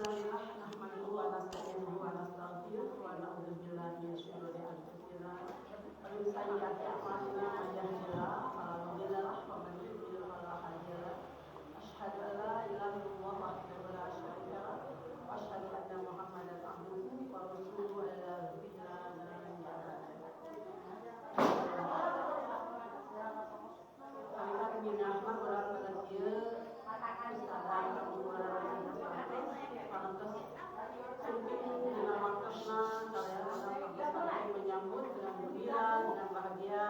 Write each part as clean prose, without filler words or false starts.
Alhamdulillah nahmaduhu wa nasta'inuhu wa nastaghfiruh wa na'udzu billahi min syururi anfusina wa min sayyiati a'malina may yahdihillahu fala mudilla lahu wa man yudlil fala hadiya lahu. Asyhadu an la ilaha illallah wahdahu la syarika lahu wa asyhadu anna Muhammadan abduhu wa rasuluhu ala dzikrillah kalimat binahma urang penasieu ustadan urang pantes sumping dina waktuna kalian menyambut dengan gembira dengan bahagia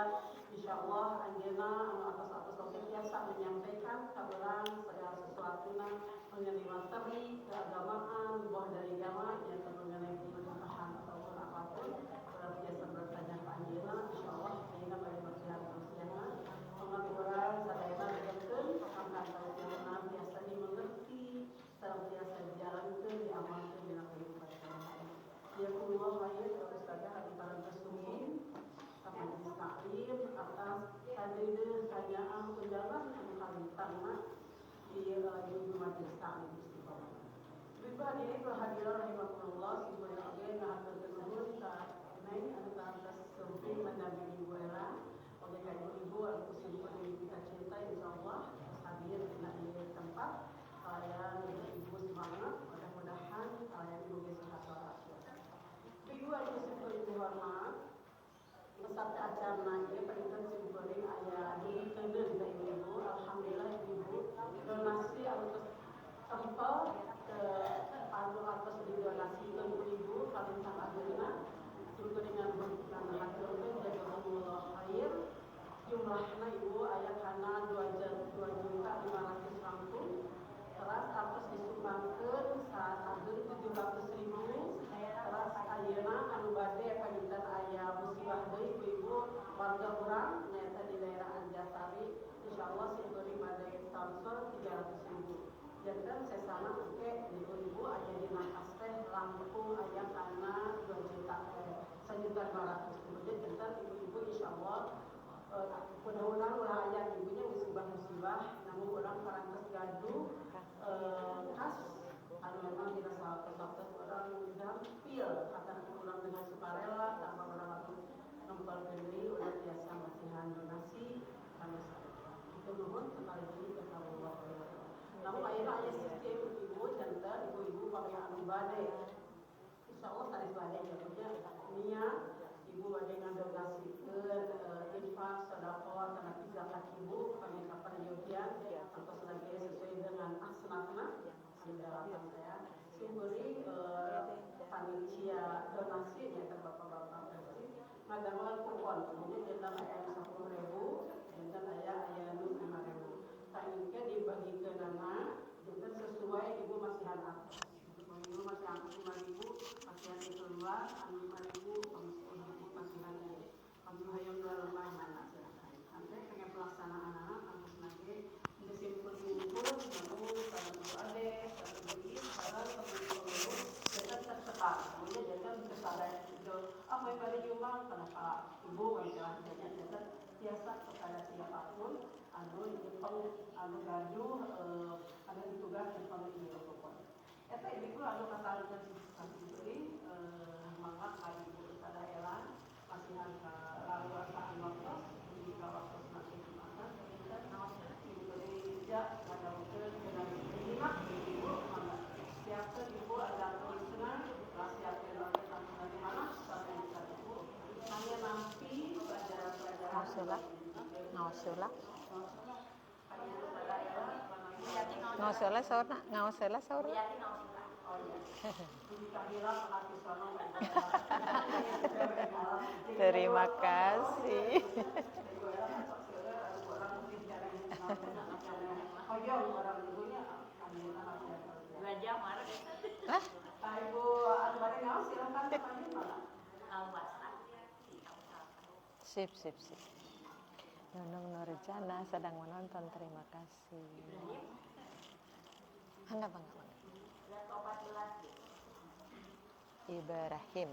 insyaallah anjeunna anu atas oge biasa menyampaikan ka urang segala sesuatuna mengenai materi keagamaan buah dari agama yang mengenai pemerintahan ataupun apapun urang biasa bertanya ka anjeunna insyaallah anjeunna bari bersihan terusnya orang sadaya dikeun akan tahu biasa dimengerti sareng biasa dijalankeun diamalkeun dina kehidupan sehari-hari. Ya kulullah lahir terus saja hadi parantos sungguh kami taklim atas hadirnya sajaan undangan anu kalitangna di majelis taklim istiqomah. Pribadi kehadiran rahimahullah sebenarnya oge ngahaturkeun nuhun ka nai anu parantos sungguh mendampingi ibu era oleh ibu anu kusimpun kita cinta insyaallah hadir di tempat kalian ibu semangat mudah-mudahan kalian ibu sehat walafiat. Ibu anu kusimpun ibu hormat peserta acara ieu perinten simkuring aya di keundeun ka ibu alhamdulillah ibu donasi anu tempel ke anu atas didonasikeun ku ibu kalintang ageuna simkuringan haturkeun jazakumullah khair. Jumlahna ibu aya kana 2.500.000 teras atas disumbangkeun sasageun 700.000 teras ayeuna anu bade paninten aya musibah deui ku ibu warga urang nyaeta di daerah Anjasari insyaallah simkuring bade sponsor 300.000 janten sesana oke ibu aya dina kas teh Lampung aya kana 1.200.000 kemudian janten ibu-ibu insyaallah mudah-mudahan ulah aya ibunya musibah namun orang parantos gaduh kas anu memang tidak salah orang dampil akan ulang dengan sukarela tanpa orang atuh nempel deui ulah biasa masihan donasi kana sadaya itu nuhun sekali deui ka Allah. Namun ayeuna aya sistem ibu janten ibu-ibu pake anu bade insyaallah saris bade jadinya niat ibu bade ngadonasikeun infak sedekah kana zakat ibu kami kapanjeukeun atau lagi sesuai dengan asnafna sindarapan saya simkuring panitia donasi nya ke bapak-bapak ngadameun kupon kemudian jantan aya 10.000 jantan aya nu 5.000 tangingkeun dibagikeunana jantan sesuai ibu masihan atas ibu masih angkat 5.000 masihan keluar anu 5.000 masihan kami hayang lemah mana sampai pengen pelaksanaan anak kampus lagi disimpul kumpul namun kalau ibu ade kalau ibu kalau kemudian jangan tersebar kemudian jangan tersebar itu apa yang pada jumlah kenapa ibu wanita jangan biasa kepada siapapun anu jepang anu gaduh anu ditugas jepang ini pokok eta ibu anu kasalukeun sisipuri mangga ka ibu daerah masihan ka lalu asaan waktu jika waktu nanti maka kita Indonesia pada waktu dengan lima ibu mangga siapkan ibu ada tulisan siapkan lagi dari mana sampai ibu hanya nanti pelajaran Ngaosela saurna. Terima kasih. Sip. Nunung Nurjana sedang menonton, terima kasih. Bangga. Ibrahim.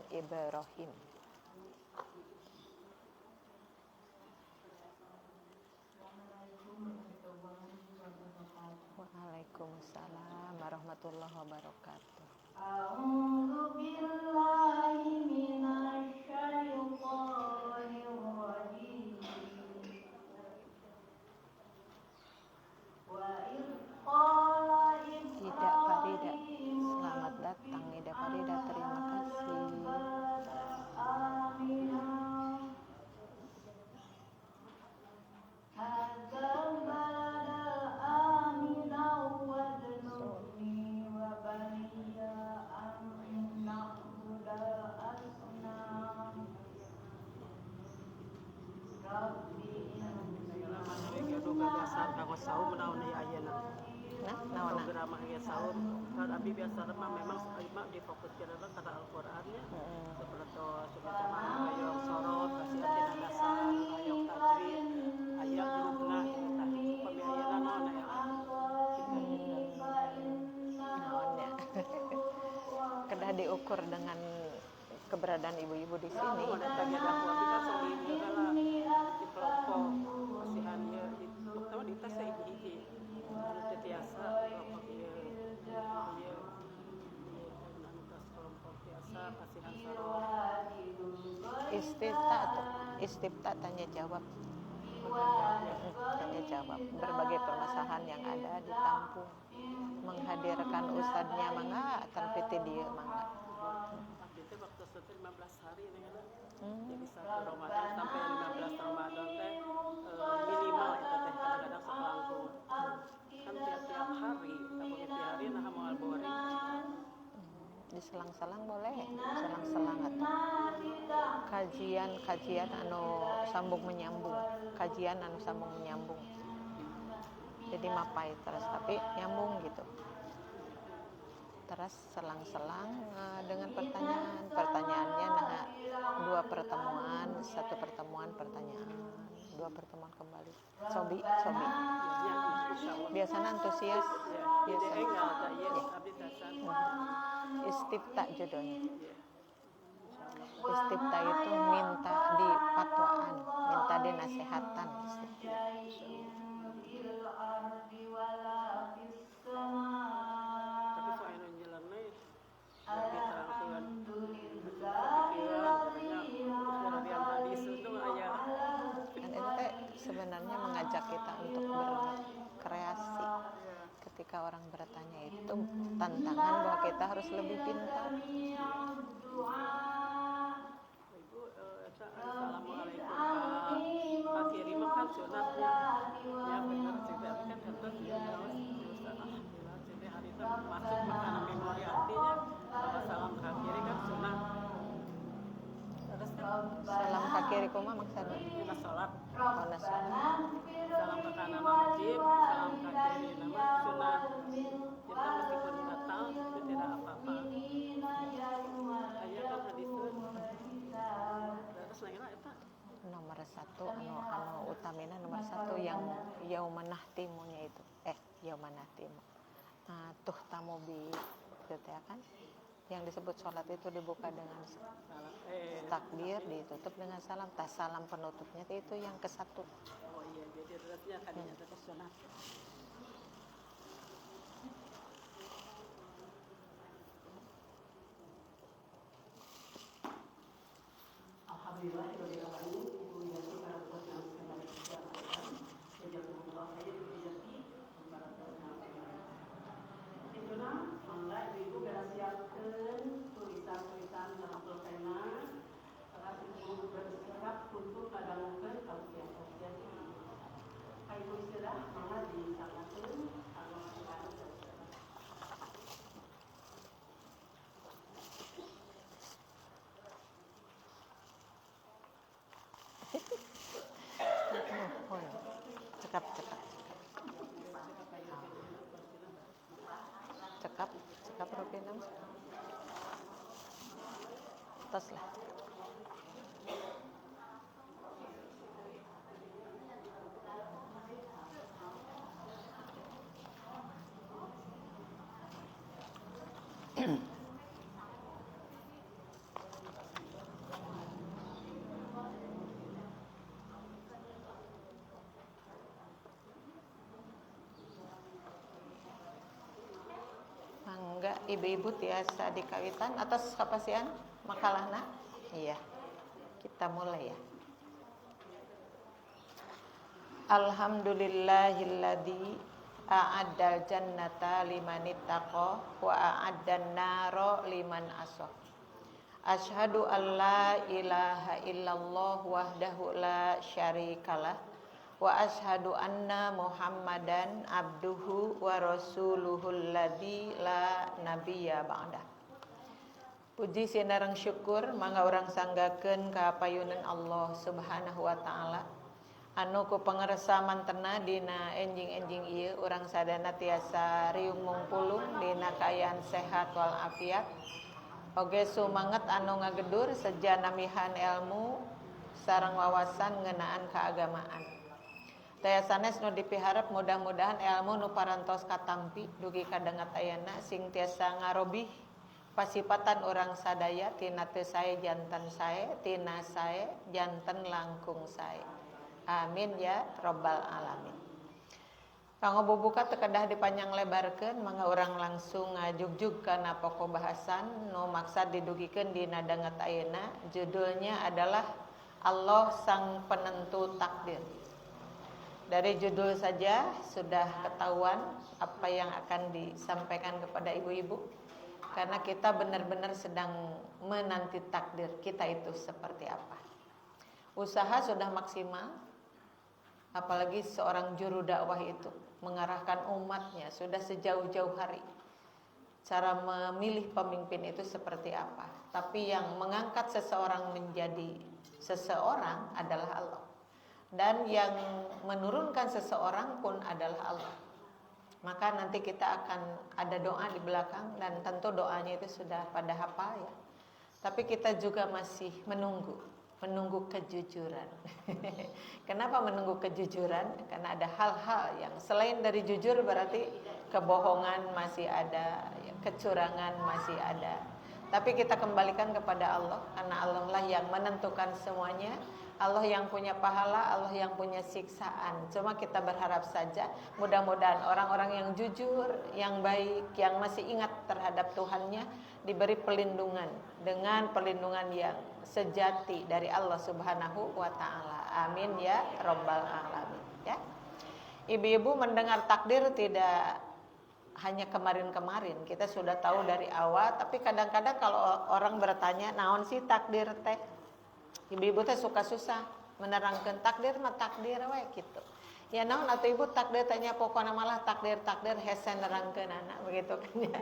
Waalaikumsalam warahmatullahi wabarakatuh. A'udzu billahi minasy syaithanir rajim. Wa id qala Ida Farida, selamat datang Ida Farida, terima kasih. Nah, naona. Programa ya sahur kan abi biasa mah memang ima difokuskan karena Al-Qur'annya seperti sama ayat sorot kasih atina dasar ayat tajwid ayat rukna itu tah pembiayaan naon ya Naonnya. Kedah diukur dengan keberadaan ibu-ibu di sini. ada tanya dakwah kita sendiri adalah di kelompok kasihan ya terutama di tas hiji-hiji harus biasa kelompok ya kelompok biasa kasihan sorot Istifta tanya jawab. Tanya jawab berbagai permasalahan yang ada ditampung, menghadirkan ustadznya mangga terpiti dia mangga. Itu waktu setel 15 hari ini kan. Jadi 1 Ramadan sampai 15 Ramadan teh minimal itu teh kadang-kadang sekelangkung. Kan tiap-tiap hari, tapi tiap hari nah moal boring. Diselang-selang boleh, selang-selang atau kajian anu sambung menyambung, kajian anu sambung menyambung. Jadi mapai terus tapi nyambung gitu. Terus selang-selang dengan pertanyaannya nah 2 pertemuan, 1 pertemuan pertanyaan, 2 pertemuan kembali. Sobi. Biasanya antusias, biasanya. Istifta judulnya. Istifta itu minta di fatwaan, minta di nasihatan. Tapi soal njeleneh diterangkeun pikiran yang hadis itu aya. Dan itu teh sebenarnya mengajak kita untuk berkreasi. Ketika orang bertanya itu tantangan bahwa kita harus lebih pintar. Ibu assalamualaikum Pak Kirim kan sunatnya ya benar juga kan harus ya alhamdulillah jadi hari itu masuk makanan memori artinya bahwa salam Kak Kiri kan sunat terus kan Salam kakiri kuma maksudnya. kita sholat Mana salam. salam ke kanan wajib salam Kak Kiri nama sunat kita meskipun batal itu tidak apa-apa ayat kan hadis terus lagi itu Nomor 1 anu utamina nomor 1 yang yaumanah timunya itu. Yaumanah timu. Tuh tamu bi gitu ya kan. Yang disebut sholat itu dibuka dengan takbir, ditutup dengan salam. Salam penutupnya itu yang ke-1. oh iya jadi terusnya kadinya terus sunat Alhamdulillah ibu yang kita dapat yang sekali sejak Allah saya rezeki para itu nah mangga ibu gara siapkeun tulisan-tulisan dalam pulpena terus ibu bersikap untuk ngadangukeun kajian-kajian ini. Ibu istilah mangga disangakeun kanggo masyarakat. Cekap rupinam. Tas lah. Mangga ibu-ibu tiasa dikawitan atas kapasian makalahna. Iya. Kita mulai ya. Alhamdulillahilladzi a'addal jannata liman ittaqa wa a'addan nara liman asa. Asyhadu an la ilaha illallah wahdahu la syarikalah wa asyhadu anna Muhammadan abduhu wa rasuluhul ladzi la nabiyya ba'da. Puji sinareng syukur mangga urang sanggakeun ka payunan Allah Subhanahu wa taala anu ku pangaresa mantena dina enjing-enjing ieu urang sadana tiasa riung mungpulung dina kaayaan sehat wal afiat. Oge sumanget anu ngagedur sejanamihan ilmu sareng wawasan ngeunaan keagamaan. Taya sanes nu dipiharep mudah-mudahan ilmu nu parantos katampi dugi kadangat ayana sing tiasa ngarobih pasipatan orang sadaya tina teu sae janten sae, tina sae janten langkung sae. Amin ya rabbal alamin. Kanggo bubuka teu kedah dipanjang lebarkeun mangga urang langsung ngajugjug kana pokok bahasan nu maksad didugikeun dina danget ayeuna. Judulnya adalah Allah Sang Penentu Takdir. Dari judul saja sudah ketahuan apa yang akan disampaikan kepada ibu-ibu, karena kita benar-benar sedang menanti takdir kita itu seperti apa. Usaha sudah maksimal, apalagi seorang juru dakwah itu mengarahkan umatnya sudah sejauh-jauh hari. Cara memilih pemimpin itu seperti apa. Tapi yang mengangkat seseorang menjadi seseorang adalah Allah. Dan yang menurunkan seseorang pun adalah Allah. Maka nanti kita akan ada doa di belakang dan tentu doanya itu sudah pada hafal ya. Tapi kita juga masih menunggu kejujuran. Kenapa menunggu kejujuran? Karena ada hal-hal yang selain dari jujur berarti kebohongan masih ada, kecurangan masih ada. Tapi kita kembalikan kepada Allah karena Allah lah yang menentukan semuanya. Allah yang punya pahala, Allah yang punya siksaan. Cuma kita berharap saja mudah-mudahan orang-orang yang jujur, yang baik, yang masih ingat terhadap Tuhannya diberi perlindungan dengan perlindungan yang sejati dari Allah Subhanahu wa taala. Amin ya rabbal alamin ya. Ibu-ibu mendengar takdir tidak hanya kemarin-kemarin, kita sudah tahu dari awal, tapi kadang-kadang kalau orang bertanya naon sih takdir teh? Ibu-ibu teh suka susah menerangkan takdir mah takdir we gitu. Ya naon atuh ibu takdir tanya pokokna malah takdir hese nerangkeun anak begitu kan ya.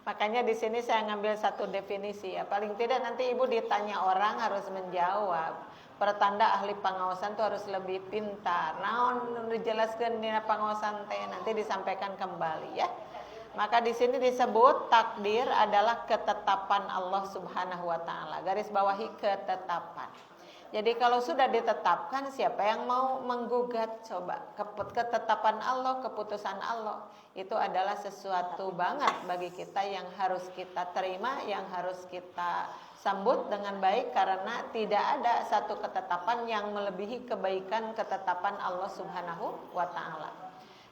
Makanya di sini saya ngambil satu definisi ya. Paling tidak nanti ibu ditanya orang harus menjawab. Pertanda ahli pangaosan tuh harus lebih pintar. Naon dijelaskeun dina pangaosan teh nanti disampaikan kembali ya. Maka di sini disebut takdir adalah ketetapan Allah Subhanahu wa taala. Garis bawahi ketetapan. Jadi kalau sudah ditetapkan, siapa yang mau menggugat? Coba ketetapan Allah, keputusan Allah itu adalah sesuatu banget bagi kita yang harus kita terima, yang harus kita sambut dengan baik, karena tidak ada satu ketetapan yang melebihi kebaikan ketetapan Allah Subhanahu wa taala.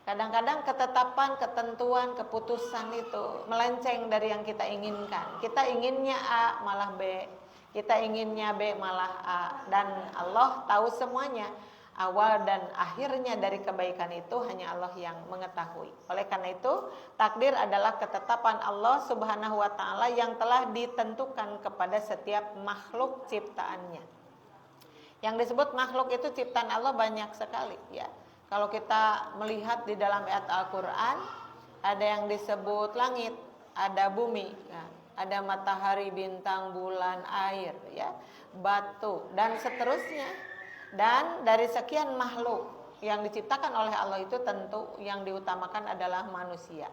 Kadang-kadang ketetapan, ketentuan, keputusan itu melenceng dari yang kita inginkan. Kita inginnya A malah B, kita inginnya B malah A, dan Allah tahu semuanya. Awal dan akhirnya dari kebaikan itu hanya Allah yang mengetahui. Oleh karena itu, takdir adalah ketetapan Allah Subhanahu wa taala yang telah ditentukan kepada setiap makhluk ciptaannya. Yang disebut makhluk itu ciptaan Allah banyak sekali ya. Kalau kita melihat di dalam ayat Al-Quran, ada yang disebut langit, ada bumi, ya, ada matahari, bintang, bulan, air, ya, batu, dan seterusnya. Dan dari sekian makhluk yang diciptakan oleh Allah itu tentu yang diutamakan adalah manusia.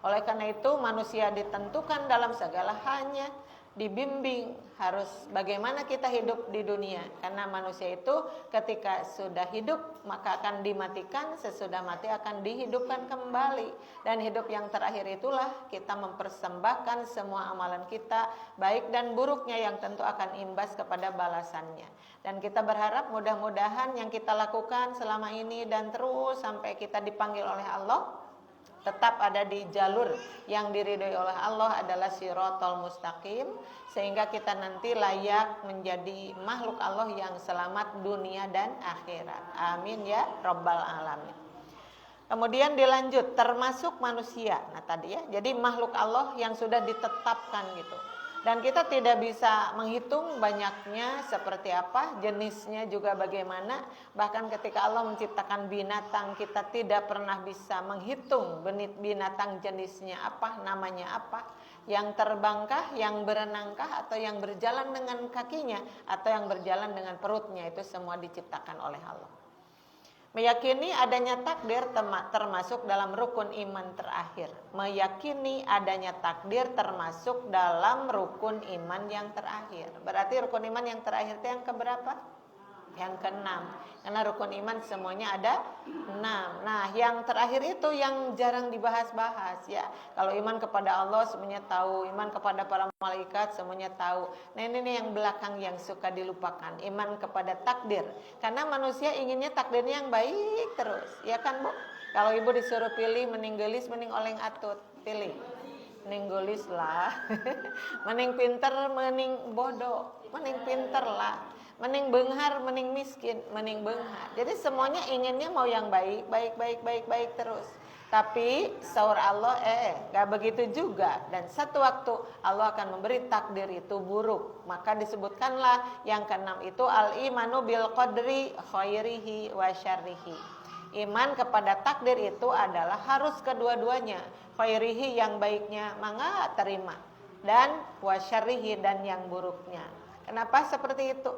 Oleh karena itu manusia ditentukan dalam segala halnya, dibimbing harus bagaimana kita hidup di dunia, karena manusia itu ketika sudah hidup maka akan dimatikan, sesudah mati akan dihidupkan kembali, dan hidup yang terakhir itulah kita mempersembahkan semua amalan kita baik dan buruknya yang tentu akan imbas kepada balasannya. Dan kita berharap mudah-mudahan yang kita lakukan selama ini dan terus sampai kita dipanggil oleh Allah tetap ada di jalur yang diridhoi oleh Allah adalah siratal mustaqim, sehingga kita nanti layak menjadi makhluk Allah yang selamat dunia dan akhirat. Amin ya rabbal alamin. Kemudian dilanjut termasuk manusia. Nah tadi ya, jadi makhluk Allah yang sudah ditetapkan gitu. Dan kita tidak bisa menghitung banyaknya seperti apa, jenisnya juga bagaimana. Bahkan ketika Allah menciptakan binatang, kita tidak pernah bisa menghitung binatang jenisnya apa, namanya apa. Yang terbangkah, yang berenangkah, atau yang berjalan dengan kakinya, atau yang berjalan dengan perutnya, itu semua diciptakan oleh Allah. Meyakini adanya takdir termasuk dalam rukun iman terakhir. Meyakini adanya takdir termasuk dalam rukun iman yang terakhir. Berarti rukun iman yang terakhir itu yang keberapa? Yang keenam. Karena rukun iman semuanya ada 6. Nah, yang terakhir itu yang jarang dibahas-bahas ya. Kalau iman kepada Allah semuanya tahu, iman kepada para malaikat semuanya tahu. Nah, ini yang belakang yang suka dilupakan, iman kepada takdir. Karena manusia inginnya takdirnya yang baik terus, ya kan Bu? Kalau Ibu disuruh pilih mending gelis mending oleng atut, pilih. Mending gelis lah. Mending pinter mending bodoh, mending pinter lah. Mending benghar, mending miskin, mending benghar. Jadi semuanya inginnya mau yang baik terus. Tapi saur Allah gak begitu juga. Dan satu waktu Allah akan memberi takdir itu buruk. Maka disebutkanlah yang keenam itu al-imanu bil qadri khairihi wa syarrihi. Iman kepada takdir itu adalah harus kedua-duanya. Khairihi yang baiknya mangga terima, dan wa syarrihi dan yang buruknya. Kenapa seperti itu?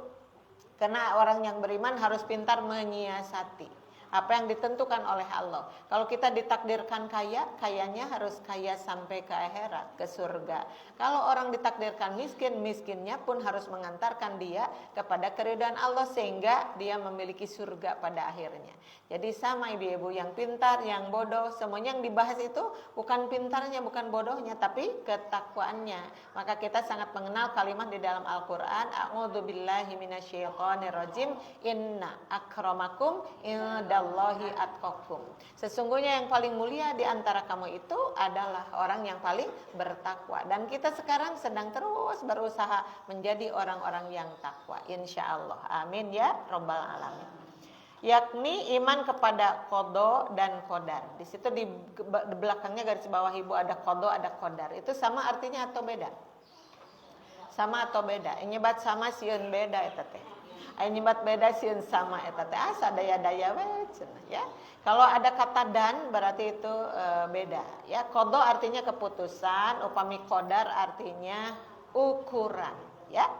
Karena orang yang beriman harus pintar menyiasati apa yang ditentukan oleh Allah. Kalau kita ditakdirkan kaya, kayanya harus kaya sampai ke akhirat, ke surga. Kalau orang ditakdirkan miskin, miskinnya pun harus mengantarkan dia kepada keridhaan Allah sehingga dia memiliki surga pada akhirnya. Jadi sama ibu-ibu, yang pintar, yang bodoh, semuanya yang dibahas itu bukan pintarnya, bukan bodohnya, tapi ketakwaannya. Maka kita sangat mengenal kalimat di dalam Al-Quran, a'udzubillahi minasyaitonirrajim, inna akramakum indallahi atqakum. Sesungguhnya yang paling mulia di antara kamu itu adalah orang yang paling bertakwa. Dan kita sekarang sedang terus berusaha menjadi orang-orang yang takwa, insyaallah. Amin ya rabbal alamin. Yakni iman kepada qada dan qadar. Di situ di belakangnya garis bawah Ibu ada qada, ada qadar. Itu sama artinya atau beda? Sama atau beda? Nyebat sama sieun beda eta teh. Ai nyebat beda sieun sama eta teh. Asa daya-daya we cenah ya. Kalau ada kata dan berarti itu beda ya. Qada artinya keputusan, upami qadar artinya ukuran ya.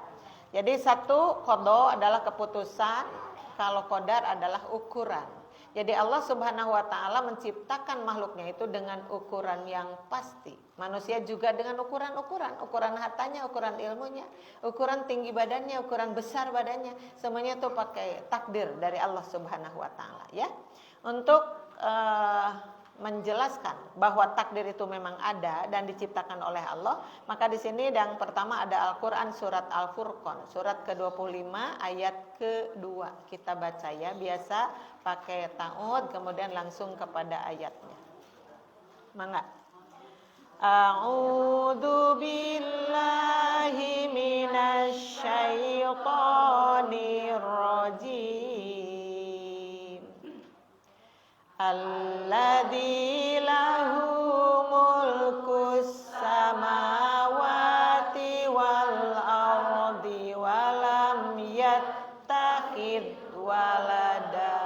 Jadi satu qada adalah keputusan, kalau qadar adalah ukuran. Jadi Allah Subhanahu wa taala menciptakan makhluknya itu dengan ukuran yang pasti. Manusia juga dengan ukuran-ukuran, ukuran hartanya, ukuran ilmunya, ukuran tinggi badannya, ukuran besar badannya, semuanya itu pakai takdir dari Allah Subhanahu wa taala ya. Untuk menjelaskan bahwa takdir itu memang ada dan diciptakan oleh Allah, maka di sini yang pertama ada Al-Qur'an surat Al-Furqan, surat ke-25 ayat ke-2. Kita baca ya, biasa pakai ta'ud kemudian langsung kepada ayatnya. Mangga. A'udzu billahi minasy syaithanir rajim. Alladzi lahu mulkus samawati wal ardi wa lam yattakhidh walada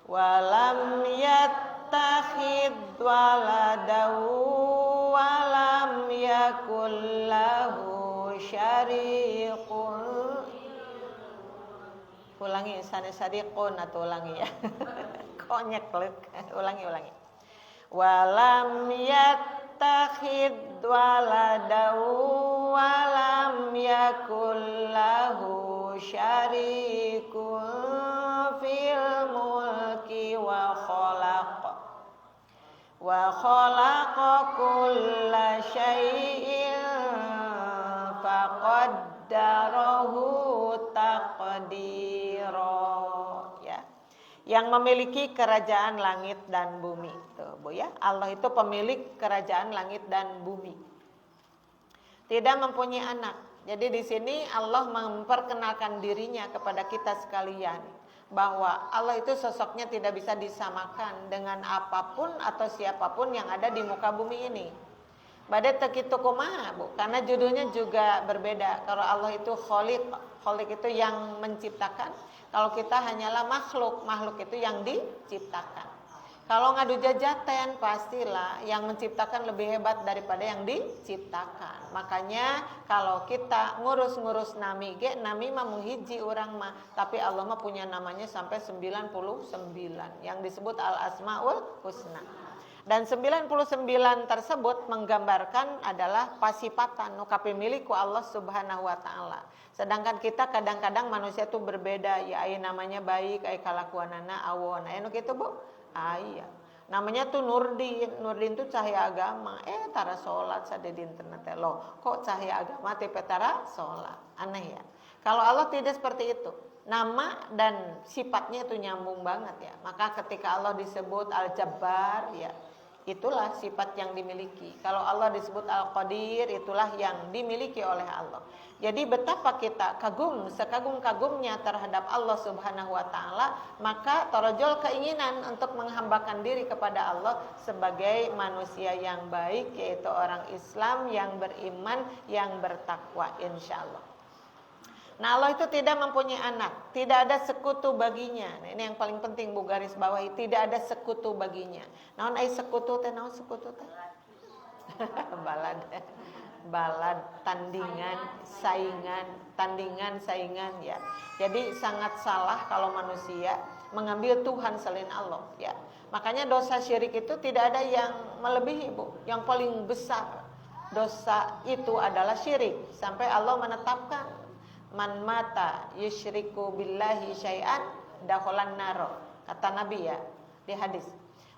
wa lam yattakhidh walada wa lam yakul lahu syariqun. Ulangi, sadiqun atau ulangi ya. Konyek ulangi. Walam yattakhid waladahu walam yakul lahu syarikun fil mulki wa khalaqa kulla syai'in faqaddarahu taqdira ya. yang memiliki kerajaan langit dan bumi. Tuh, Bu ya. Allah itu pemilik kerajaan langit dan bumi. Tidak mempunyai anak. Jadi di sini Allah memperkenalkan dirinya kepada kita sekalian bahwa Allah itu sosoknya tidak bisa disamakan dengan apapun atau siapapun yang ada di muka bumi ini. Badai tekitu kumaha, Bu, karena judulnya juga berbeda. Kalau Allah itu khaliq, khaliq itu yang menciptakan. Kalau kita hanyalah makhluk, makhluk itu yang diciptakan. Kalau ngadu jajaten, pastilah yang menciptakan lebih hebat daripada yang diciptakan. Makanya kalau kita ngurus-ngurus nami ge, nami mah menghiji orang mah, tapi Allah mah punya namanya sampai 99 yang disebut Al-Asmaul Husna. Dan 99 tersebut menggambarkan adalah pasifatan nu kapimiliku Allah Subhanahu wa taala. Sedangkan kita kadang-kadang manusia itu berbeda, ya aya namanya baik, aya kalakuanana awon. Aya nu kitu, Bu? Iya. Namanya tuh Nurdin. Nurdin tuh cahaya agama. Tara sholat sade di internet lo. Kok cahaya agama tipe tara sholat? Aneh ya. Kalau Allah tidak seperti itu. Nama dan sifatnya itu nyambung banget ya. Maka ketika Allah disebut Al-Jabbar ya, itulah sifat yang dimiliki. Kalau Allah disebut Al-Qadir, itulah yang dimiliki oleh Allah. Jadi betapa kita kagum, sekagum-kagumnya terhadap Allah Subhanahu wa taala, maka torojol keinginan untuk menghambakan diri kepada Allah sebagai manusia yang baik, yaitu orang Islam yang beriman, yang bertakwa insyaallah. Nah, Allah itu tidak mempunyai anak, tidak ada sekutu baginya. Nah, ini yang paling penting Bu garis bawahi, tidak ada sekutu baginya. Naon ai sekutu teh, naon sekutu teh? Balad, tandingan, saingan ya. Jadi sangat salah kalau manusia mengambil Tuhan selain Allah ya. Makanya dosa syirik itu tidak ada yang melebihi, Bu. Yang paling besar dosa itu adalah syirik. Sampai Allah menetapkan man mata yusyriku billahi syai'an dakhalan naro. Kata Nabi ya di hadis.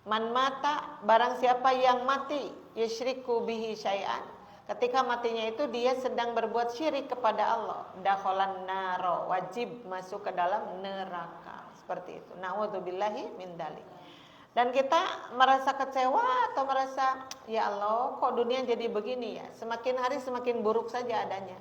Man mata, barang siapa yang mati yusyriku bihi syai'an, ketika matinya itu dia sedang berbuat syirik kepada Allah, dakhalan naro, wajib masuk ke dalam neraka. Seperti itu. Na'udzubillahi min dzalik. Dan kita merasa kecewa atau merasa ya Allah kok dunia jadi begini ya, semakin hari semakin buruk saja adanya.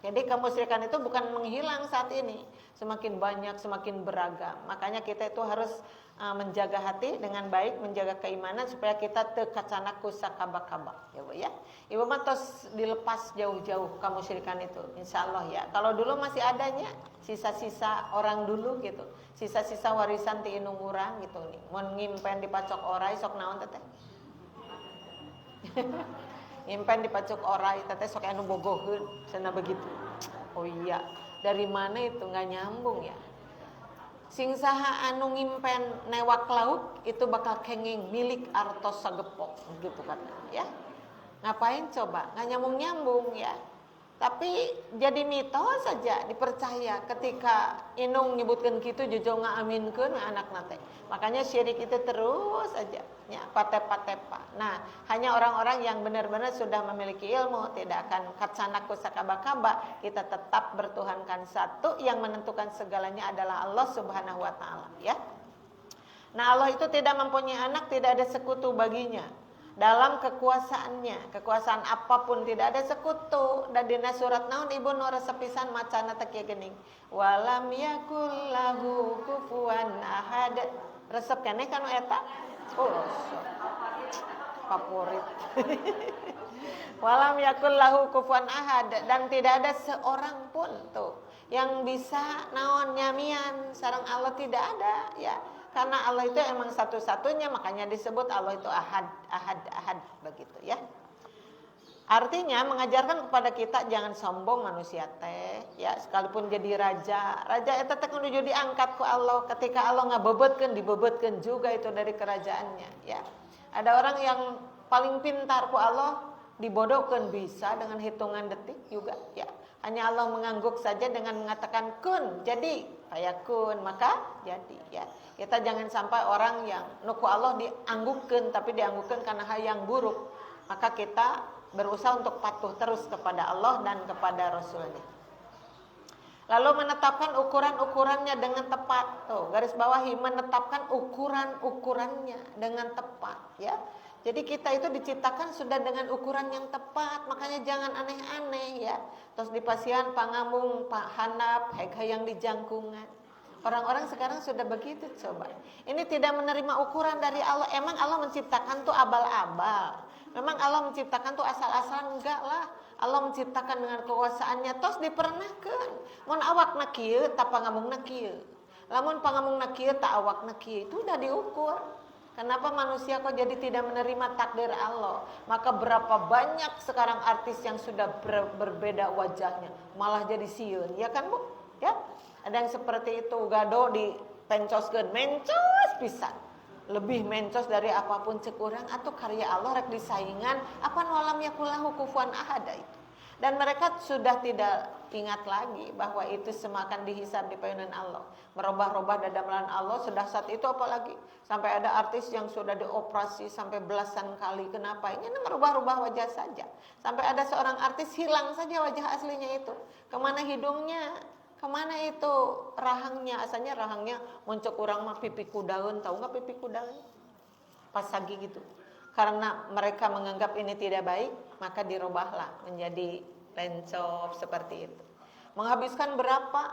Jadi kemusyrikan itu bukan menghilang saat ini, semakin banyak, semakin beragam. Makanya kita itu harus menjaga hati dengan baik, menjaga keimanan supaya kita tekacana kusakaba-kaba, ya Bu ya. Ibu mah tos dilepas jauh-jauh kemusyrikan itu, insyaallah ya. Kalau dulu masih adanya sisa-sisa orang dulu gitu, sisa-sisa warisan ti inung urang gitu nih. Mun ngimpen dipacok orai sok naon teteh? Ngimpen dipacuk orai teteh sok anu bogoheun cenah begitu. Oh iya, dari mana itu nggak nyambung ya? Sing saha anu ngimpen newak lauk itu bakal kenging milik artos sagepok gitu katanya ya. Ngapain coba? Nggak nyambung ya. Tapi jadi mitos saja dipercaya ketika inung nyebutkan gitu jojo ngaaminkeun anak nate. Makanya syirik itu terus saja ya, patepa-tepa. Nah, hanya orang-orang yang benar-benar sudah memiliki ilmu tidak akan kacana kusakaba-kaba. Kita tetap bertuhankan satu, yang menentukan segalanya adalah Allah Subhanahu wa taala ya. Nah, Allah itu tidak mempunyai anak, tidak ada sekutu baginya. Dalam kekuasaannya, kekuasaan apapun tidak ada sekutu. Dan dina surat naun ibu nu resep pisan macana teh kieu geuning. Walam yakul lahu kufuwan ahad. Resep keneh kan eta? Oh, favorit. Walam yakul lahu kufuwan ahad, dan tidak ada seorang pun tuh yang bisa naon nyamian sareng Allah, tidak ada ya. Karena Allah itu emang satu-satunya, makanya disebut Allah itu ahad begitu ya. Artinya mengajarkan kepada kita jangan sombong manusia teh ya, sekalipun jadi raja eta teh kudu diangkat ku Allah. Ketika Allah ngabebetkeun, dibebetkeun juga itu dari kerajaannya ya. Ada orang yang paling pintar ku Allah dibodohkeun bisa dengan hitungan detik juga ya. Hanya Allah mengangguk saja dengan mengatakan kun, jadi fayakun, maka jadi ya. Kita jangan sampai orang yang nuku Allah dianggukkeun, tapi dianggukkeun karena hal yang buruk. Maka kita berusaha untuk patuh terus kepada Allah dan kepada Rasulnya. Lalu menetapkan ukuran-ukurannya dengan tepat. Tuh, garis bawahi, menetapkan ukuran-ukurannya dengan tepat, ya. Jadi kita itu diciptakan sudah dengan ukuran yang tepat, makanya jangan aneh-aneh, ya. Terus di pasian pangamung, pak hanap, yang di jangkungan. Orang-orang sekarang sudah begitu, coba. Ini tidak menerima ukuran dari Allah. Emang Allah menciptakan tuh abal-abal. Memang Allah menciptakan tuh asal-asalan, enggak lah. Allah menciptakan dengan kekuasaannya, tos dipernahkeun. Mun awakna kieu, tak pangamungna kieu. Lamun pangamungna kieu, tak awakna kieu. Itu udah diukur. Kenapa manusia kok jadi tidak menerima takdir Allah? Maka berapa banyak sekarang artis yang sudah berbeda wajahnya, malah jadi sieun, ya kan Bu? Ya, ada yang seperti itu, gado dipencoskeun, mencos pisan. Lebih mencos dari apapun cekurang atau karya Allah rek disaingan apa nu alam yakulahu kufuwan ahad itu. Dan mereka sudah tidak ingat lagi bahwa itu semua akan dihisab di payunan Allah. Merubah-rubah dadamelan Allah sudah saat itu, apalagi sampai ada artis yang sudah dioperasi sampai belasan kali. Kenapa? Ini merubah-rubah wajah saja. Sampai ada seorang artis hilang saja wajah aslinya itu. Kemana hidungnya? Kemana itu rahangnya? Asalnya rahangnya muncul kurang mah pipi kudaun. Tahu nggak pipi kudaun? Pas lagi gitu. Karena mereka menganggap ini tidak baik, maka dirubahlah menjadi lencop seperti itu. Menghabiskan berapa?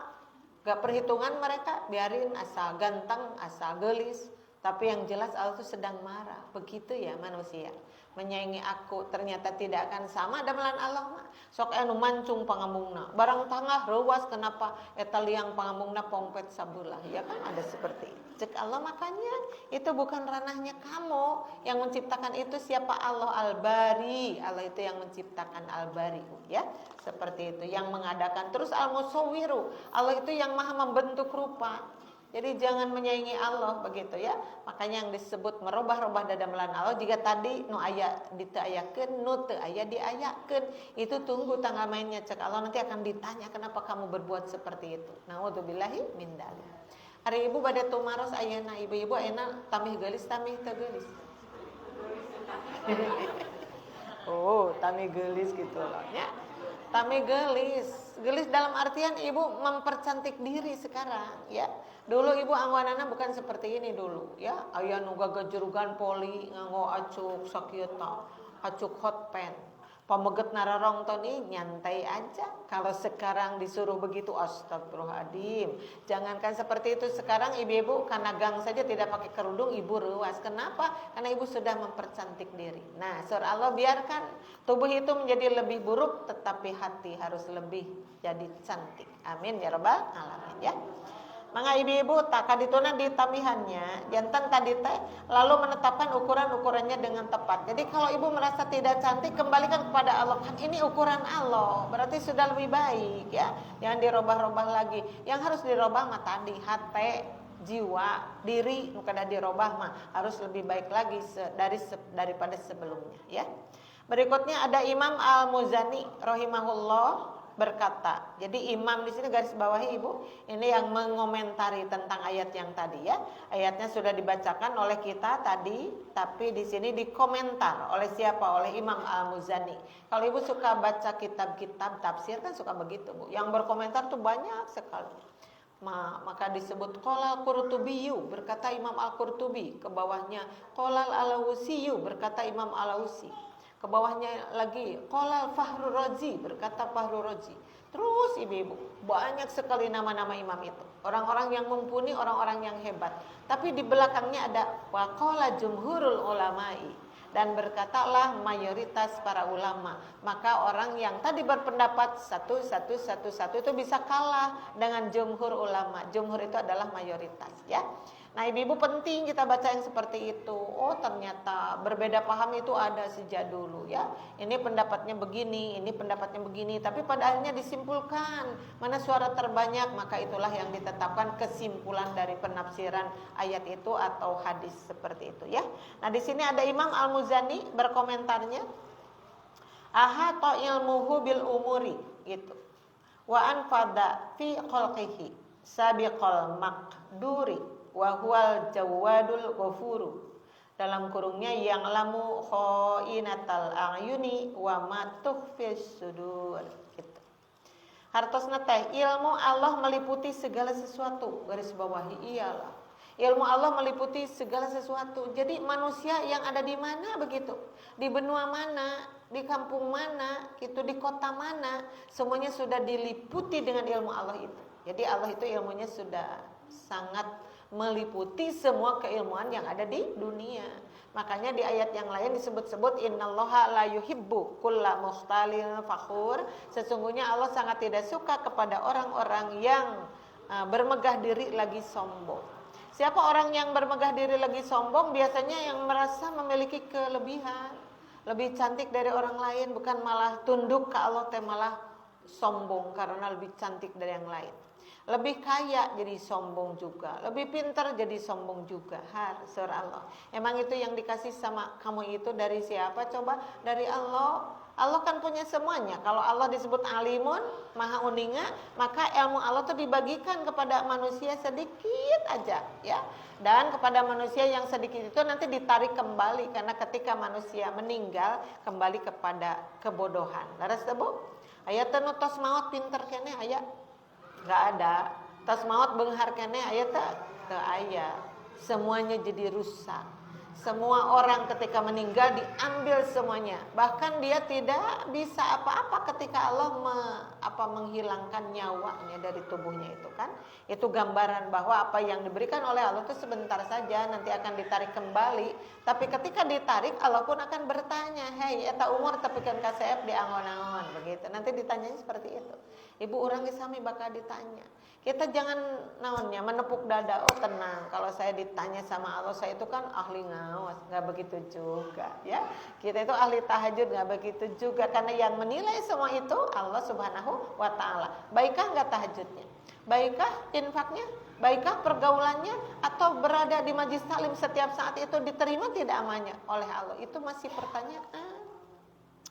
Gak perhitungan mereka, biarin asal ganteng, asal gelis. Tapi yang jelas Allah itu sedang marah. Begitu ya manusia. Menyaingi aku ternyata tidak akan sama damelan Allah mah. Sok anu mancung pangamungna. Barang tangah reuas kenapa eta liang pangamungna pongpet sabulah. Ya kan ada seperti itu. Cek Allah, makanya itu bukan ranahnya kamu. Yang menciptakan itu siapa? Allah Al-Bari. Allah itu yang menciptakan Al-Bari, ya. Seperti itu, yang mengadakan. Terus Al-Musawwiru. Allah itu yang maha membentuk rupa. Jadi jangan menyaingi Allah begitu, ya. Makanya yang disebut merubah-rubah dadamelan Allah, jika tadi nu aya ditaayakeun, nu teu aya diayakeun, itu tunggu tanggal mainnya. Cek Allah, nanti akan ditanya kenapa kamu berbuat seperti itu. Nauzubillahi min dzalik. Hari ibu bade tumaros ayeuna, ibu-ibu enak tamih geulis tamih teu geulis. Oh, tamih geulis gitu loh, ya. Tamih geulis. Geulis dalam artian ibu mempercantik diri sekarang, ya. Dulu ibu angwanana bukan seperti ini dulu, ya. Aya nu gagajerugan poli nganggo acuk sakieu tah, acuk hot pen. Pameget nararong toni nyantai aja. Kalau sekarang disuruh begitu, astagfirullahaladzim. Jangankan seperti itu, sekarang ibu-ibu karena gang saja tidak pakai kerudung, ibu ruas. Kenapa? Karena ibu sudah mempercantik diri. Nah, surah Allah biarkan tubuh itu menjadi lebih buruk, tetapi hati harus lebih jadi cantik. Amin ya rabbal alamin, ya. Maka ibu-ibu tak kadituna di tamihannya jantan tadi teh lalu menetapkan ukuran-ukurannya dengan tepat. Jadi kalau ibu merasa tidak cantik, kembalikan kepada Allah. Kan ini ukuran Allah, berarti sudah lebih baik, ya. Jangan dirubah-rubah lagi. Yang harus dirubah mah tadi hati, jiwa, diri, kada dirubah mah harus lebih baik lagi daripada sebelumnya, ya. Berikutnya ada Imam Al-Muzani rahimahullah berkata. Jadi imam di sini garis bawahi ibu, ini yang mengomentari tentang ayat yang tadi, ya. Ayatnya sudah dibacakan oleh kita tadi, tapi di sini dikomentar oleh siapa? Oleh Imam Al-Muzani. Kalau ibu suka baca kitab-kitab tafsir kan suka begitu, Bu. Yang berkomentar tuh banyak sekali. Maka disebut qolal Qurtubiyu, berkata Imam Al-Qurtubi. Ke bawahnya qolal Al-Awsiyu, berkata Imam Al-Awsi. Ke bawahnya lagi qolal Fahrur Razi, berkata Fahrur Razi. Terus ibu-ibu, banyak sekali nama-nama imam itu. Orang-orang yang mumpuni, orang-orang yang hebat. Tapi di belakangnya ada wa qala jumhurul ulama'i, dan berkatalah mayoritas para ulama. Maka orang yang tadi berpendapat satu itu bisa kalah dengan jumhur ulama. Jumhur itu adalah mayoritas, ya. Nah, ibu-ibu penting kita baca yang seperti itu. Oh, ternyata berbeda paham itu ada sejak dulu, ya. Ini pendapatnya begini, ini pendapatnya begini. Tapi pada akhirnya disimpulkan mana suara terbanyak, maka itulah yang ditetapkan kesimpulan dari penafsiran ayat itu atau hadis seperti itu, ya. Nah, di sini ada Imam Al-Muzani berkomentarnya. Ahata ilmuhu bil umuri, gitu. Wa anfada fi khalqihi sabiqal maqduri wa huwal jawadul ghafuru, dalam kurungnya yang lamu khainatal a'yuni wa ma tukhfis sudur, gitu. Hartosna teh ilmu Allah meliputi segala sesuatu. Garis bawahi iyalah. Ilmu Allah meliputi segala sesuatu. Jadi manusia yang ada di mana begitu? Di benua mana, di kampung mana, gitu, di kota mana, semuanya sudah diliputi dengan ilmu Allah itu. Jadi Allah itu ilmunya sudah sangat meliputi semua keilmuan yang ada di dunia. Makanya di ayat yang lain disebut-sebut innallaha la yuhibbu kulla mukhtalin fakhur. Sesungguhnya Allah sangat tidak suka kepada orang-orang yang bermegah diri lagi sombong. Siapa orang yang bermegah diri lagi sombong? Biasanya yang merasa memiliki kelebihan, lebih cantik dari orang lain, bukan malah tunduk ke Allah, malah sombong karena lebih cantik dari yang lain. Lebih kaya jadi sombong juga, lebih pintar jadi sombong juga. Surah Allah. Emang itu yang dikasih sama kamu itu dari siapa? Coba dari Allah. Allah kan punya semuanya. Kalau Allah disebut alimun, maha uninga, maka ilmu Allah itu dibagikan kepada manusia sedikit aja, ya. Dan kepada manusia yang sedikit itu nanti ditarik kembali karena ketika manusia meninggal kembali kepada kebodohan. Laras tebu? Aya teu tos maot pinter keneh aya. Nggak ada. Tas maut benghar keneh aya teu aya. Semuanya jadi rusak. Semua orang ketika meninggal diambil semuanya. Bahkan dia tidak bisa apa-apa ketika Allah menghilangkan nyawanya dari tubuhnya itu kan. Itu gambaran bahwa apa yang diberikan oleh Allah itu sebentar saja nanti akan ditarik kembali. Tapi ketika ditarik Allah pun akan bertanya, "Hei, eta umur tepikeun ka seep di angon-angon." Begitu. Nanti ditanyanya seperti itu. Ibu orang sami bakal ditanya. Kita jangan naonnya menepuk dada, oh tenang. Kalau saya ditanya sama Allah, saya itu kan ahli ngawas, nggak begitu juga, ya. Kita itu ahli tahajud, nggak begitu juga. Karena yang menilai semua itu Allah Subhanahu wa Ta'ala. Baikkah nggak tahajudnya? Baikkah infaknya? Baikkah pergaulannya? Atau berada di majlis taklim setiap saat itu diterima tidak amalnya oleh Allah? Itu masih pertanyaan.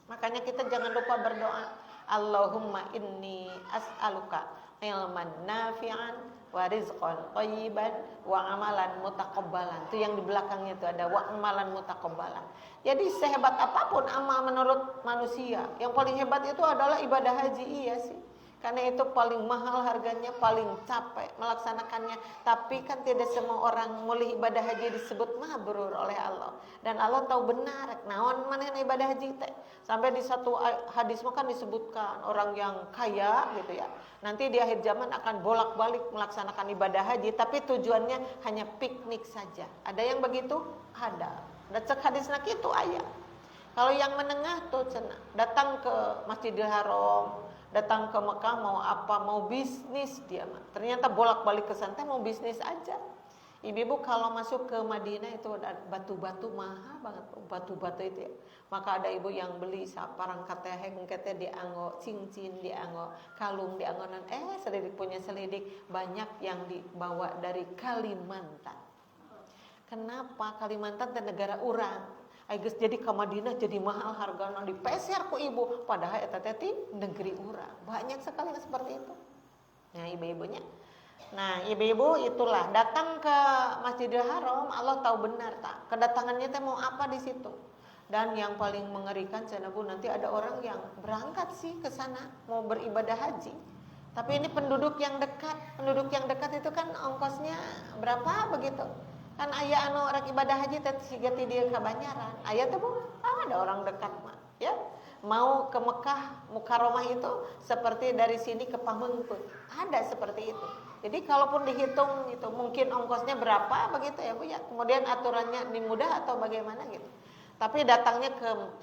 Makanya kita jangan lupa berdoa. Allahumma inni as'aluka ilman nafi'an wa rizqan thayyiban wa amalan mutaqabbalan. Itu yang di belakangnya itu ada wa amalan mutaqabbalan. Jadi sehebat apapun amal menurut manusia, yang paling hebat itu adalah ibadah haji, iya sih. Karena itu paling mahal harganya, paling capek melaksanakannya. Tapi kan tidak semua orang mulih ibadah haji disebut mabrur oleh Allah. Dan Allah tahu benar naon manehna ibadah haji teh. Sampai di satu hadis kan disebutkan orang yang kaya gitu ya. Nanti di akhir zaman akan bolak-balik melaksanakan ibadah haji, tapi tujuannya hanya piknik saja. Ada yang begitu? Ada. Dan cek hadisna kitu aya. Kalau yang menengah tuh cenah datang ke Masjidil Haram, datang ke Mekah mau apa? Mau bisnis dia mah. Ternyata bolak-balik ke sana mau bisnis aja. Ibu-ibu kalau masuk ke Madinah itu ada batu-batu mahal banget, batu-batu itu ya. Maka ada ibu yang beli saparang kateheng kete dianggo cincin, dianggo kalung, dianggonan selidik punya selidik banyak yang dibawa dari Kalimantan. Kenapa Kalimantan teh negara urang? Geus jadi ke Madinah jadi mahal hargana dipeser ku ibu padahal eta teh negeri urang. Banyak sekali yang seperti itu. Nah, ibu-ibunya. Nah, ibu-ibu itulah datang ke Masjidil Haram, Allah tahu benar tak kedatangannya teh mau apa di situ. Dan yang paling mengerikan cenah Bu, nanti ada orang yang berangkat sih ke sana mau beribadah haji. Tapi ini penduduk yang dekat. Penduduk yang dekat itu kan ongkosnya berapa begitu? Kan aya anu rek ibadah haji teh siga ti dieu kabanyaran. Aya teh Bu, ada orang dekat mah, ya. Mau ke Mekah Mukarramah itu seperti dari sini ke Pamengpeuk. Ada seperti itu. Jadi kalaupun dihitung itu mungkin ongkosnya berapa begitu ya Bu ya. Kemudian aturannya dimudah atau bagaimana gitu. Tapi datangnya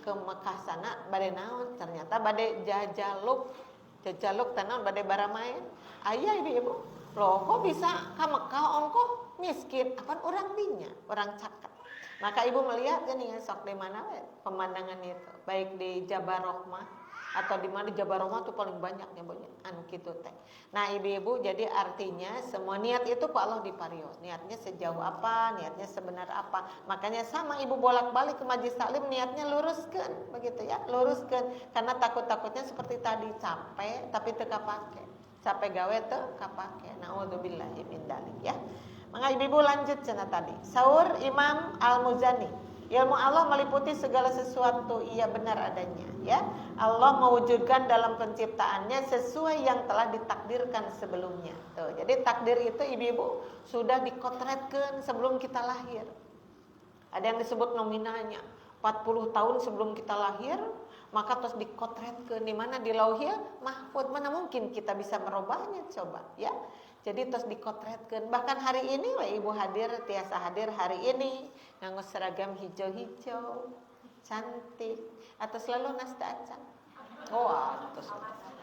ke Mekah sana bade naon? Ternyata bade jajaluk tanaon bade baramain. Aya ibu-ibu. Loh, kok bisa ka Mekah ongkoh miskin? Apaan orang dinya, orang cakep. Maka ibu melihat gini ya, sok di mana pemandangan itu, baik di Jabarohmah atau di mana di Jabarohmah tuh paling banyak nyebutnya anu kitu teh. Nah, ibu-ibu, jadi artinya semua niat itu ku Allah diparios. Niatnya sejauh apa, niatnya sebenar apa. Makanya sama ibu bolak-balik ke majlis taklim niatnya luruskan begitu ya, luruskan karena takut-takutnya seperti tadi capek tapi teu kapake. Capek gawe teu kapake. Naudzubillahi min dzalik ya. Maka ibu-ibu lanjut cenah tadi. Saur Imam Al-Muzani. Ilmu Allah meliputi segala sesuatu, iya benar adanya, ya. Allah mewujudkan dalam penciptaannya sesuai yang telah ditakdirkan sebelumnya. Tuh, jadi takdir itu ibu-ibu sudah dikotretkan sebelum kita lahir. Ada yang disebut nominalnya 40 tahun sebelum kita lahir, maka terus dikotretkan di mana di Lauhil Mahfuz. Mana mungkin kita bisa merubahnya, coba, ya. Jadi terus dikotretkan. Bahkan hari ini ibu hadir, tiasa hadir hari ini nganggo seragam hijau-hijau, cantik, atau selalu nasta acan. Oh, terus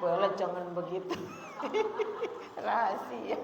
boleh jangan begitu. Rahasia.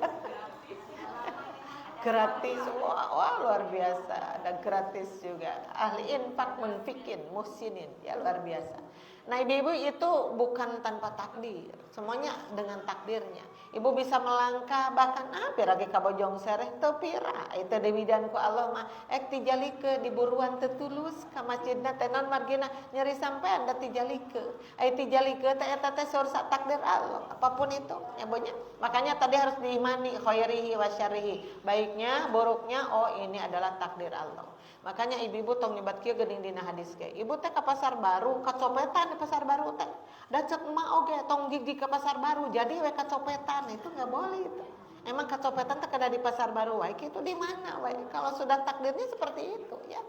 Gratis, wah luar biasa. Ada gratis juga. Ahli infak munfikin, muhsinin, ya luar biasa. Nah ibu-ibu itu bukan tanpa takdir, semuanya dengan takdirnya. Ibu bisa melangkah bahkan piragi kabojong sereh teu pira itu dewidan ku Allah mah ek tijalike di buruan tetulus ka masjidna teh non margina nyeri sampean da tijalike. Ai tijalike teh eta teh sursa takdir Allah, apapun itu ya bonya. Makanya tadi harus diimani khairihi wa syarrihi. Baiknya, buruknya, oh ini adalah takdir Allah. Makanya ibu-ibu tong nyebat kieu geuning dina hadis ge. Ibu teh ka pasar baru, kacopetan di pasar baru teh. Da cek emak oge tong gigi ke pasar baru, jadi we kacopetan. Itu enggak boleh itu. Emang kacopetan teh kada di pasar baru wae, itu di mana wae? Kalau sudah takdirnya seperti itu, ya.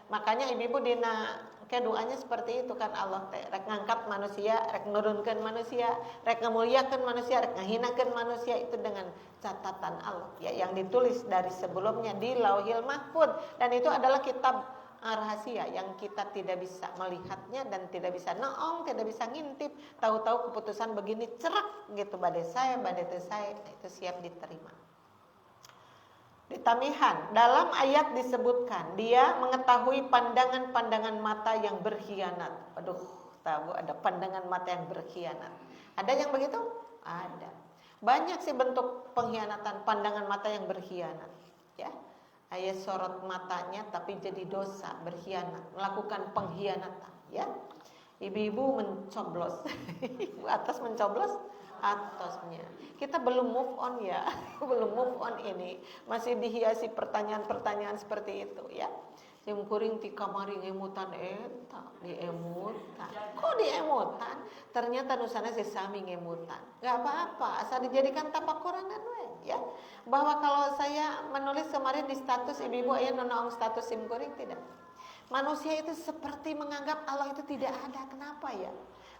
Makanya ibu-ibu dina ke doanya seperti itu kan Allah teh rek ngangkat manusia, rek nurunkeun manusia, rek ngamuliakeun manusia, rek ngahinakeun manusia itu dengan catatan Allah ya yang ditulis dari sebelumnya di Lauhil Mahfuz, dan itu adalah kitab rahasia yang kita tidak bisa melihatnya dan tidak bisa noong, tidak bisa ngintip. Tahu-tahu keputusan begini cerak gitu badai saya, badai teu saya, itu siap diterima. Ditamihan, dalam ayat disebutkan dia mengetahui pandangan-pandangan mata yang berkhianat. Aduh, tahu ada pandangan mata yang berkhianat. Ada yang begitu? Ada. Banyak sih bentuk pengkhianatan pandangan mata yang berkhianat. Ya, ayat sorot matanya tapi jadi dosa berkhianat, melakukan pengkhianatan. Ya, ibu-ibu mencoblos, atas mencoblos atasnya. Kita belum move on ya, belum move on ini. Masih dihiasi pertanyaan-pertanyaan seperti itu ya. Yang kuring ti kamari ngemutan eta, diemutan. Kok diemutan? Ternyata nusana sesami ngemutan. Gak apa-apa, asal dijadikan tapakuran we ya. Bahwa kalau saya menulis kemarin di status ibu-ibu aya nonoong status sim kuring tidak. Manusia itu seperti menganggap Allah itu tidak ada. Kenapa ya?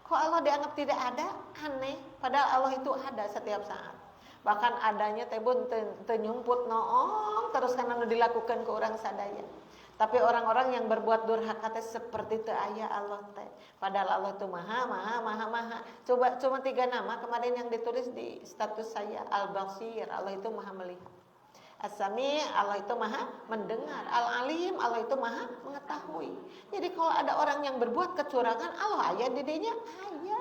Kok Allah dianggap tidak ada? Aneh. Padahal Allah itu ada setiap saat. Bahkan adanya teh pun nyumput noong terus karena dilakukan ke orang sadaya. Tapi orang-orang yang berbuat durhaka teh seperti teu aya Allah teh. Padahal Allah itu maha. Coba cuma 3 nama kemarin yang ditulis di status saya. Al-Basir, Allah itu maha melihat. As-Sami, Allah itu maha mendengar. Al-Alim, Allah itu maha mengetahui. Jadi kalau ada orang yang berbuat kecurangan, Allah aya di dinya aya.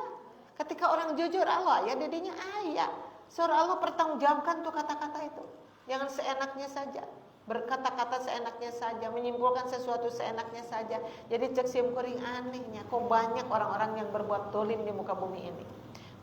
Ketika orang jujur, Allah aya di dinya aya. Surah Allah pertanggungjawabkan tuh kata-kata itu. Jangan seenaknya saja. Berkata-kata seenaknya saja, menyimpulkan sesuatu seenaknya saja. Jadi cek sim kuring anehnya, kok banyak orang-orang yang berbuat dolim di muka bumi ini.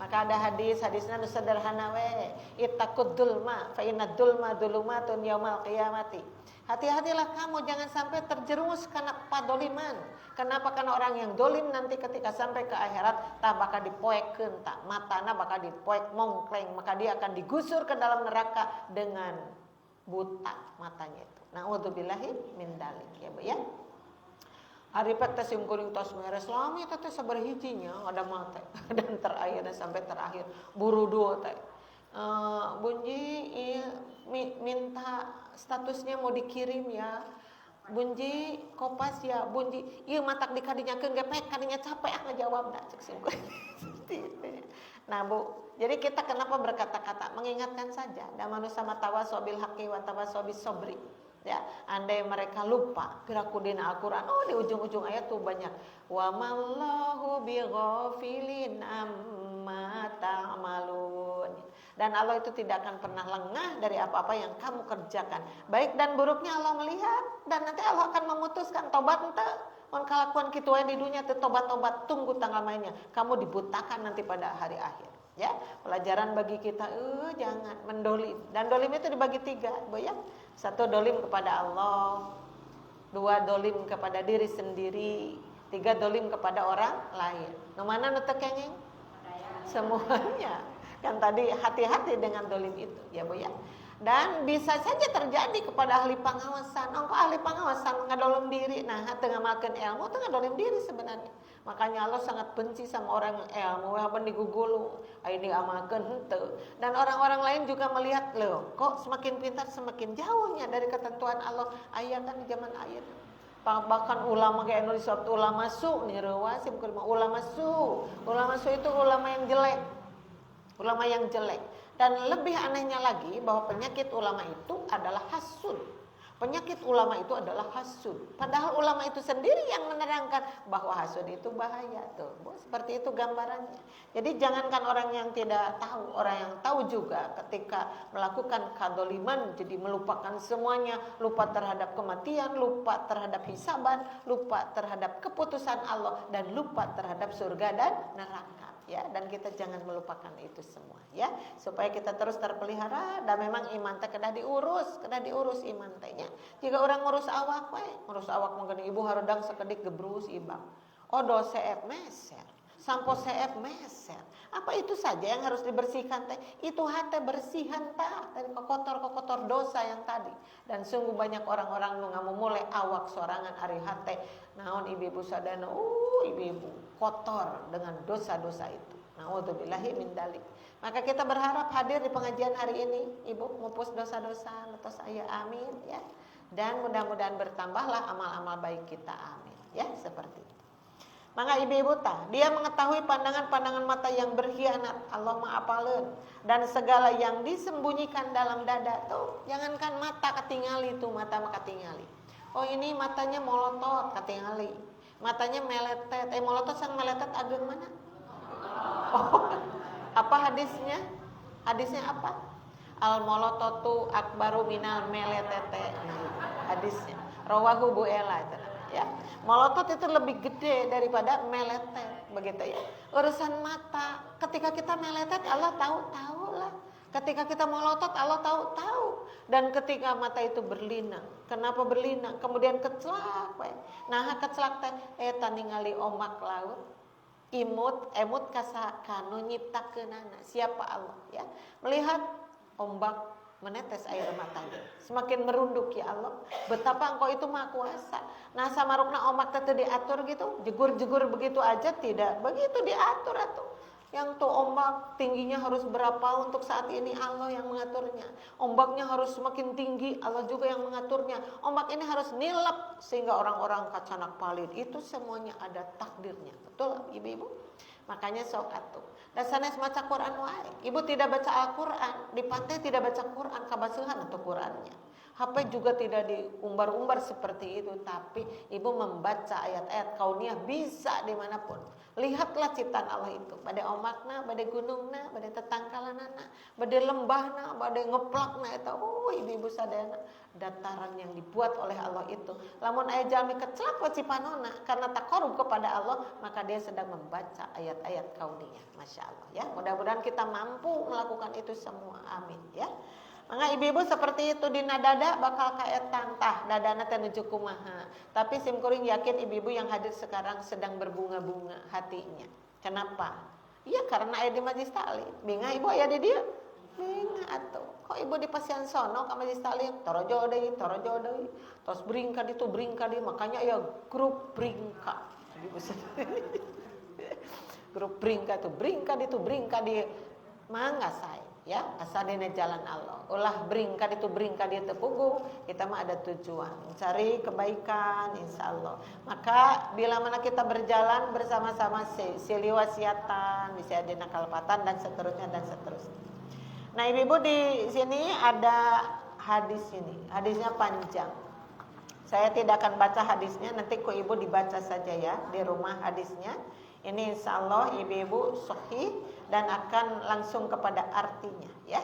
Maka ada hadisnya nu sederhana we, ittaqud dzulma fa inna dzulma dzulumatun yaumal qiyamati. Hati-hatilah kamu jangan sampai terjerumus karena padoliman. Kenapa? Karena orang yang dolim nanti ketika sampai ke akhirat tak bakal dipoekeun, tak matana bakal dipoek mongkleng, maka dia akan digusur ke dalam neraka dengan buta matanya itu. Na'udzubillahi min dzalik ya Bu ya. Ari pek teh sim kuring tos meres lami teh saberhijinya ada mate dan terakhir sampai terakhir buru teh. Bunji minta statusnya mau dikirim ya. Bunji kopas ya, Bunji ieu matak dikadinyakeun ge pek kadinya capek ngajawabna cek sim kuring. Nah Bu, jadi kita kenapa berkata-kata mengingatkan saja dan manusia tawasobil haqqi wa tawasobis sobri. Ya, andai mereka lupa gerakudina Al-Quran, di ujung-ujung ayat tuh banyak wa mallahu bighafilin amma ta'malun. Dan Allah itu tidak akan pernah lengah dari apa-apa yang kamu kerjakan. Baik dan buruknya Allah melihat, dan nanti Allah akan memutuskan tobat ente. Mun kalakuan kitu di dunia teu tobat-tobat, tunggu tanggal mainnya. Kamu dibutakan nanti pada hari akhir. Ya, pelajaran bagi kita jangan mendolim. Dan dolim itu dibagi 3, Bu ya. 1 dolim kepada Allah, 2 dolim kepada diri sendiri, 3 dolim kepada orang lain. Nu mana nu teu kengeng? Semuanya. Kan tadi hati-hati dengan dolim itu, ya Bu ya. Dan bisa saja terjadi kepada ahli pengawasan. Engkau ahli pengawasan ngadolem diri, nah teu ngamalkeun ilmu teu ngadolem diri sebenarnya. Makanya Allah sangat benci sama orang yang ilmu, yang digugulung, ini amalkeun henteu. Dan orang-orang lain juga melihat, loh, kok semakin pintar semakin jauhnya dari ketentuan Allah. Aya kan di zaman ayat. Bahkan ulama kayak anu disebut ulama su nih rewasim ulama su. Ulama su itu ulama yang jelek. Ulama yang jelek. Dan lebih anehnya lagi bahwa penyakit ulama itu adalah hasud. Penyakit ulama itu adalah hasud. Padahal ulama itu sendiri yang menerangkan bahwa hasud itu bahaya tuh. Seperti itu gambarannya. Jadi jangankan orang yang tidak tahu, orang yang tahu juga ketika melakukan kedoliman jadi melupakan semuanya, lupa terhadap kematian, lupa terhadap hisaban, lupa terhadap keputusan Allah, dan lupa terhadap surga dan neraka. Ya, dan kita jangan melupakan itu semua ya, supaya kita terus terpelihara. Dan memang iman teh kedah diurus iman tehnya. Jika orang ngurus awak ngurus awak mungkin ibu harudang sekedik gebrus ibang. Odo seep meser, sampo seep meser. Apa itu saja yang harus dibersihkan teh? Itu hati bersihan tah dari kokotor dosa yang tadi. Dan sungguh banyak orang-orang nu ngamumule awak sorangan ari hate. Naon ibu-ibu sadana, ibu-ibu kotor dengan dosa-dosa itu. Na'udzubillahi min dalik. Maka kita berharap hadir di pengajian hari ini, Ibu, ngupus dosa-dosa letos saya, amin ya. Dan mudah-mudahan bertambahlah amal-amal baik kita, amin ya, seperti itu. Maka ibu-ibu tah, dia mengetahui pandangan-pandangan mata yang berkhianat, Allah maapaleun, dan segala yang disembunyikan dalam dada tuh. Jangankan mata ketingali tuh, mata ketingali. Oh ini matanya molotot katingali. Matanya meletet. Molotot sang meletet ageng mana? Oh, apa hadisnya? Hadisnya apa? Al molototu akbaru minal meletete. Hadisnya. Rawahu Bu'ela itu. Ya. Molotot itu lebih gede daripada meletet, begitu ya. Urusan mata, ketika kita meletet Allah tahu lah. Ketika kita melotot Allah tahu. Dan ketika mata itu berlinang, kenapa berlinang? Kemudian keclak, nah keclak teh eta ningali omak laut. Emut kanu nyiptakeunana. Siapa Allah ya? Melihat ombak menetes air matanya. Semakin merunduk ya Allah. Betapa engkau itu maha kuasa. Nah samarukna ombak teh diatur gitu, jegur-jegur begitu aja tidak. Begitu diatur atuh. Yang tuh ombak tingginya harus berapa untuk saat ini Allah yang mengaturnya. Ombaknya harus semakin tinggi Allah juga yang mengaturnya. Ombak ini harus nilep sehingga orang-orang kacanak palid. Itu semuanya ada takdirnya. Betul ibu-ibu? Makanya sok atuh. Dasarnya maca Quran wae. Ibu tidak baca Al-Quran, di pantai tidak baca Quran, kabasuhan atau Qurannya. HP juga tidak diumbar-umbar seperti itu, tapi ibu membaca ayat-ayat kauniyah bisa dimanapun. Lihatlah ciptaan Allah itu, badai omakna, badai gunungna, badai tetangkalanana, badai lembahna, badai ngeplakna itu. Ibu-ibu sadayana dataran yang dibuat oleh Allah itu. Lamun aya jalmi kecelak wacipanona karena takarub kepada Allah, maka dia sedang membaca ayat-ayat kauniyah. Masya Allah ya. Mudah-mudahan kita mampu melakukan itu semua. Amin ya. Maka ibu-ibu seperti itu dina dada bakal kaetan tah dadana teh nuju kumaha. Tapi simkuring yakin ibu-ibu yang hadir sekarang sedang berbunga-bunga hatinya. Kenapa? Iya karena aya di majlis taklim. Binga ibu aya di dieu? Binga atuh. Kok ibu di pasian sono ka majlis taklim? Torojo deui. Tos bringka ditu bringka di makanya aya grup bringka. Ibu grup bringka tuh bringka di mangga saya. Ya, asadina jalan Allah. Ulah bringka itu bringka dia tepugu. Kita mah ada tujuan mencari kebaikan insyaallah. Maka bila mana kita berjalan bersama-sama siliwasiatan, bisa dina kalpatan dan seterusnya. Nah, ibu-ibu di sini ada hadis ini. Hadisnya panjang. Saya tidak akan baca hadisnya, nanti ku ibu dibaca saja ya di rumah hadisnya. Ini insyaallah ibu-ibu sahih dan akan langsung kepada artinya ya.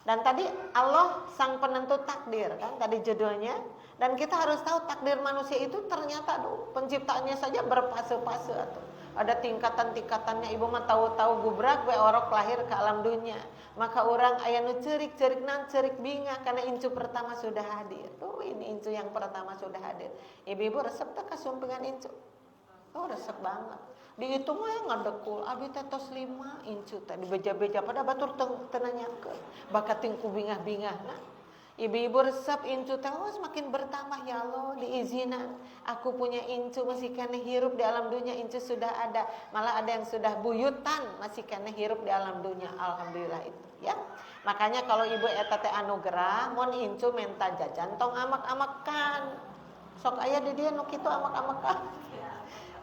Dan tadi Allah sang penentu takdir kan tadi judulnya. Dan kita harus tahu takdir manusia itu ternyata penciptaannya saja berfase-fase atau ada tingkatan-tingkatannya. Ibu mah tahu-tahu gubrak we orok lahir ke alam dunia. Maka orang aya nu ceurik nan ceurik binga karena incu pertama sudah hadir. Tuh ini incu yang pertama sudah hadir. Ibu-ibu resep teh kasumpengan incu. Oh resep banget. Dihitung we ngadekul abi teh tos 5 incu teh dibeja-beja pada batur teu nanyakeun. Bakat tingku bingah-bingahna. Ibu-ibu resep incu teh semakin bertambah ya Allah diizinan. Aku punya incu masih kena hirup di alam dunia, incu sudah ada. Malah ada yang sudah buyutan masih kena hirup di alam dunia. Alhamdulillah itu ya. Makanya kalau ibu eta teh anugerah mun incu menta jajan tong amak-amakan. Sok aya di dieu nu kitu amak-amakan.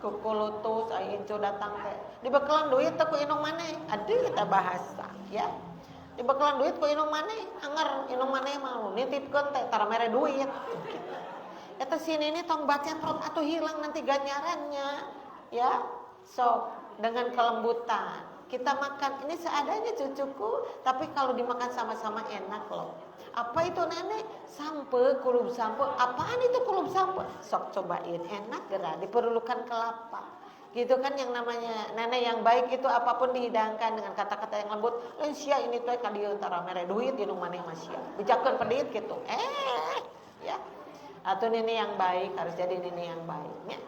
Kukulutus aya incu datang teh. Dibekalan duit teh ku inung maneh. Aduh eta bahasa ya. Dibekalan duit ku inung maneh, anger inung maneh mau nitipkeun teh tara mere duit. Eta sini ini tong baceprot atuh hilang nanti ganjarannya. Ya. Sok dengan kelembutan. Kita makan ini seadanya cucuku, tapi kalau dimakan sama-sama enak loh. Apa itu nenek? Sampe, kulub sampe. Apaan itu kulub sampe? Sok cobain, enak gerak, diperlukan kelapa. Gitu kan yang namanya nenek yang baik itu apapun dihidangkan dengan kata-kata yang lembut. Lain sia ini tuh ka dieu tara mere duit inung maneh mah sia. Bijakeun pedit gitu. Ya. Atau nenek yang baik harus jadi nenek yang baik ya.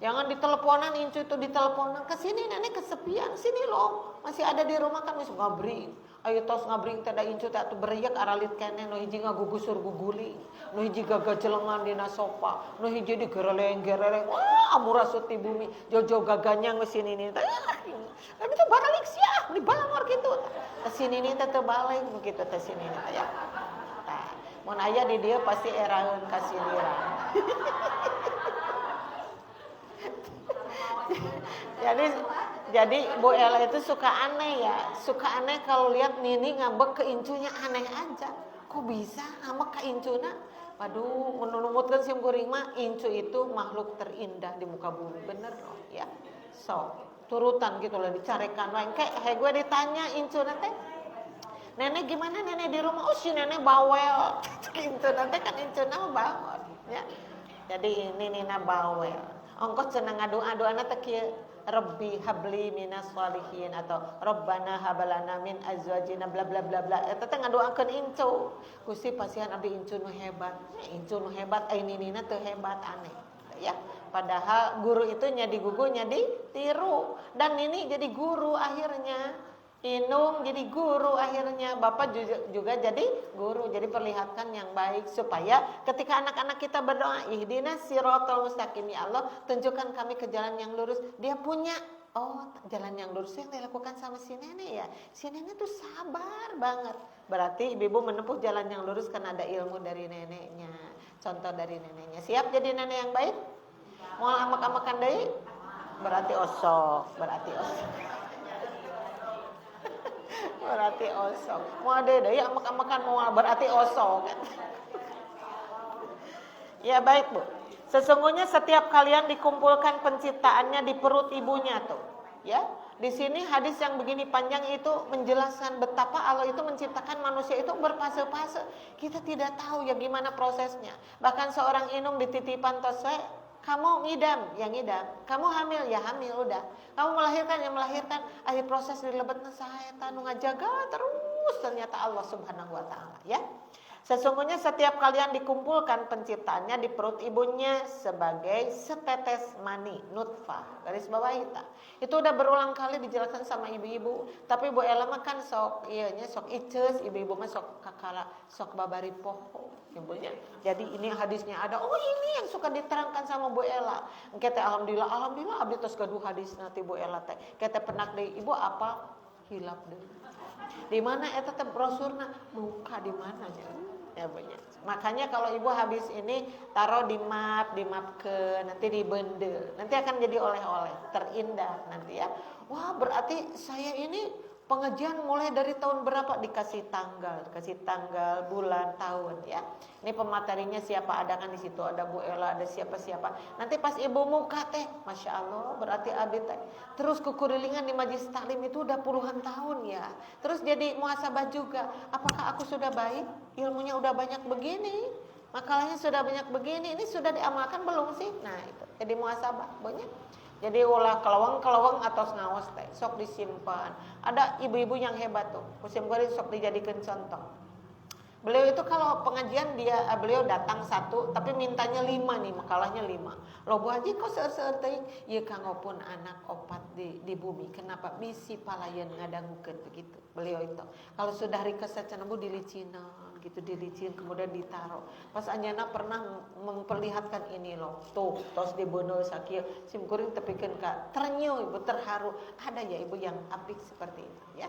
Jangan diteleponan incu itu diteleponan ke sini nenek kesepian sini loh. Masih ada di rumah kan wis ngabring. Ayo tos ngabring teh da incu teh atuh bereyak aralit keneh nu hiji ngagugusur guguli, nu hiji gagajelengan dina sofa, nu hiji digereleng-gereleng. Wah, amurasut ti bumi. Jojo gaganyang geus sini ni teh. Tapi teh balik sia, di balangor kitu. Teh sini ni teh teu balik begitu teh sini ni ya. Tah, mun aya di dieu pasti eraeun ka siliran. Jadi Bu Ella itu suka aneh ya. Suka aneh kalau lihat Nini ngambek ke incunya aneh aja. Kok bisa ngambek ke incuna? Waduh, menurutkan sim kuring mah incu itu makhluk terindah di muka bumi. Bener loh ya. So, turutan gitu loh dicarekan wae. Kayak gue ditanya incuna teh. Nenek gimana nenek di rumah? Oh si nenek bawel. Incuna teh kan incuna bawel ya. Jadi ini Nina bawel. Ongkos cenah ngadu-aduana teh kieu. Rabbi habli minas sholihin atau Rabbana habalana min azwajina bla bla bla bla. Eta teh ngadoakeun incu. Gusti pasihan abdi incu nu hebat. Incu nu hebat ai ninina teu hebat aneh. Ya. Padahal guru itu nya digugu nya ditiru dan Nini jadi guru akhirnya. Inung jadi guru akhirnya, Bapak juga jadi guru. Jadi perlihatkan yang baik supaya ketika anak-anak kita berdoa, ihdinas siratal mustaqim ya Allah, tunjukkan kami ke jalan yang lurus. Dia punya jalan yang lurus yang dilakukan sama si nenek ya. Si nenek tuh sabar banget. Berarti ibu menempuh jalan yang lurus karena ada ilmu dari neneknya, contoh dari neneknya. Siap jadi nenek yang baik? Mau amak-amakan deui? Berarti osok. Berarti osok. Mau ada ya amak-amakan mau berarti osok. Ya baik Bu. Sesungguhnya setiap kalian dikumpulkan penciptaannya di perut ibunya tuh. Ya. Di sini hadis yang begini panjang itu menjelaskan betapa Allah itu menciptakan manusia itu berfase-fase. Kita tidak tahu ya gimana prosesnya. Bahkan seorang inung dititipan toswe, kamu ngidam, ya ngidam. Kamu hamil, ya hamil udah. Kamu melahirkan, ya melahirkan. Akhir proses dilebetna saha eta nu ngajaga terus ternyata Allah Subhanahu wa taala, ya. Sesungguhnya setiap kalian dikumpulkan penciptaannya di perut ibunya sebagai setetes mani, nutfah. Garis bawah itu udah berulang kali dijelaskan sama ibu-ibu. Tapi Bu Ella mah kan sok nya sok iceus, ibu-ibu mah sok kakala, sok babari poho ibunya. Jadi ini hadisnya ada. Oh, ini yang suka diterangkan sama Bu Ella. Engke alhamdulillah abdi tos gaduh hadis nanti Bu Ella teh. Kita penak deui ibu apa hilap deui. Di mana eta teh brosurna luka di mananya. Ya banyak. Makanya kalau ibu habis ini taruh di mapkeun, nanti dibende, nanti akan jadi oleh-oleh terindah nanti ya. Wah berarti saya ini pengajian mulai dari tahun berapa dikasih tanggal, bulan, tahun ya. Ini pematerinya siapa ada kan di situ ada Bu Ella, ada siapa-siapa. Nanti pas ibu muka teh, masya Allah berarti abdi teh. Terus kekurilingan di majlis taklim itu udah puluhan tahun ya. Terus jadi muhasabah juga. Apakah aku sudah baik? Ilmunya udah banyak begini, makalahnya sudah banyak begini. Ini sudah diamalkan belum sih? Nah itu jadi muhasabah banyak. Jadi ulah kelawang atau ngawas teh sok disimpan. Ada ibu-ibu yang hebat tuh, musim kuring sok dijadikan contoh. Beliau itu kalau pengajian beliau datang 1 tapi mintanya 5 nih, makalahnya 5. Loh Bu Haji kok seueur teuing? Ieu kangopun anak 4 di bumi. Kenapa bisi palayeun ngadangukeun begitu. Beliau itu. Kalau sudah rikes cenah Bu dilicina gitu, dilicin kemudian ditaruh. Pas anjeunna pernah memperlihatkan ini loh. Tuh, tos dibeuneu sakieu sim kuring tepikeun ka ternyuh Ibu, terharu. Ada ya Ibu yang apik seperti itu ya.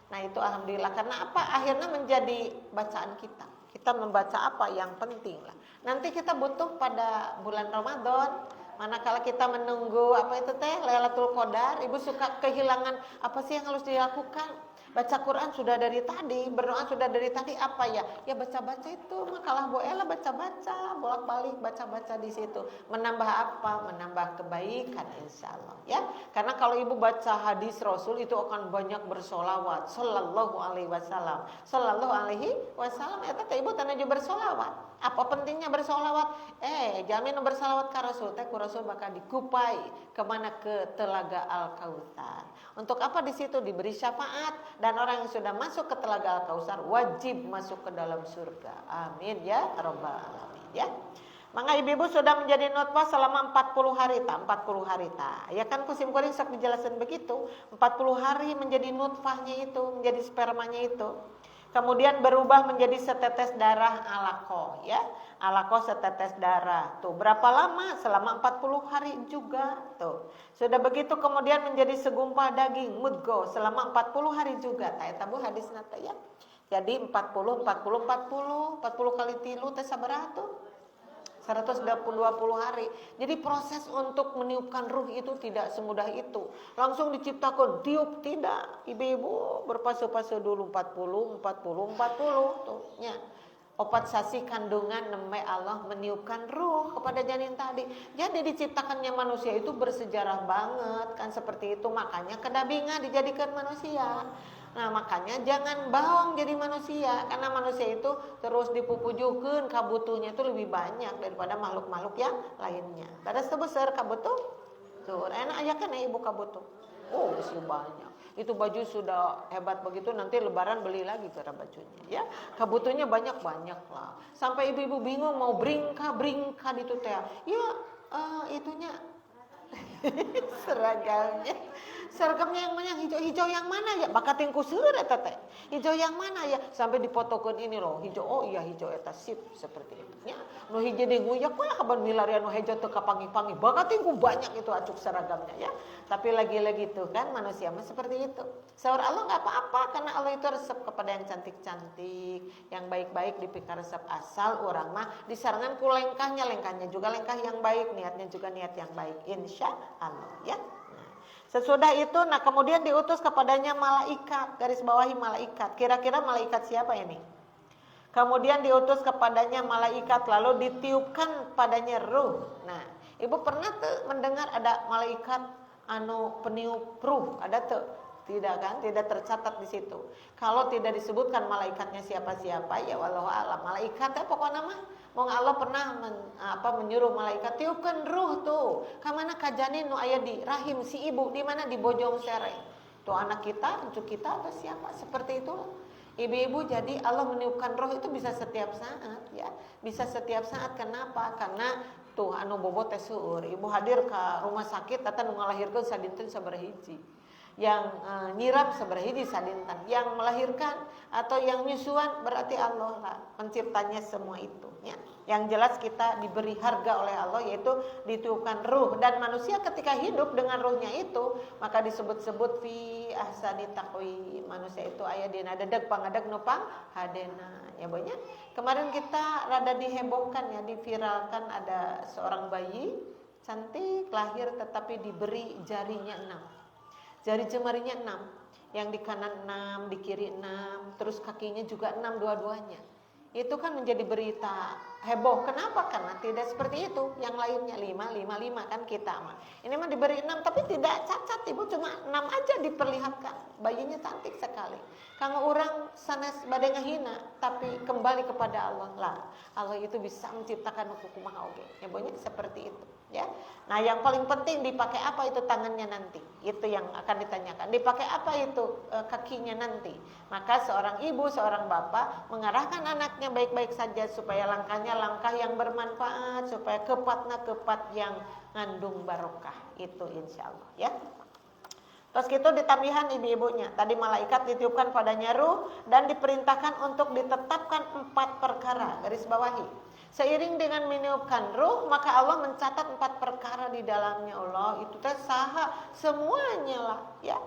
Nah itu alhamdulillah, karena apa? Akhirnya menjadi bacaan kita. Kita membaca apa yang penting lah. Nanti kita butuh pada bulan Ramadan, manakala kita menunggu apa itu teh Lailatul Qadar, Ibu suka kehilangan apa sih yang harus dilakukan? Baca Quran sudah dari tadi, berdoa sudah dari tadi, apa ya? Ya baca-baca itu, makalah boela baca-baca, bolak-balik baca-baca di situ. Menambah apa? Menambah kebaikan insya Allah ya. Karena kalau Ibu baca hadis Rasul itu akan banyak bersolawat, sallallahu alaihi wasallam. Sallallahu alaihi wasallam eta teh Ibu tanaju bersolawat. Apa pentingnya bersolawat? Jamin bersolawat ka Rasul teh ku Rasul bakal dikupai kemana ke Telaga Al-Kautsar. Untuk apa di situ diberi syafaat, dan orang yang sudah masuk ke Telaga Al-Kautsar wajib masuk ke dalam surga. Amin ya rabbal alamin ya. Maka ibu-ibu sudah menjadi nutfah selama 40 hari ta, 40 hari ta. Ya kan kusim kuring sok dijelasin begitu. 40 hari menjadi nutfahnya itu, menjadi spermanya itu. Kemudian berubah menjadi setetes darah alaqah ya. Alaqah setetes darah. Tuh, berapa lama? Selama 40 hari juga. Tuh. Sudah begitu kemudian menjadi segumpal daging mudghah selama 40 hari juga. Ta eta Bu hadisna teh ya. Jadi 40 kali 3 teh sabaraha tuh? 120 hari. Jadi proses untuk meniupkan ruh itu tidak semudah itu. Langsung diciptakan tiup, tidak. Ibu-ibu berpasu-pasu dulu 40 tuh nya. Opat sasi kandungan nembe Allah meniupkan ruh kepada janin tadi. Jadi diciptakannya manusia itu bersejarah banget kan, seperti itu. Makanya kedabingan dijadikan manusia. Nah makanya jangan bawang jadi manusia, karena manusia itu terus dipupujukeun kabutuhnya itu lebih banyak daripada makhluk-makhluk yang lainnya. Kada sebesar kabutuh, tuh enak aja kan ibu kabutuh. Oh masih banyak. Itu baju sudah hebat begitu, nanti lebaran beli lagi karena bajunya ya. Kabutuhnya banyak-banyak lah. Sampai ibu-ibu bingung mau bringka itu teh. Ya itunya seragamnya yang mana, hijau yang mana ya, bakating kuseur eta teh hijau yang mana ya, sampai dipotokeun ini loh hijau, oh iya hijau eta sip seperti itu nya. Nu hiji nguyak we kaban milarian nu hijau teu kapangi-pangi, bakating ku banyak itu acuk seragamnya ya. Tapi lagi-lagi itu kan manusia mah seperti itu. Saur Allah enggak apa-apa, karena Allah itu resep kepada yang cantik-cantik, yang baik-baik dipikar resep, asal orang mah disarangan ku lengkahnya juga lengkah yang baik, niatnya juga niat yang baik insya Allah ya. Sesudah itu, nah kemudian diutus kepadanya malaikat, garis bawahi malaikat. Kira-kira malaikat siapa ini? Kemudian diutus kepadanya malaikat, lalu ditiupkan padanya ruh. Nah, ibu pernah tuh mendengar ada malaikat peniup ruh? Ada tuh? Tidak kan? Tidak tercatat di situ. Kalau tidak disebutkan malaikatnya siapa-siapa, ya wallahu a'lam. Malaikatnya pokoknya mah mong Allah pernah menyuruh malaikat tiupkan ruh tuh. Ka mana ka janin nu aya di rahim si ibu, di mana di bojong sereng. Tuh anak kita, cucu kita atau siapa? Seperti itu. Ibu-ibu, jadi Allah meniupkan roh itu bisa setiap saat ya. Bisa setiap saat. Kenapa? Karena tuh bobot teh seueur. Ibu hadir ke rumah sakit tata nu ngalahirkeun sadinten sabaraha hiji. Yang nyiram seberhiji sadinten, yang melahirkan atau yang nyusuan berarti Allah lah penciptanya semua itu ya. Yang jelas kita diberi harga oleh Allah, yaitu ditiupkan ruh, dan manusia ketika hidup dengan ruhnya itu maka disebut-sebut fi ahsani taqwim. Manusia itu aya dina dedeg pangadeg nu hadena ya bonya. Kemarin kita rada dihebohkan ya, diviralkan ada seorang bayi cantik lahir tetapi diberi jarinya 6. Jari jemarinya 6, yang di kanan 6, di kiri 6, terus kakinya juga 6 dua-duanya. Itu kan menjadi berita heboh. Kenapa? Karena tidak seperti itu. Yang lainnya 5 kan kita mah. Ini mah diberi 6 tapi tidak cacat, ibu, cuma 6 aja diperlihatkan. Bayinya cantik sekali. Kanggo orang sanes bade ngahina, tapi kembali kepada Allah lah. Allah itu bisa menciptakan hukum oge. Ya banyak seperti itu. Ya. Nah, yang paling penting dipakai apa itu tangannya nanti? Itu yang akan ditanyakan. Dipakai apa itu kakinya nanti? Maka seorang ibu, seorang bapak mengarahkan anaknya baik-baik saja supaya langkahnya langkah yang bermanfaat, supaya kepatna kepat yang ngandung barokah. Itu insya Allah ya. Terus gitu ditambihan ibu-ibunya. Tadi malaikat ditiupkan padanya ruh dan diperintahkan untuk ditetapkan 4 perkara. Garis bawahi. Seiring dengan meniupkan ruh, maka Allah mencatat 4 perkara di dalamnya. Allah itu teh saha semuanya lah ya.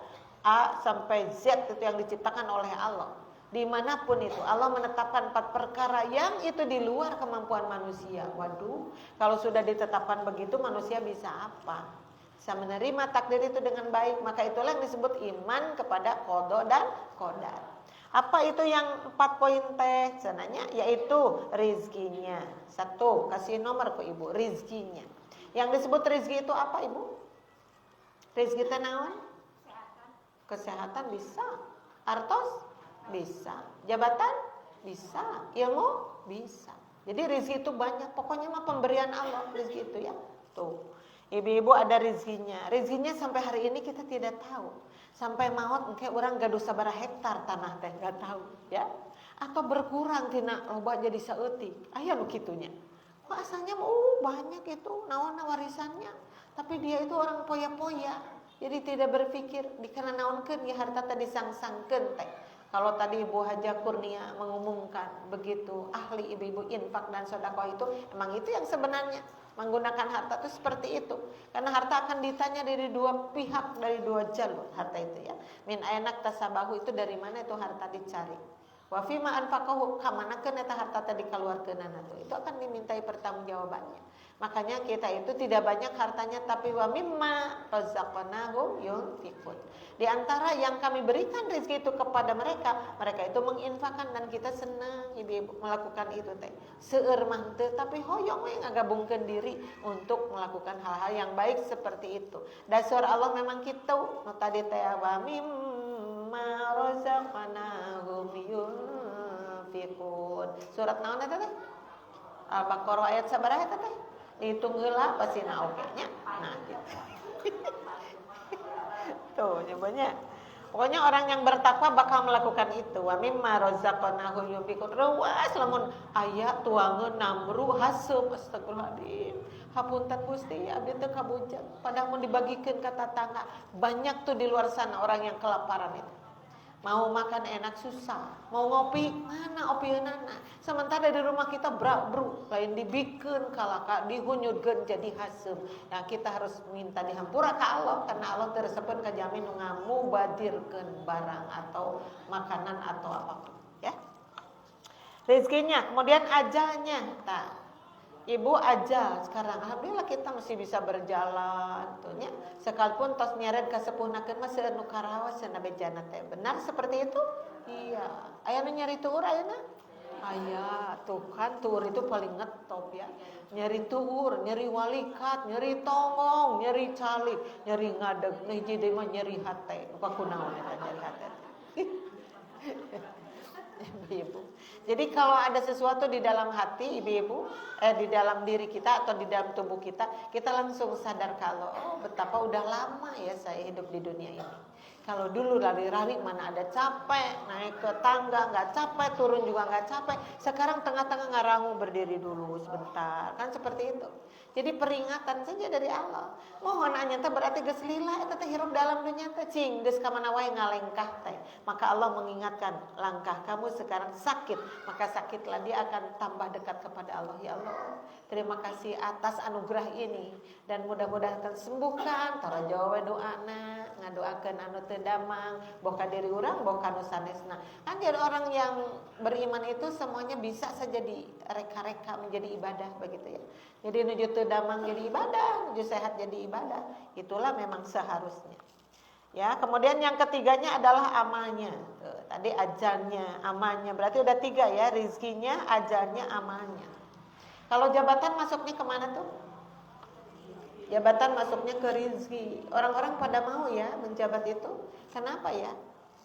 A sampai Z itu yang diciptakan oleh Allah. Dimanapun itu Allah menetapkan 4 perkara yang itu di luar kemampuan manusia. Waduh, kalau sudah ditetapkan begitu manusia bisa apa? Bisa menerima takdir itu dengan baik. Maka itulah yang disebut iman kepada qada dan qadar. Apa itu yang 4 poin teh? Cenanya yaitu rizkinya. 1, kasih nomor ke ibu, rizkinya. Yang disebut rizki itu apa ibu? Rizki teh naon? Kesehatan bisa. Artos bisa. Jabatan bisa. Ilmu bisa. Jadi rizki itu banyak. Pokoknya mah pemberian Allah rizki itu ya. Tuh. Ibu-ibu ada rizkinya. Rizkinya sampai hari ini kita tidak tahu. Sampai maut engke orang gaduh sabaraha hektar tanah teh enggak tahu ya. Atau berkurang tina loba jadi saeutik. Aya nu kitunya. Kok asalnya banyak itu naonna warisannya. Tapi dia itu orang poya-poya. Jadi tidak berpikir dikana naonkeun ya harta tadi sangsangkeun teh. Kalau tadi Ibu Haja Kurnia mengumumkan begitu ahli ibu-ibu infak dan sedekah itu emang itu yang sebenarnya. Menggunakan harta itu seperti itu. Karena harta akan ditanya dari 2 pihak, dari 2 jalur harta itu ya. Min ainak tasabahu itu dari mana itu harta dicari. Wa fima anfaqahu kamanakeun eta harta tadi kaluarkeunana tuh. Itu akan dimintai pertanggungjawabannya. Makanya kita itu tidak banyak hartanya tapi wa mimma razaqnahum yunfiqun. Di antara yang kami berikan rezeki itu kepada mereka, mereka itu menginfakkan dan kita senang ibu-ibu melakukan itu teh. Seueur mah teu tapi hoyong we ngagabungkeun diri untuk melakukan hal-hal yang baik seperti itu. Dasar Allah memang kitu. Nu tadi teh wa mimma razaqnahum yunfiqun. Surat naon eta teh? Al-Baqarah ayat sabaraha eta teh? Dihitung heula pasina oge nya. Nah gitu. Tuh nyebutnya. Pokoknya orang yang bertakwa bakal melakukan itu. Wa mimma razaqnahum yunfiqun. Ruas lamun aya tuangeun namru haseup astagfirullahaladzim. Hapunten Gusti abdi teu kabujang. Padahal mun dibagikeun ka tetangga, banyak tuh di luar sana orang yang kelaparan itu. Mau makan enak susah, mau ngopi mana opieunana. Sementara di rumah kita bro, lain dibikeun kalaka dihunyudkeun jadi haseup. Nah, kita harus minta dihampura ka Allah karena Allah tersebut kajamin nu ngamubadirkeun barang atau makanan atau apapun, ya. Rezekinya, kemudian ajalnya. Tah. Ibu ajal sekarang alhamdulillah kita masih bisa berjalan tuh nya. Sekalipun tos nyeret ka sepuhnakeun mah seueur nu karaos cenah bejana teh. Benar seperti itu? Iya. Aya nu nyeri tuur ayeuna? Aya. Tuh kan tuur itu paling ngetop ya. Nyeri tuur, nyeri walikat, nyeri tongong, nyeri calik, nyeri ngadeg, hiji deui mah nyeri hate. Lupa kunaon eta nyeri hate. Ibu. Jadi kalau ada sesuatu di dalam hati ibu-ibu, di dalam diri kita atau di dalam tubuh kita langsung sadar kalau betapa udah lama ya saya hidup di dunia ini. Kalau dulu lari-lari mana ada capek, naik ke tangga nggak capek, turun juga nggak capek. Sekarang tengah-tengah ngarangu berdiri dulu sebentar, kan seperti itu. Jadi peringatan saja dari Allah. Mohon anya teh berarti geus lila eta teh hirup dalam dunia teh cing geus ka mana wae ngalengkah teh. Maka Allah mengingatkan langkah kamu sekarang sakit, maka sakitlah dia akan tambah dekat kepada Allah. Ya Allah, terima kasih atas anugerah ini dan mudah-mudahan tersembuhkan. Tara jawab doana, ngadoakeun anu teu damang, boh ka diri urang, boh ka nu sanesna. Kan jadi orang yang beriman itu semuanya bisa saja direka-reka menjadi ibadah begitu ya. Jadi nuju teu damang jadi ibadah, nuju sehat jadi ibadah. Itulah memang seharusnya. Ya, kemudian yang ketiganya adalah amalnya. Tuh, tadi ajalnya, amalnya. Berarti udah 3 ya, rizkinya, ajalnya, amalnya. Kalau jabatan masuknya kemana tuh? Jabatan masuknya ke rizki. Orang-orang pada mau ya menjabat itu. Kenapa ya?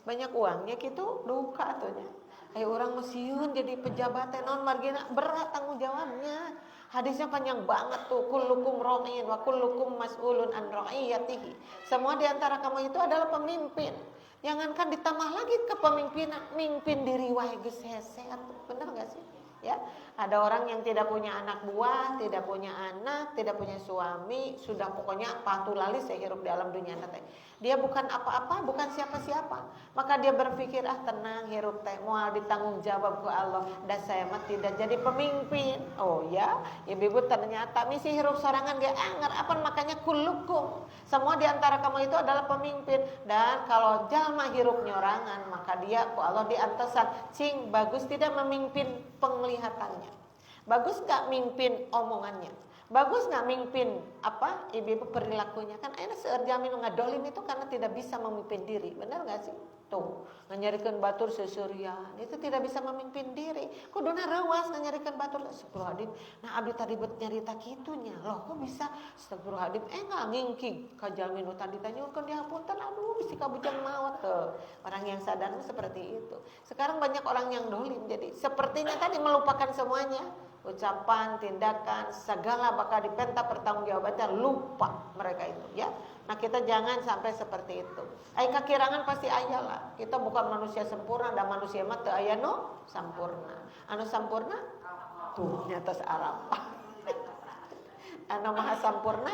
Banyak uangnya gitu, duka atuhnya. Ayo orang musiun jadi pejabat non margina berat tanggung jawabnya. Hadisnya panjang banget tuh. Kullukum ra'in wa kullukum mas'ulun an ra'iyatihi. Semua di antara kamu itu adalah pemimpin. Jangankan ditambah lagi kepemimpinan, mimpin diri wae geus hese. Bener enggak sih? Ya, ada orang yang tidak punya anak buah, tidak punya anak, tidak punya suami, sudah pokoknya patulali sehirup di alam dunia nanti. Dia bukan apa-apa, bukan siapa-siapa. Maka dia berpikir tenang hirup teh moal ditanggung jawab ku Allah. Dan saya mah tidak jadi pemimpin. Oh ya, ibu-ibu ternyata misi hirup sorangan ge anger apa makanya kullukum. Semua di antara kamu itu adalah pemimpin dan kalau jalma hirup nyorangan maka dia ku Allah diantesan cing bagus tidak memimpin penglihatannya. Bagus gak mimpin omongannya? Bagus gak mimpin ibu-ibu perilakunya? Kan akhirnya seerjami nu ngadolim itu karena tidak bisa memimpin diri. Benar gak sih? Tuh, nganyarikeun batur sesurian itu tidak bisa memimpin diri. Kuduna rewas nganyarikeun batur astagfirullahaladzim. Nah abdi tadi bet nyarita kitunya. Loh kok bisa astagfirullahaladzim enggak ngingking ka jalmi nu tadi tanyakeun dihapunten aduh bisi kabujang maot tuh. Orang yang sadar seperti itu. Sekarang banyak orang yang dolim jadi sepertinya tadi melupakan semuanya. Ucapan, tindakan, segala bakal dipenta pertanggungjawabannya lupa mereka itu ya. Nah kita jangan sampai seperti itu. Kekirangan pasti aya lah. Kita bukan manusia sempurna dan manusia mah teu aya nu sampurna. Anu sampurna tuh nyata Arab. Anu maha sampurna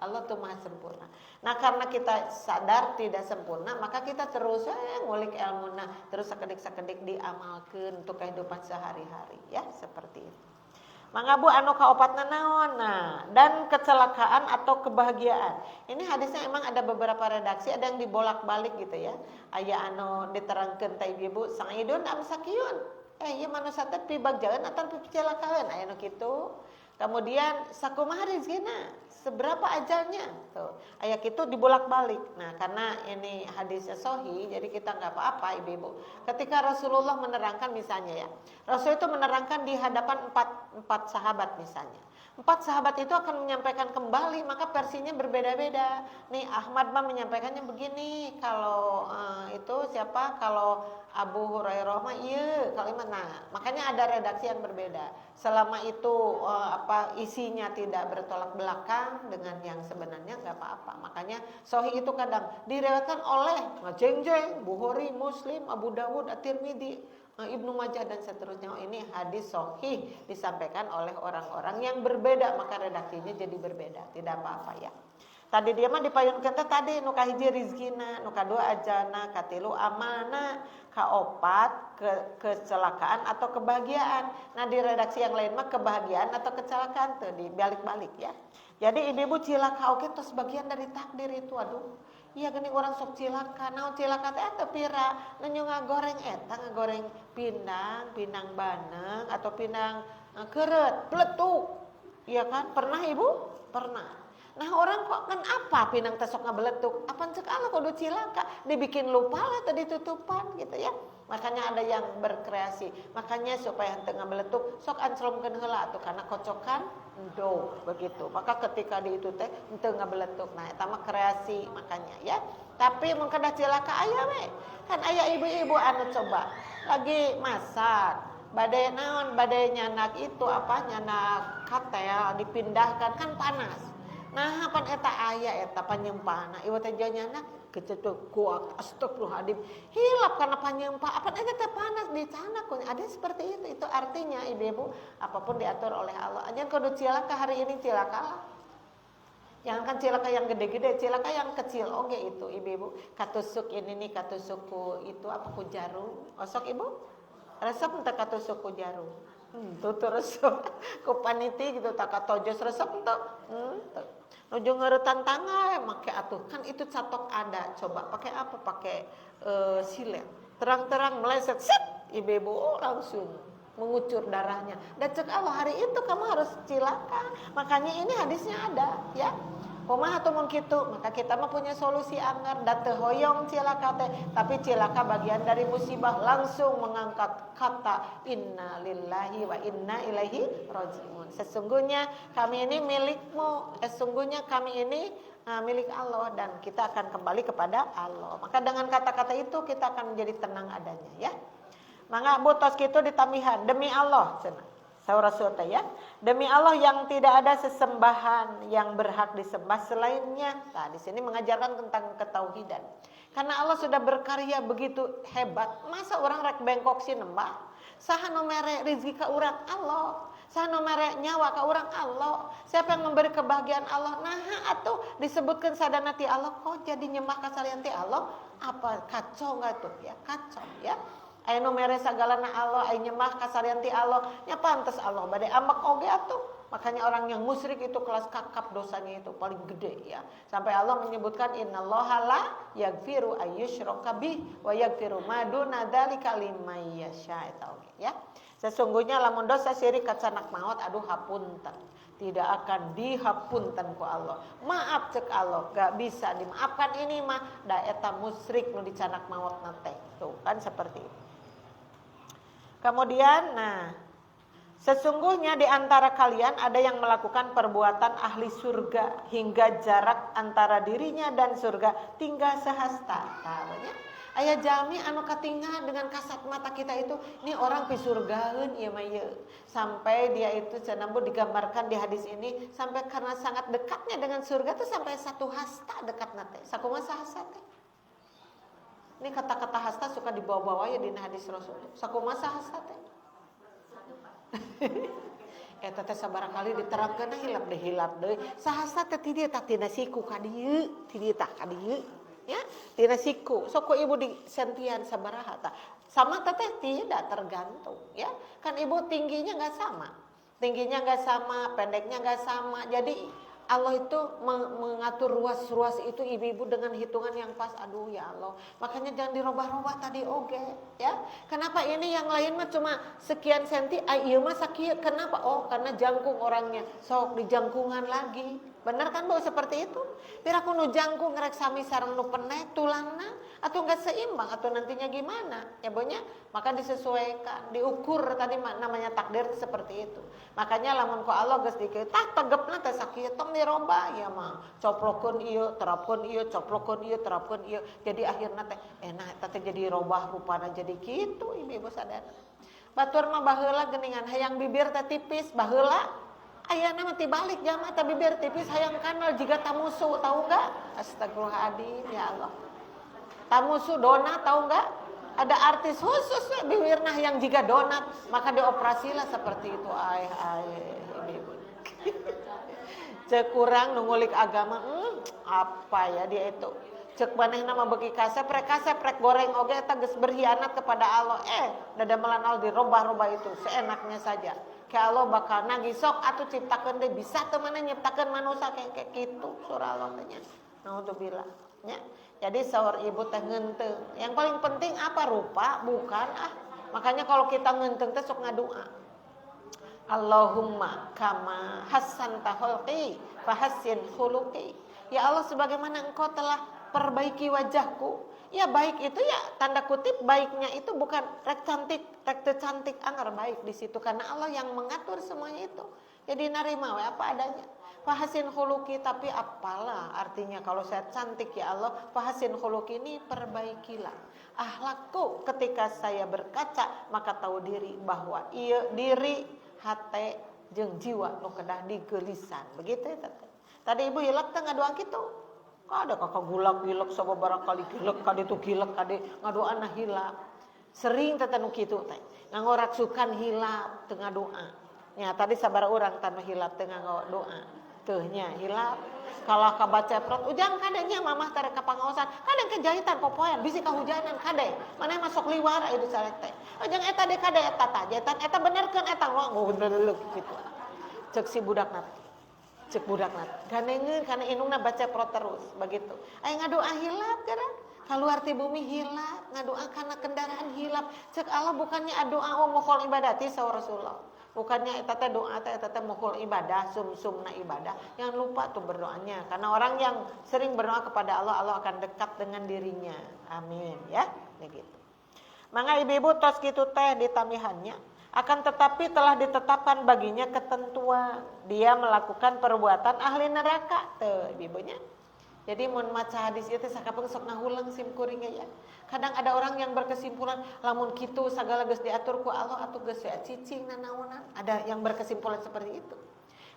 Allah tuh maha sempurna. Nah karena kita sadar tidak sempurna maka kita terus ngulik ilmuna terus sakedik-sakedik diamalkeun untuk kehidupan sehari-hari ya seperti itu. Mangga Bu anu kaopatna naon? Nah, dan kecelakaan atau kebahagiaan. Ini hadisnya emang ada beberapa redaksi, ada yang dibolak-balik gitu ya. Aya anu diterangkeun teh Ibu Saidun am Sakiyun. Ieu manusia teh pibagjaeun atau picelakaan aya nu kitu. Kemudian sakumaha rezekina? Seberapa ajalnya? Tuh, aya kitu dibolak-balik. Nah, karena ini hadisnya sahih, jadi kita enggak apa-apa Ibu-ibu. Ketika Rasulullah menerangkan misalnya ya. Rasul itu menerangkan di hadapan empat sahabat misalnya. 4 sahabat itu akan menyampaikan kembali, maka versinya berbeda-beda. Nih Ahmad mah menyampaikannya begini, kalau itu siapa? Kalau Abu Hurairah mah iya, kalau mana? Makanya ada redaksi yang berbeda. Selama itu isinya tidak bertolak belakang dengan yang sebenarnya nggak apa-apa. Makanya sahih itu kadang diriwayatkan oleh ngejeng-jeng Bukhari, Muslim, Abu Dawud, At-Tirmidzi, Ibnu Majah dan seterusnya. Ini hadis sahih disampaikan oleh orang-orang yang berbeda, maka redaksinya jadi berbeda. Tidak apa-apa ya. Tadi dia mah dipayunkeun teh tadi nu kahiji rizkina, nu kadua ajana, katilu amalna, kaopat kecelakaan atau kebahagiaan. Nah di redaksi yang lain mah kebahagiaan atau kecelakaan tuh dibalik-balik ya. Jadi ibu-ibu cilaka oke terus bagian dari takdir itu. Aduh, iya gini orang sok cilaka. Naon cilaka teh teu pira, nu ngagoreng eta ngagoreng pindang baneng atau pindang keureut, pletuk. Iya kan? Pernah Ibu? Pernah. Nah orang kok kan apa pinang tesok ngabeletuk? Apaan sekala kudu cilaka, dibikin lupa lah tadi tutupan gitu ya. Makanya ada yang berkreasi. Makanya supaya henteu ngabeletuk sok anclomkeun heula atuh karena kocokan endo begitu. Maka ketika di itu teh henteu ngabeletuk. Nah eta mah kreasi makanya ya. Tapi mun kada cilaka aya we. Kan aya ibu-ibu anu coba lagi masak badai naon badai nyanak itu nyanak katel dipindahkan kan panas. Nah pan eta aya eta panyempana ieu teh nyanak kecetuk kuat astagfirullahaladzim hilap karena panyempah apa eta teh panas di sana ada seperti itu artinya ibu-ibu apapun diatur oleh Allah aja kudu cilaka hari ini cilakalah. Jangan kan cilaka yang gede-gede, cilaka yang kecil oke itu ibu-ibu katusuk ini nih katusukku itu ku jarum osok ibu resep teh katusuk ku jarum tuh resep ku paniti gitu tak katojos resep teh nuju ngeuretan tangga make atuh kan itu catok ada coba pakai apa pakai silet terang-terang meleset set ibu-ibu langsung mengucur darahnya dan cek Allah hari itu kamu harus cilaka makanya ini hadisnya ada ya kumaha atuh mun kitu maka kita mah punya solusi anggar da teu hoyong cilaka teh tapi cilaka bagian dari musibah langsung mengangkat kata inna lillahi wa inna ilaihi rajiun sesungguhnya kami ini milikmu sesungguhnya kami ini milik Allah dan kita akan kembali kepada Allah maka dengan kata-kata itu kita akan menjadi tenang adanya ya. Mangga butos kitu ditamihan demi Allah cenah. Saur Rasul teh ya. Demi Allah yang tidak ada sesembahan yang berhak disembah selainnya. Nah, di sini mengajarkan tentang ketauhidan. Karena Allah sudah berkarya begitu hebat, masa orang rek bengkok sih nembah? Saha nu mere rezeki ka urang? Allah. Saha nu mere nyawa ka urang? Allah. Siapa yang memberi kebahagiaan? Allah. Nah, atuh disebutkan sadana ti Allah kok jadi nyembah ka salian ti Allah? Apa kacau enggak tuh ya? Kacau ya. Aya nu mere sagalana Allah, aya nyembah ka salian ti Allah. Nya pantes Allah bade ambek oge atuh. Makanya orang yang musyrik itu kelas kakap dosanya itu paling gede ya. Sampai Allah menyebutkan innallaha la yaghfiru ayyusyraka bih wa yaghfiru ma duna dzalika liman yasha ya. Sesungguhnya lamun dosa syirik ka sanak maut aduh hapunten. Tidak akan dihapunten ku Allah. Maaf cek Allah, gak bisa dimaafkan ini mah da eta musyrik nu dicanak maut teh. Tuh kan seperti itu. Kemudian, nah, sesungguhnya di antara kalian ada yang melakukan perbuatan ahli surga hingga jarak antara dirinya dan surga tinggal sehasta. Tawanya, aya jalmi anu katinggal dengan kasat mata kita itu, ini orang pi surgaeun ieu mah ieu. Sampai dia itu cenambu digambarkan di hadis ini sampai karena sangat dekatnya dengan surga tuh sampai satu hasta dekatna teh. Sakumaha sahasta teh? Ini kata-kata hasta suka dibawa-bawa ya di hadis Rasul. Sakumaha hasta teh? Eta teh sabarangkali diterangkeun hilap deui. Sahasta teh ti dieu tak tina siku ka dieu, ti dieu tak ka dieu. Ya, tina siku. Sok ku ibu di sentian sabaraha tah. Sama teh tidak tergantung, ya. Kan ibu tingginya enggak sama. Tingginya enggak sama, pendeknya enggak sama. Jadi Allah itu mengatur ruas-ruas itu ibu-ibu dengan hitungan yang pas. Aduh ya Allah. Makanya jangan dirobah-robah tadi oge, ya. Kenapa ini yang lain mah cuma sekian senti, ieu mah sakieu. Kenapa? Oh, karena jangkung orangnya. Sok dijangkungan lagi. Benar kan Bu seperti itu? Piraku nu jangkung ngerek sami sareng nu pendek tulangna atau enggak seimbang atau nantinya gimana? Ya bonya, maka disesuaikan, diukur tadi namanya takdir seperti itu. Makanya lamun ku Allah geus dikeun tah tegepna teh sakieu tong dirobah ya mah. Coplokeun ieu, terapkeun ieu, coplokeun ieu, terapkeun ieu. Jadi akhirna teh eta teh jadi robah rupana jadi kitu ibu-ibu sadar. Batur mah baheula geuningan hayang bibir teh tipis baheula. Ayana mah tibalik jamaah teh bibir tipis hayang kanal jiga tamusu tahu enggak? Astagfirullahaladzim ya Allah. Tamusu donat tahu enggak? Ada artis khusus bibirna yang jiga donat, maka dioperasilah seperti itu. Ibu-ibu. Cek kurang nungulik agama, apa ya dia itu? Cek manehna mah beuki kasep rek goreng oge eta geus berkhianat kepada Allah. Dada melanal dirobah-robah itu seenaknya saja. Kayak Allah bakal nagih sok atuh ciptakeun deui bisa teu mana nyiptakeun manusia kayak kitu surah Allah teh nya. Naudzubillah nya. Jadi saur ibu teh ngeunteung. Yang paling penting apa rupa bukan Makanya kalau kita ngeunteung teh sok ngadoa. Allahumma kama hassanta khulqi fahassin khuluqi. Ya Allah sebagaimana Engkau telah perbaiki wajahku. Ya baik itu ya tanda kutip baiknya itu bukan rek cantik, rek teu cantik anggar baik di situ karena Allah yang mengatur semuanya itu. Jadi narima we apa adanya. Fahasin khuluqi tapi apalah artinya kalau saya cantik ya Allah, fahasin khuluqi ini perbaikilah akhlakku ketika saya berkaca maka tahu diri bahwa ieu diri hate jeung jiwa nu kedah digeulisan. Begitu ya tadi ibu hilap teh ngadoa kitu. Ada kakak gulak-gilek sababaraha kali gilek kade tu gilek kade ngadoana hilap. Sering teh nu kitu teh. Nganggo raksukan hilap teu ngadoa. Nya tadi sabar urang tanu hilap teu nganggo doa. Teuh nya hilap. Kalah kabaca prot ujang kade nya mamah teh ka pangaosan. Kade kejahitan popoean bisi kahujanan kade. Maneh masuk liwar itu sarek teh. Ujang eta de kade eta tah jahitan eta benerkeun eta ngobrol kitu. Cek si budak nate. Cek budak nat, ganengeun kana indungna baca prot terus begitu. Aya ngadoa hilap geura, kaluar ti bumi hilap, ngadoa kana kendaraan hilap. Cek Allah bukannya doa mukhol ibadati saur Rasulullah. Bukannya eta teh doa teh eta teh mukhol ibadah, sumsumna ibadah. Jangan lupa tuh berdoanya karena orang yang sering berdoa kepada Allah, Allah akan dekat dengan dirinya. Amin ya, begitu. Mangga ibu-ibu tos kitu teh ditamihannya. Akan tetapi telah ditetapkan baginya ketentuan dia melakukan perbuatan ahli neraka tuh ibunya Jadi mun maca hadis itu sakapeng sok ngahulang sim kuring ya. Kadang ada orang yang berkesimpulan lamun kitu sagala geus diatur ku Allah atuh geus cicing nanaonan. Ada yang berkesimpulan seperti itu.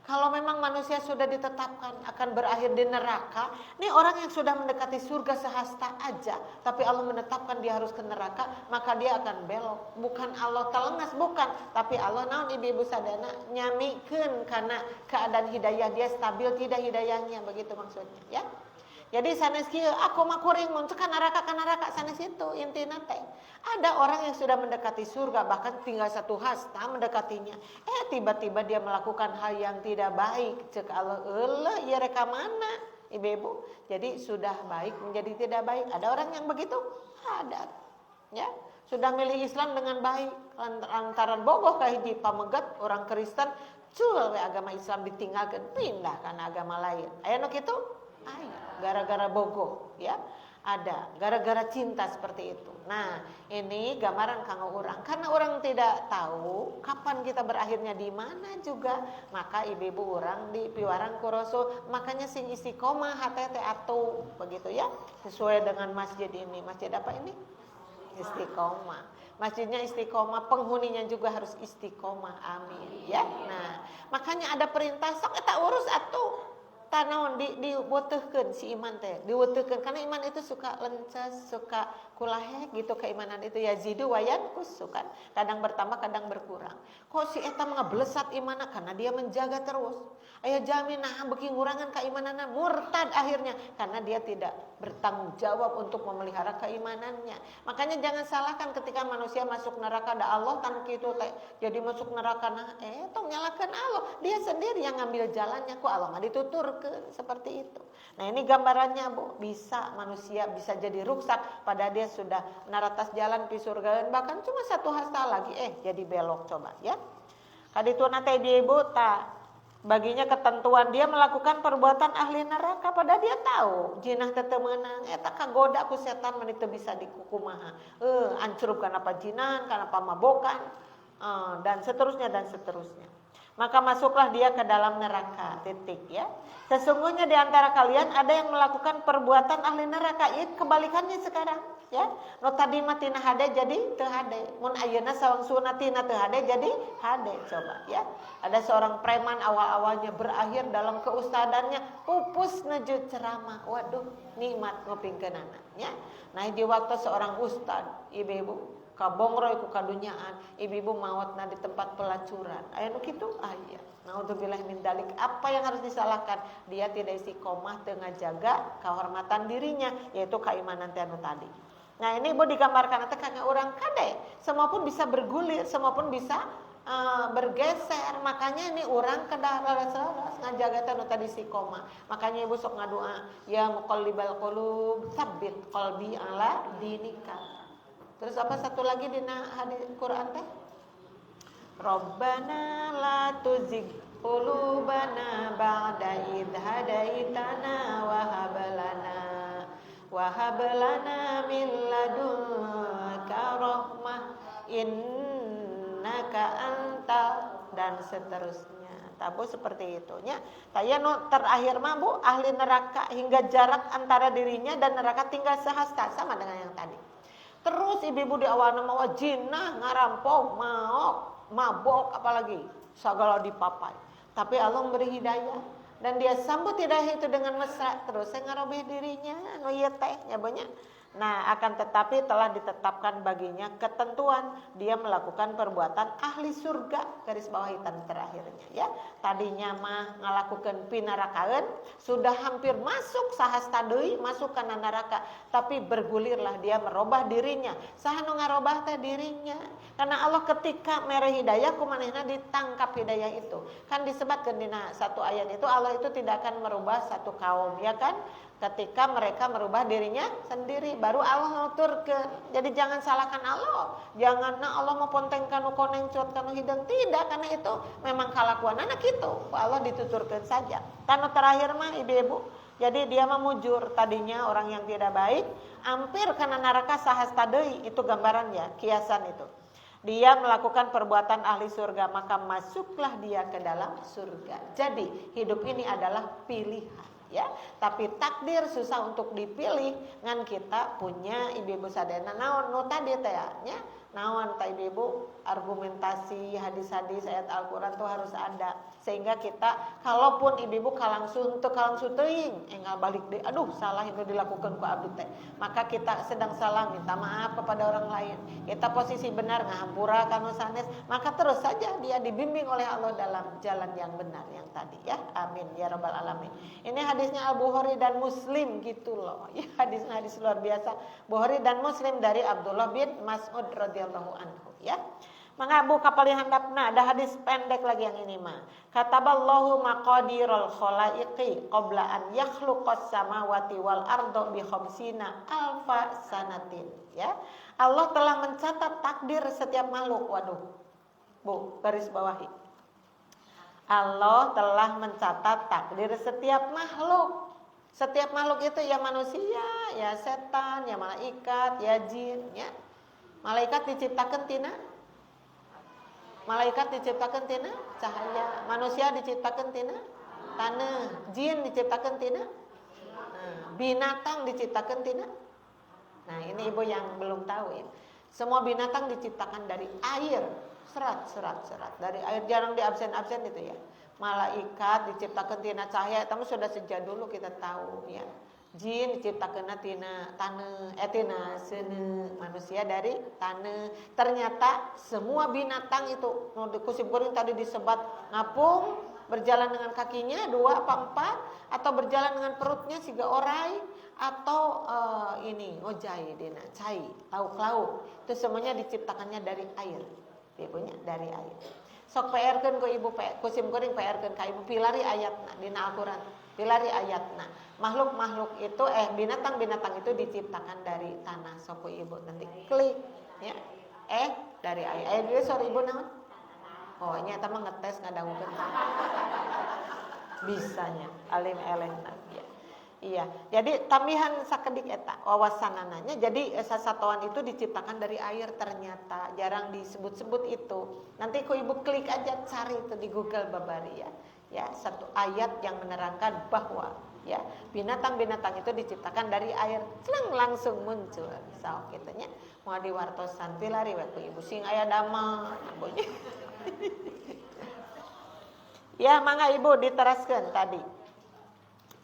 Kalau memang manusia sudah ditetapkan akan berakhir di neraka, ini orang yang sudah mendekati surga sehasta aja, tapi Allah menetapkan dia harus ke neraka, maka dia akan belok. Bukan Allah telengas, bukan, tapi Allah naon ibu-ibu sadana nyamikeun karena keadaan hidayah dia stabil tidak hidayahnya, begitu maksudnya, ya. Jadi sanes kieu aku mah kuring mun ka neraka sanes itu intina teh. Ada orang yang sudah mendekati surga bahkan tinggal satu hasta mendekatinya. Tiba-tiba dia melakukan hal yang tidak baik. Cek Allah eueuh ieu reka mana? Ibu-ibu. Jadi sudah baik menjadi tidak baik. Ada orang yang begitu? Ada. Ya. Sudah milih Islam dengan baik lantaran bogoh ka hiji pamegat orang Kristen cul we agama Islam ditinggalkeun pindah kana agama lain. Aya nu kitu? Aya. Gara-gara bogoh, ya, ada gara-gara cinta seperti itu. Nah, ini gambaran kanggo orang. Karena orang tidak tahu kapan kita berakhirnya di mana juga, maka ibu-ibu orang di piwaran ku Rasul, makanya sing istiqomah hate atuh begitu ya, sesuai dengan masjid ini. Masjid apa ini? Istiqomah. Masjidnya istiqomah, penghuninya juga harus istiqomah. Amin, ya. Nah, makanya ada perintah sok eta urus atuh. Tanaon diweteuhkeun si iman teh, diweteuhkeun karena iman itu suka lencas, suka kulahek gitu keimanan itu yazidu wa yanqus kan. Kadang bertambah, kadang berkurang. Kok si eta mah blesat imanna karena dia menjaga terus. Aya jamin nah beuki ngurangan keimananna murtad akhirnya karena dia tidak bertanggung jawab untuk memelihara keimanannya. Makanya jangan salahkan ketika manusia masuk neraka da Allah tan kitu teh jadi masuk neraka nah tong nyalakeun Allah. Dia sendiri yang ngambil jalannya ku Allah mah dituturkeun seperti itu. Nah, ini gambarannya Bu, bisa manusia bisa jadi ruksak pada dia sudah naratas jalan pi surga bahkan cuma satu hasta lagi jadi belok coba ya. Kadituna teh ibu ta baginya ketentuan dia melakukan perbuatan ahli neraka pada dia tahu jinah teh teu meunang eta kagoda ku setan meni teu bisa dikukumaha. Ancurub kana pajinan, kana pamabokan dan seterusnya dan seterusnya. Maka masuklah dia ke dalam neraka, titik ya. Sesungguhnya di antara kalian ada yang melakukan perbuatan ahli neraka. Kebalikannya sekarang ya. No tadi mah tina hade jadi teu hade. Mun ayeuna sawangsuna tina teu hade jadi hade coba ya. Ada seorang preman awal-awalnya berakhir dalam keustadannya pupus nuju ceramah. Waduh, nikmat ngopingkeunana ya. Nah, di waktu seorang ustad, ibu-ibu kabongroy ku kadunyaan, ibu-ibu maotna di tempat pelacuran. Aya nu kitu? Aya. Naudzubillah min dalik. Apa yang harus disalahkan? Dia tidak istiqomah teu ngajaga kehormatan dirinya, yaitu keimanan teh anu tadi. Nah, ini Ibu digambarkan teh kangge urang kade, semua pun bisa bergulir, semua pun bisa bergeser. Makanya ini orang kedah leres ngajaga teh anu tadi istiqomah. Makanya Ibu sok ngadoa, ya muqallibal qulub, tsabbit qalbi ala dinika. Terus apa satu lagi di hadis Quran teh? Rabbana la tuzigh qulubana ba'da idh hadaitana wa hab lana min ladunka rahmah innaka anta dan seterusnya. Tabu seperti itu nya. Taya nu terakhir mah Bu ahli neraka hingga jarak antara dirinya dan neraka tinggal sehasta sama dengan yang tadi. Terus ibu-ibu di awal nama jinah, ngarampok, mabok, apalagi segala dipapai. Tapi Allah memberi hidayah dan dia sambut hidayah itu dengan mesra. Terus saya ngarobeh dirinya, no ieu teh nya banyak. Nah, akan tetapi telah ditetapkan baginya ketentuan dia melakukan perbuatan ahli surga, garis bawahi tan terakhirnya ya. Tadinya mah ngalakukeun pinarakaeun, sudah hampir masuk sahasta deui masuk kana neraka, tapi bergulirlah dia merubah dirinya. Saha nu ngarobah teh dirinya. Karena Allah ketika mere hidayah kumanehna ditangkap hidayah itu. Kan disebutkeun dina satu ayat itu Allah itu tidak akan merubah satu kaum ya kan? Ketika mereka merubah dirinya sendiri baru Allah nuturkeun. Jadi jangan salahkan Allah. Jangan Allah mau ponteng kanu koneng cuat kanu hideung tidak karena itu memang kalakuanana kitu. Allah dituturkeun saja. Tanu terakhir mah ibu-ibu. Jadi dia memujur tadinya orang yang tidak baik hampir kana neraka sahasta deui itu gambarannya, kiasan itu. Dia melakukan perbuatan ahli surga maka masuklah dia ke dalam surga. Jadi hidup ini adalah pilihan. ya. Tapi takdir susah untuk dipilih ngan kita punya ibu-ibu sadayana naon nu tadi teh nya naon ta ibu-ibu argumentasi hadis-hadis ayat Al-Qur'an tuh harus ada sehingga kita kalaupun ibu-ibu kalangsun teuing enggal balik deh aduh salah itu dilakukan ku abdi teh maka kita sedang salah minta maaf kepada orang lain kita posisi benar ngahampura kanu sanes maka terus saja dia dibimbing oleh Allah dalam jalan yang benar yang tadi ya amin ya rabbal alamin. Ini hadisnya Al-Bukhari dan Muslim gitu loh ya hadisnya hadis luar biasa Bukhari dan Muslim dari Abdullah bin Mas'ud radhiyallahu anhu ya. Maka buka paling handapna ada hadis pendek lagi yang ini mah. Kataballahu maqadirul khalaiqi qabla an yakhluqas samawati wal arda bi khamsina alfa sanatin ya. Allah telah mencatat takdir setiap makhluk. Waduh. Bu, garis bawahi. Allah telah mencatat takdir setiap makhluk. Setiap makhluk itu ya manusia, ya setan, ya malaikat, ya jin, ya. Malaikat diciptakan tina cahaya, manusia diciptakan tina tanah, jin diciptakan tina binatang diciptakan tina. Nah, ini ibu yang belum tahu ya. Semua binatang diciptakan dari air, serat dari air, jarang diabsen itu ya. Malaikat diciptakan tina cahaya, tapi sudah sejak dulu kita tahu ya. Jin diciptakan tina tanah, tina sene, manusia dari tanah. Ternyata semua binatang itu, kusim kuring tadi disebat ngapung, berjalan dengan kakinya 2 apa 4, atau berjalan dengan perutnya 3 orai, atau ini ojai dina, cai, lauk-lauk. Itu semuanya diciptakannya dari air, ibunya dari air. Sok PR-keun ku ibu kusim kuring PR-keun ka ibu pilari ayatna dina Al-Qur'an. Pilari ayatna. Makhluk-makhluk itu binatang-binatang itu diciptakan dari tanah. Sok ibu nanti klik ya. Dari air. Air dulu sorry ibu naon? Oh, nya eta mah ngetes ngadangukeun. Bisanya alim elehna ya. Iya, jadi tambihan sakedik eta wawasanananya. Jadi sasatoan itu diciptakan dari air ternyata jarang disebut-sebut itu. Nanti ku ibu klik aja cari itu di Google babari ya. Ya, satu ayat yang menerangkan bahwa ya binatang-binatang itu diciptakan dari air, langsung muncul. Saok kitu nya. Moal diwartosan pilari we ku ibu sing aya dama ibunya. Ya, mangga ibu diteraskeun tadi.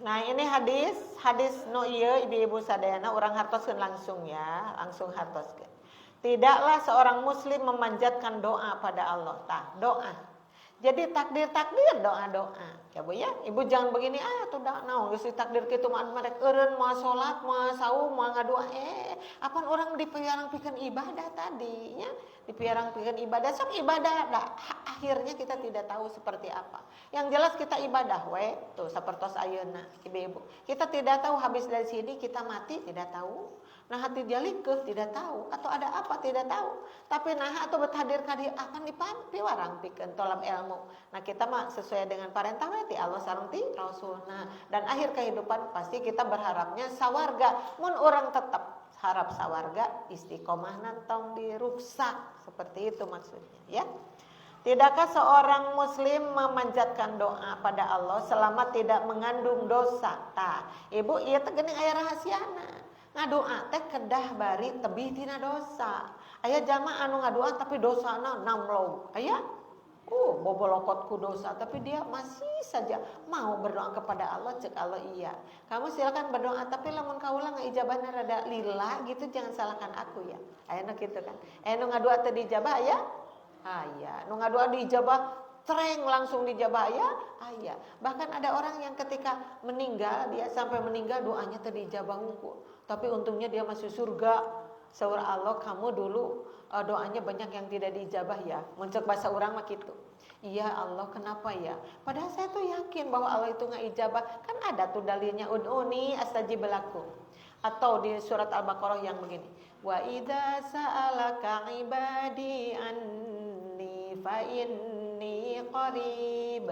Nah, ini hadis nu ieu ibu-ibu sadayana urang hartoskeun langsung ya, langsung hartoskeun. Tidaklah seorang muslim memanjatkan doa pada Allah, doa. Jadi takdir doa-doa. Ya Bu ya, ibu jangan begini tuh da naon geus takdir kitu mah merek eureun moal salat, moal saum, moal ngadoa apan urang dipiarang pikeun ibadah tadi nya. Dipiarang pikeun ibadah sok ibadah dah. Akhirnya kita tidak tahu seperti apa. Yang jelas kita ibadah we, tuh sapertos ayeuna ibu-ibu. Kita tidak tahu habis dari sini kita mati tidak tahu. Nah hati dia likeuh tidak tahu atau ada apa tidak tahu. Tapi nah atau berhadir kadi akan diwarang pikeun tolam ilmu. Nah kita mah sesuai dengan perintah ti Allah sareng ti Rasulna dan akhir kehidupan pasti kita berharapnya sawarga. Mun orang tetap harap sawarga istiqomah nantong diruksak seperti itu maksudnya ya. Tidakkah seorang muslim memanjatkan doa pada Allah selama tidak mengandung dosa? Ibu ieu teh geuning aya rahasiana. Ngadoa teh kedah bari tebih tina dosa. Aya jalma anu ngadoa tapi dosana namlog. Aya bobolokot ku dosa tapi dia masih saja mau berdoa kepada Allah. Cek Allah iya. Kamu silakan berdoa tapi lamun kaula ngaijabahna rada lila gitu jangan salahkan aku ya. Aya nu kitu kan. Nu ngadoa teh dijabah aya? Aya. Nu ngadoa dijabah treng langsung dijabah aya? Aya. Bahkan ada orang yang ketika meninggal dia sampai meninggal doanya teh dijabah hungkul. Tapi untungnya dia masuk surga. Saur Allah kamu dulu doanya banyak yang tidak diijabah ya. Muncul bahasa orang mah gitu. Iya Allah kenapa ya? Padahal saya tuh yakin bahwa Allah itu ngaijabah. Kan ada tuh dalilnya ud'uni astajib lakum. Atau di surat Al-Baqarah yang begini. Wa idza sa'alaka ibadi anni fa inni qarib.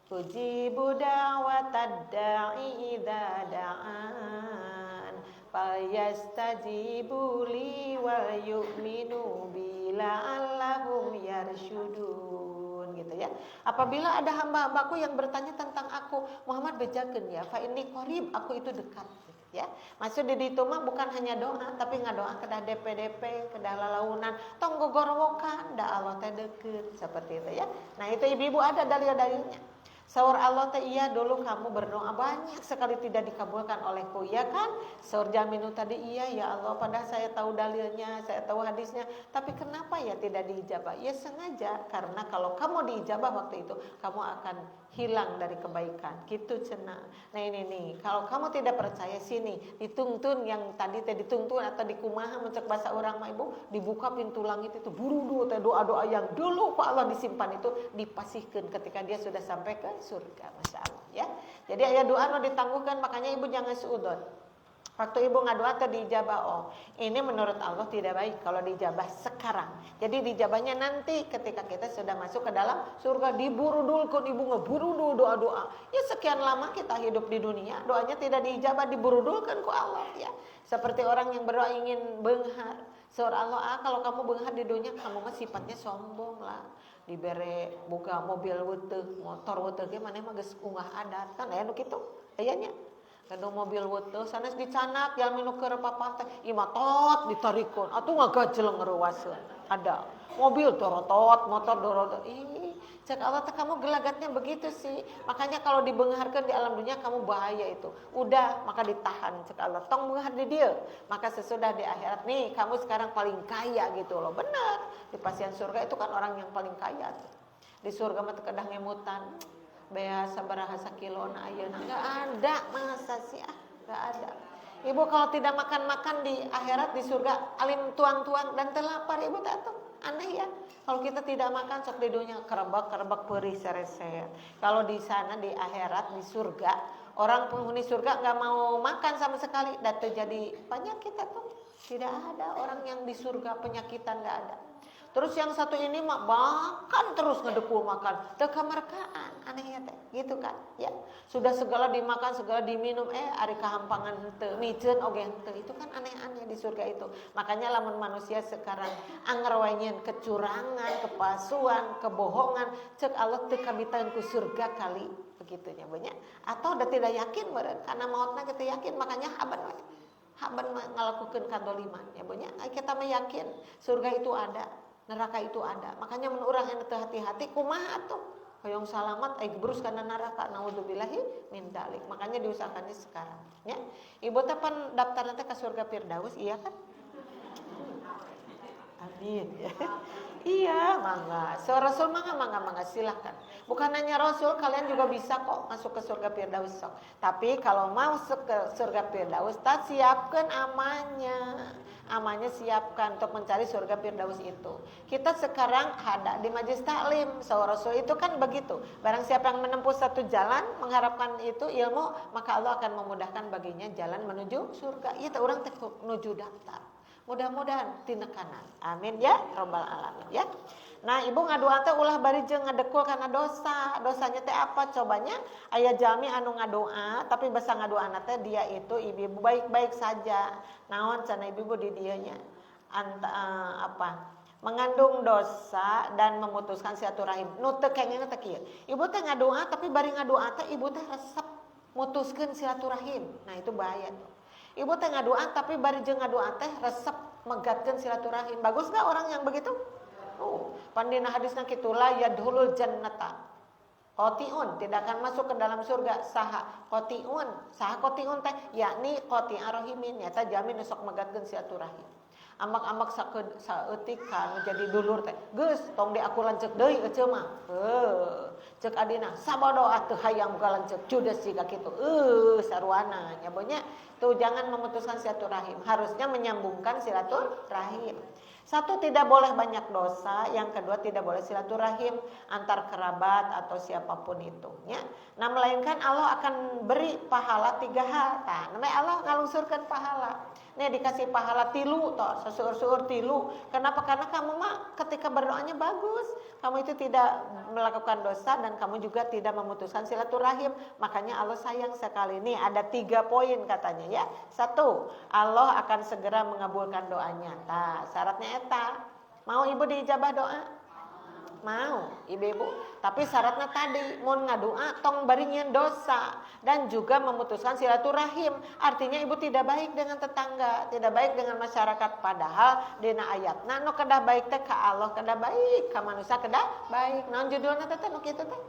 Ujibu da'watad da'i idza da'an. Fayastajibu li wa yu'minu bi la'allahum yarsyudun begitu ya. Apabila ada hamba-hambaku yang bertanya tentang aku, Muhammad bejakeun ya, fa inni qarib, aku itu dekat ya. Maksud di ditu mah bukan hanya doa, tapi ngadoa kedah DP kedah lalaunan, tong gogorowokan da Allah teh deukeut seperti itu ya. Nah, itu ibu-ibu ada dalil-dalilnya. Saur Allah teh iya dulu kamu berdoa banyak sekali tidak dikabulkan olehku, iya kan? Saur Jaminu tadi iya ya Allah, padahal saya tahu dalilnya, saya tahu hadisnya, tapi kenapa ya tidak diijabah? Ya sengaja, karena kalau kamu diijabah waktu itu, kamu akan hilang dari kebaikan. Gitu cenah. Nah ini nih, kalau kamu tidak percaya sini, dituntun yang tadi teh dituntun atau dikumaha mencek bahasa orang mah ibu, dibuka pintu langit itu buru-buru teh doa-doa yang dulu Pak Allah disimpan itu dipasihkan ketika dia sudah sampai ke surga, Masya Allah ya. Jadi ayat doa no ditangguhkan, makanya ibu jangan seudon. Waktu ibu ngadoa atau diijabah, oh ini menurut Allah tidak baik kalau diijabah sekarang. Jadi diijabahnya nanti ketika kita sudah masuk ke dalam surga, diburudulkan ibu ngeburudul doa-doa. Ya sekian lama kita hidup di dunia, doanya tidak diijabah, diburudulkan ku Allah ya. Seperti orang yang berdoa ingin benghar. Surah Allah, kalau kamu benghar di dunia, kamu mah sifatnya sombong lah. Dibere buka mobil weuteuh, motor weuteuh ge maneh mah geus unggah adat kan aya nu kitu ayanya. Kado mobil weuteuh sanes dicanak jalmi nu keur papat teh imah tot ditarikeun atuh ngagajeleng ngeurewaseun. Ada mobil dorotot, motor dorotot. Ih, cek Allah teh kamu gelagatnya begitu sih. Makanya kalau dibengharkan di alam dunia kamu bahaya itu. Udah, maka ditahan cek Allah. Tong benghar di dia. Maka sesudah di akhirat nih kamu sekarang paling kaya gitu loh. Benar. Di pasien surga itu kan orang yang paling kaya. Di surga mah teu kedah ngemutan. Bea sabaraha sakilona ayeuna enggak ada, masa sih enggak ada. Ibu kalau tidak makan-makan di akhirat di surga alim tuang-tuang dan terlapar ibu tak tahu. Aneh ya. Kalau kita tidak makan sok di dunia kerebak perih sereset. Kalau di sana di akhirat di surga orang penghuni surga enggak mau makan sama sekali dan terjadi penyakit atau tidak ada orang yang di surga penyakitan enggak ada. Terus yang satu ini mah makan terus ngedekul makan, teu kamarkaan, aneh ya teh, gitu kan? Ya, sudah segala dimakan, segala diminum, ari kahampangan henteu, miceun oge henteu, itu kan aneh-aneh di surga itu. Makanya lamun manusia sekarang anger wae nyeun kecurangan, kepalsuan, kebohongan, cek Allah teu kabitaeun ku surga kali, begitunya banyak. Atau udah tidak yakin meureun, karena mautna kita yakin, makanya haban wae. Haban ngalakukeun kadoliman, ya banyak. Kita mah yakin surga itu ada. Neraka itu ada. Makanya mun urang anu teu hati-hati kumaha atuh? Hoyong salamat ai gebrus kana neraka. Naudzubillahi min dzalik. Makanya diusahakannya sekarang, ya. Ibu teh pan daftarna teh ka surga Firdaus, iya kan? Amin. Iya, mangga. So Rasul mangga silahkan. Bukan hanya Rasul, kalian juga bisa kok masuk ke surga Firdaus sok. Tapi kalau mau masuk ke surga Firdaus, tak siapkan amannya. Amannya siapkan untuk mencari surga Firdaus itu. Kita sekarang ada di majelis taklim. So Rasul itu kan begitu. Barang siapa yang menempuh satu jalan mengharapkan itu ilmu, maka Allah akan memudahkan baginya jalan menuju surga. Iya, orang teh menuju daftar. Mudah-mudahan tinekanan. Amin ya rabbal alamin ya. Nah, ibu ngadoa teh ulah bari jeung ngadekul kana dosa. Dosanya teh apa? Cobanya aya jalmi anu ngadoa tapi basa ngadoana teh dia itu ibu baik-baik saja. Naon cenah ibu di dieu nya? Mengandung dosa dan memutuskan silaturahim. Nu teu kengeng teh kieu. Ibu teh ngadoa tapi bari ngadoa teh ibu teh resep mutuskeun silaturahim. Nah, itu bahaya tuh. Ibu teh ngadoa tapi bari jeung ngadoa teh resep megatkeun silaturahim. Bagus enggak orang yang begitu? Oh, pandina hadisna kitu la yadhulul jannata. Qati'un tidak akan masuk ke dalam surga saha qati'un. Saha qati'un teh yakni qati'a rahimin eta jamin sok megatkeun silaturahim. Amak-amak saeutik kan jadi dulur teh. Geus tong di aku lanceuk deui eceuk mah. Ceuk adina sabodo atuh hayang buka lanceuk judes jiga kitu. Saruana nya bonya tuh jangan memutuskan silaturahim. Harusnya menyambungkan silaturahim. Satu, tidak boleh banyak dosa. Yang kedua, tidak boleh silaturahim antar kerabat atau siapapun itu ya. Nah, melainkan Allah akan beri pahala 3 hal. Nah, namanya Allah ngalungsurkeun pahala. Nih dikasih pahala 3 toh, seseueur-seueur 3. Kenapa? Karena kamu mah ketika berdoanya bagus. Kamu itu tidak melakukan dosa dan kamu juga tidak memutuskan silaturahim. Makanya Allah sayang sekali. Nih ada 3 poin katanya ya. 1, Allah akan segera mengabulkan doanya. Nah, syaratnya eta. Mau ibu diijabah doa? mau ibu-ibu, tapi syaratnya tadi mun ngadua tong baringan dosa dan juga memutuskan silaturahim. Artinya ibu tidak baik dengan tetangga, tidak baik dengan masyarakat, padahal dina ayatna nu kedah baik teh ka Allah kedah baik, ka manusia kedah baik. Naon judulna teh nu kitu teh?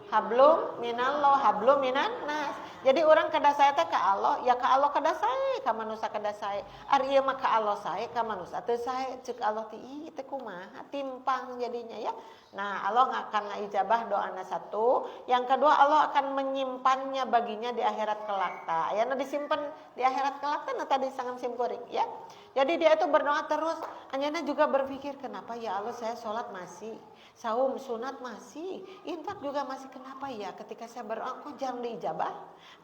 Hablum minallah, hablum minan nas. Jadi orang kedah sae teh ka Allah, ya ka Allah kedah sae, ka manusia kedah sae. Ari ieu mah ka Allah sae, ka manusia teu sae. Ceuk Allah ti teh kumaha timpang jadinya ya. Nah, Allah akan ngijabah doana satu, yang kedua Allah akan menyimpannya baginya di akhirat kelak. Tah ayana disimpan di akhirat kelak teh tadi sangam simkuring ya. Jadi dia itu berdoa terus, anyana juga berpikir kenapa ya Allah saya sholat masih, saum sunat masih, infak juga masih, kenapa ya ketika saya berdoa kok jarang diijabah?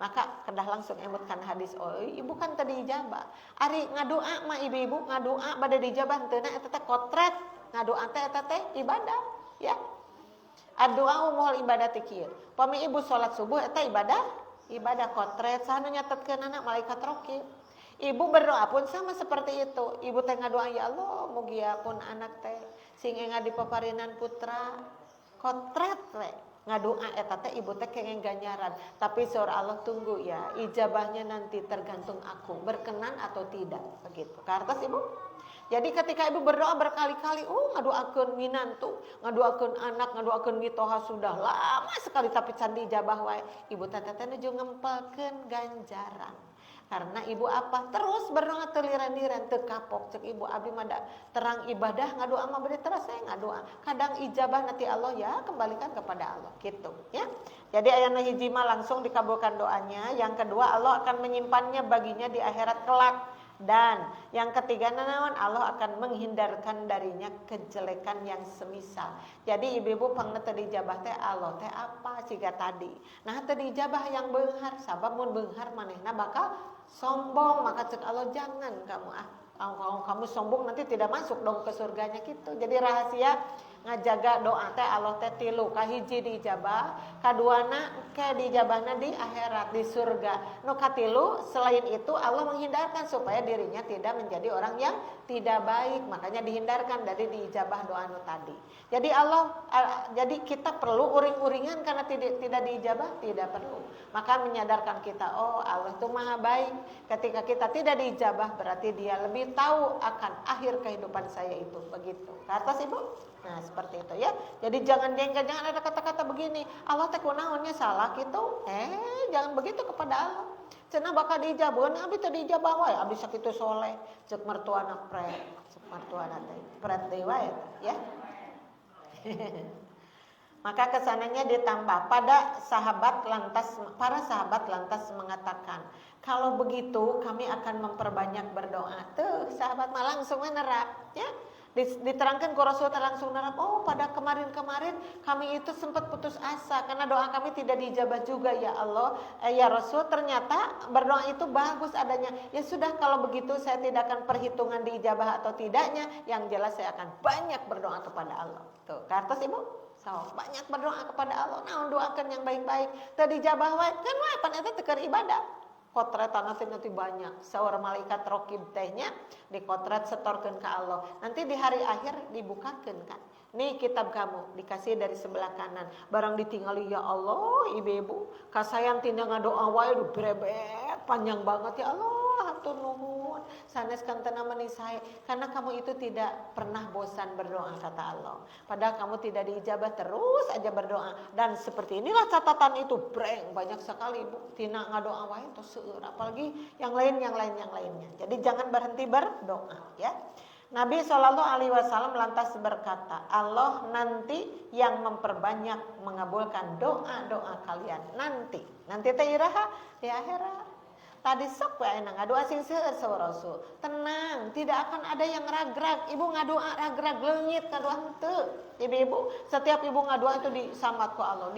Maka kedah langsung emutkan hadis, oh ibu kan tadi ijabah. Ari ngadoa mah ibu-ibu ngadoa bade diijabah teu na eta teh kotret, ngadoa teh eta teh ibadah ya. Doa umul ibadah kieu. Pami ibu sholat subuh eta ibadah kotret, saha nu nyatetkeunana malaikat raqib. Ibu berdoa pun sama seperti itu. Ibu teh ngadoa ya Allah mugia pun anak teh sing enga dipaparinan putra kotret we. Ngadoa eta teh ibu teh kenging ganjaran. Tapi saur Allah tunggu ya, ijabahnya nanti tergantung aku berkenan atau tidak begitu. Kartos ibu? Jadi ketika ibu berdoa berkali-kali, ngadoakeun minantu, ngadoakeun anak, ngadoakeun mitoha sudah lama sekali tapi can dijabah wae. Ibu teh nuju ngempelkeun ganjaran. Karena ibu apa? Terus berdoa teliran-liran teu kapok cek ibu abdi mah terang ibadah ngadoa mah bade terus saya ngadoa. Kadang ijabah nanti Allah ya kembalikan kepada Allah gitu ya. Jadi ayana hiji mah langsung dikabulkan doanya, yang kedua Allah akan menyimpannya baginya di akhirat kelak. Dan yang ketiga naon Allah akan menghindarkan darinya kejelekan yang semisal. Jadi ibu-ibu pangna teu dijabah teh Allah teh apa siga tadi. Nah teu dijabah yang beunghar, sabab mun beunghar manehna bakal sombong, maka cek Allah jangan kamu sombong nanti tidak masuk dong ke surganya gitu. Jadi rahasia ngajaga doa teh Allah teh tilu, kahiji dijabah, kaduana ke dijabahna di akhirat di surga. Nu katilu selain itu Allah menghindarkan supaya dirinya tidak menjadi orang yang tidak baik, makanya dihindarkan dari diijabah doa nu tadi. Jadi jadi kita perlu uring-uringan karena tidak diijabah, tidak perlu. Maka menyadarkan kita, oh Allah itu maha baik. Ketika kita tidak diijabah berarti dia lebih tahu akan akhir kehidupan saya itu begitu. Ke atas ibu? Nah seperti itu ya. Jadi jangan ada kata-kata begini, Allah teh kunaonnya salah gitu. Jangan begitu kepada Allah. Cenah bakal diijabah, abdi teh diijabah wae, abdi sakitu soleh, cek mertuana pret, cek mertuana teh pret deui wae ya. Maka kesananya ditambah para sahabat lantas mengatakan, kalau begitu kami akan memperbanyak berdoa. Tuh sahabat mah langsung nerap ya. Diterangkan ke Rasul langsung nerap, oh pada kemarin-kemarin kami itu sempat putus asa karena doa kami tidak dijabah juga ya Allah. Ya Rasul, ternyata berdoa itu bagus adanya. Ya sudah kalau begitu saya tidak akan perhitungan diijabah atau tidaknya, yang jelas saya akan banyak berdoa kepada Allah. Tuh, kartos ibu? So, banyak berdoa kepada Allah. Nah, doakan yang baik-baik. Tadi dijabah wae kan wae pan eta teu ibadah. Kotretan nanti banyak. Seorang malaikat raqib tehnya dikotret setorkeun ke Allah. Nanti di hari akhir dibukakeun kan. Nih kitab kamu dikasih dari sebelah kanan. Barang ditinggali ya Allah, ibu-ibu, kasayang tindak ngadoa wae brebet panjang banget ya Allah, hatur nuhun. Sanes kantana menisai karena kamu itu tidak pernah bosan berdoa kata Allah. Padahal kamu tidak diijabah terus aja berdoa dan seperti inilah catatan itu breng banyak sekali ibu tina ngadoa wae tos seueur apalagi yang lainnya. Jadi jangan berhenti berdoa ya. Nabi SAW lantas berkata, Allah nanti yang memperbanyak mengabulkan doa-doa kalian nanti teh iraha di akhirat. Tadi sok wae ngadoa sing seueur saur Rasul. Tenang, tidak akan ada yang ragrag. Ibu ngadoa ragrag leungit ngadoa henteu. Ibu-ibu, setiap ibu ngadoa itu disambat ku Allah,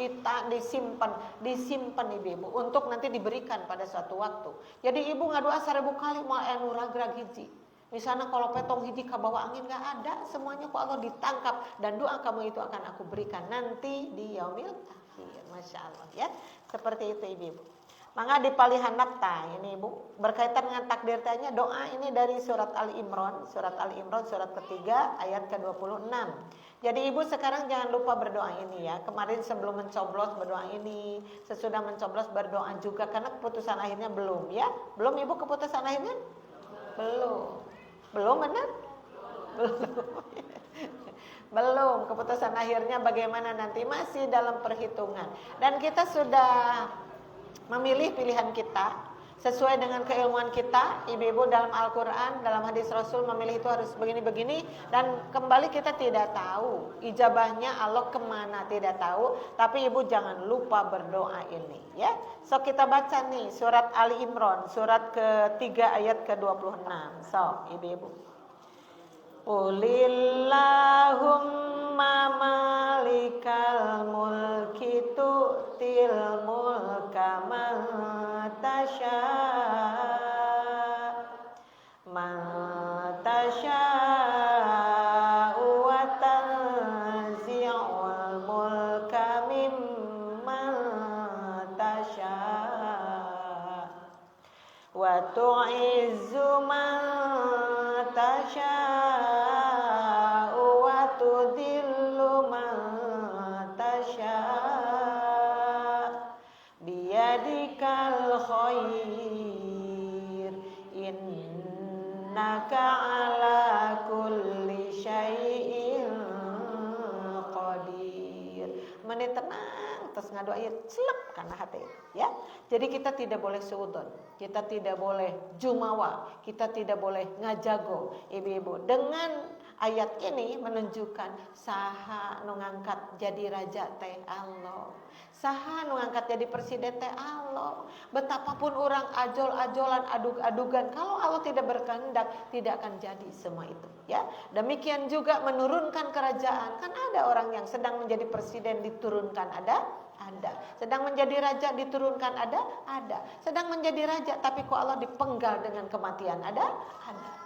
disimpan ibu-ibu untuk nanti diberikan pada suatu waktu. Jadi ibu ngadoa 1000 kali moal anu ragrag hiji. Misalnya kalau petong hiji ke bawah angin gak ada, semuanya ku Allah ditangkap dan doa kamu itu akan aku berikan nanti di yaumil akhir. Masya Allah ya. Seperti itu ibu-ibu. Maka dipalihan nafta ini ibu berkaitan dengan takdir tanya doa ini dari surat Ali Imran surat ketiga ayat ke-26. Jadi ibu sekarang jangan lupa berdoa ini ya. Kemarin sebelum mencoblos berdoa ini, sesudah mencoblos berdoa juga karena keputusan akhirnya belum ya. Belum ibu keputusan akhirnya? Belum. Belum benar? Belum. Belum. Keputusan akhirnya bagaimana nanti masih dalam perhitungan. Dan kita sudah memilih pilihan kita sesuai dengan keilmuan kita. Ibu-ibu dalam Al-Quran, dalam hadis Rasul memilih itu harus begini-begini. Dan kembali kita tidak tahu ijabahnya Allah kemana, tidak tahu. Tapi ibu jangan lupa berdoa ini ya. So kita baca nih surat Ali Imran, surat ke-3 ayat ke-26. So ibu-ibu, Qulillahumma malikal mulki tu'til mulka man tasha'u wa tanzi'ul mulka mimman tasha' wa tu'izzu man tasha'u wa tudhillu man tasha' biyadikal khair innaka ala kulli syai'in qadir. Menit tenang terus ngadu ayat celep karena hati ya. Jadi kita tidak boleh suudon, kita tidak boleh jumawa, kita tidak boleh ngajago ibu-ibu. Dengan ayat ini menunjukkan saha nu ngangkat jadi raja teh Allah, saha nu ngangkat jadi presiden teh Allah. Betapapun orang ajol-ajolan, adug-adugan, kalau Allah tidak berkehendak tidak akan jadi semua itu ya. Demikian juga menurunkan kerajaan, kan ada orang yang sedang menjadi presiden diturunkan, ada, sedang menjadi raja diturunkan, ada, sedang menjadi raja tapi kok Allah dipenggal dengan kematian, ada.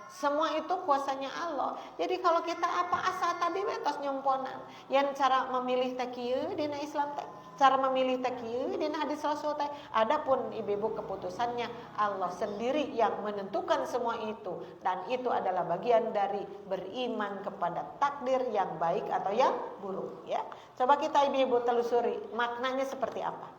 Semua itu kuasanya Allah. Jadi kalau kita apa asa tadi wetos nyumponan yang cara memilih teh kieu dina Islam teh, cara memilih teh kieu dina hadis Rasul teh. Adapun ibu-ibu keputusannya Allah sendiri yang menentukan semua itu, dan itu adalah bagian dari beriman kepada takdir yang baik atau yang buruk ya. Coba kita ibu-ibu telusuri maknanya seperti apa.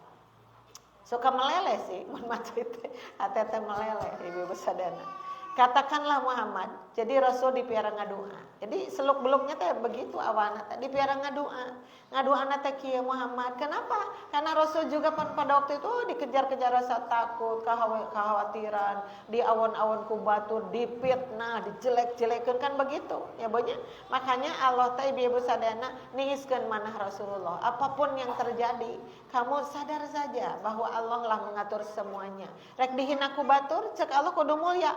Suka meleleh sih mun maca teh, teh meleleh ibu-ibu sadana. Katakanlah Muhammad, jadi Rasul dipiara ngadua. Jadi seluk-beluknya teh begitu awana teh dipiara ngadua. Ngaduana teh kieu Muhammad. Kenapa? Karena Rasul juga pada waktu itu dikejar-kejar rasa takut, kekhawatiran, di awon-awon ku batur, dipitnah, dijelek-jelekeun kan begitu. Ya bonya. Makanya Allah teh ibu sadana niiskeun manah Rasulullah. Apapun yang terjadi, kamu sadar saja bahwa Allah lah mengatur semuanya. Rek dihina ku batur, cek Allah kudu mulia.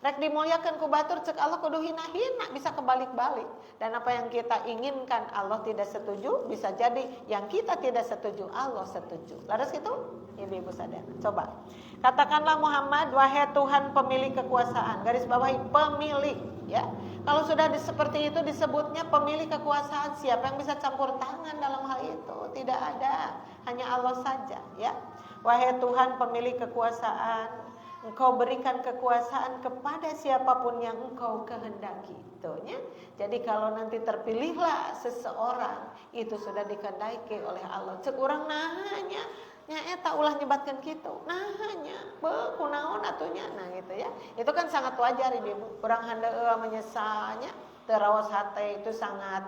Rek dimuliakan ku batur, cek Allah kudu hina-hina, bisa kebalik-balik. Dan apa yang kita inginkan Allah tidak setuju, bisa jadi yang kita tidak setuju Allah setuju. Laras gitu? Ibu-ibu sadar. Coba katakanlah Muhammad, wahai Tuhan pemilik kekuasaan. Garis bawahi pemilik ya. Kalau sudah seperti itu disebutnya pemilik kekuasaan, siapa yang bisa campur tangan dalam hal itu? Tidak ada, hanya Allah saja ya. Wahai Tuhan pemilik kekuasaan, Engkau berikan kekuasaan kepada siapapun yang Engkau kehendaki. Tuh, ya. Jadi kalau nanti terpilihlah seseorang, itu sudah dikehendaki oleh Allah. Cek urang nahanya, nya eta ulah nyebatkeun kitu. Nahanya, beuh kunaon atunya. Nah gitu ya. Itu kan sangat wajar ibu. Urang handeuh menyesalnya, terawas hate itu sangat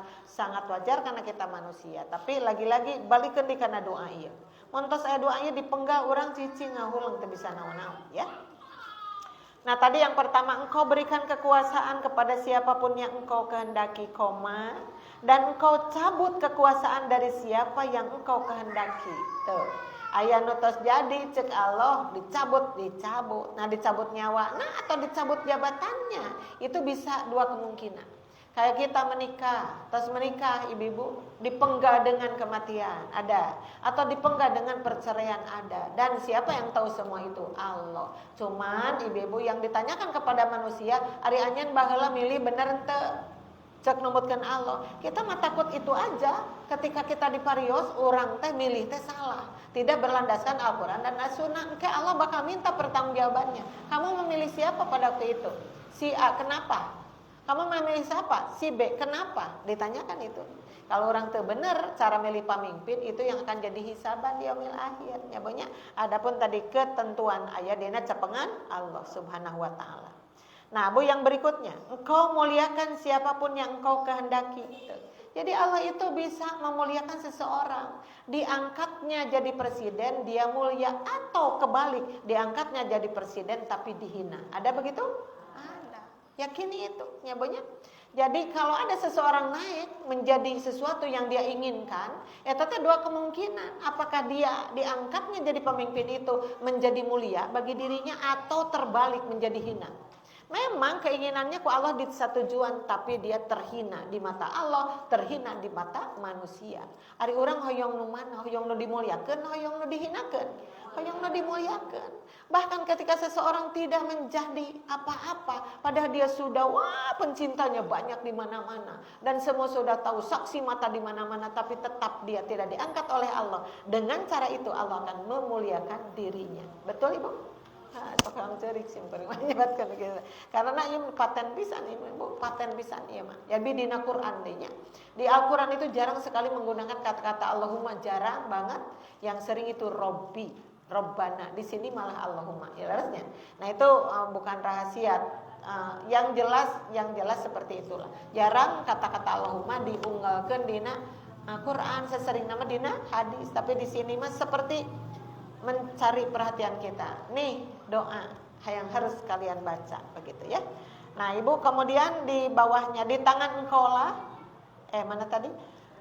wajar karena kita manusia. Tapi lagi-lagi balikeun di kana doa ieu. Montos aya doanya dipenggal orang cici ngahulang teu bisa naon-naon ya. Nah tadi yang pertama, Engkau berikan kekuasaan kepada siapapun yang Engkau kehendaki, koma, dan Engkau cabut kekuasaan dari siapa yang Engkau kehendaki. Tuh. Aya nu tos jadi cek Allah dicabut. Nah dicabut nyawa, nah atau dicabut jabatannya. Itu bisa dua kemungkinan. Kayak kita menikah ibu-ibu dipenggal dengan kematian ada, atau dipenggal dengan perceraian ada. Dan siapa yang tahu semua itu? Allah. Cuman ibu-ibu yang ditanyakan kepada manusia, ari anjeun baheula milih bener henteu? Cek numbutkeun Allah. Kita mah takut itu aja. Ketika kita diparios, orang teh milih teh salah, tidak berlandaskan Al-Quran dan As-Sunnah. Engke Allah bakal minta pertanggungjawabannya. Kamu memilih siapa pada waktu itu? Si A, kenapa? Kamu memilih siapa? Si B. Kenapa? Ditanyakan itu. Kalau orang tuh benar cara milih pemimpin itu yang akan jadi hisaban di yaumil akhir. Ya banyak. Adapun tadi ketentuan ayat dina cepengan Allah Subhanahu wa taala. Nah, Bu, yang berikutnya, engkau muliakan siapapun yang engkau kehendaki. Jadi Allah itu bisa memuliakan seseorang. Diangkatnya jadi presiden, dia mulia, atau kebalik, diangkatnya jadi presiden tapi dihina. Ada begitu? Ada. Yakini itu, ya banyak. Jadi kalau ada seseorang naik menjadi sesuatu yang dia inginkan, ya tetap dua kemungkinan. Apakah dia diangkatnya jadi pemimpin itu menjadi mulia bagi dirinya atau terbalik menjadi hina. Memang keinginannya ku Allah di satu tujuan, tapi dia terhina di mata Allah, terhina di mata manusia. Ari urang hoyong nu mana? Hoyong nu dimuliakeun, hoyong nu dihinakeun. Hoyong nu dimuliakeun. Bahkan ketika seseorang tidak menjadi apa-apa, padahal dia sudah pencintanya banyak di mana-mana dan semua sudah tahu, saksi mata di mana-mana, tapi tetap dia tidak diangkat oleh Allah. Dengan cara itu Allah akan memuliakan dirinya. Betul, Ibu? Tukang cerik simpel menyebatkan gitu. Karena ieu paten pisan ieu, paten pisan ieu mah. Jadi dina Quran dinya. Di Al-Qur'an itu jarang sekali menggunakan kata-kata Allahumma, jarang banget. Yang sering itu Robbi, Robbana. Di sini malah Allahumma. Ya harusnya. Nah, itu bukan rahasia. Yang jelas seperti itulah. Jarang kata-kata Allahumma diunggalkeun dina Quran, sesering nama dina hadis. Tapi di sini mah seperti mencari perhatian kita. Nih doa yang harus kalian baca begitu ya. Nah, Ibu, kemudian di bawahnya, di tangan engkau lah mana tadi?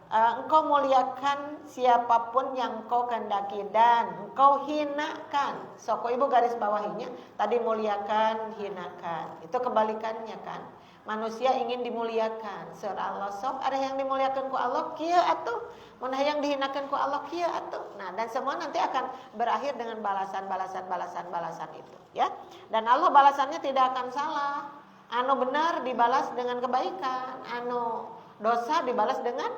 Engkau muliakan siapapun yang engkau kehendaki dan engkau hinakan. Soko Ibu garis bawahinya. Tadi muliakan, hinakan. Itu kebalikannya kan. Manusia ingin dimuliakan. Surah Allah sok ada yang dimuliakan ku Allah kieu atuh. Mun hayang dihinakan ku Allah kieu atuh. Nah, dan semua nanti akan berakhir dengan balasan itu, ya. Dan Allah balasannya tidak akan salah. Anu benar dibalas dengan kebaikan, anu dosa dibalas dengan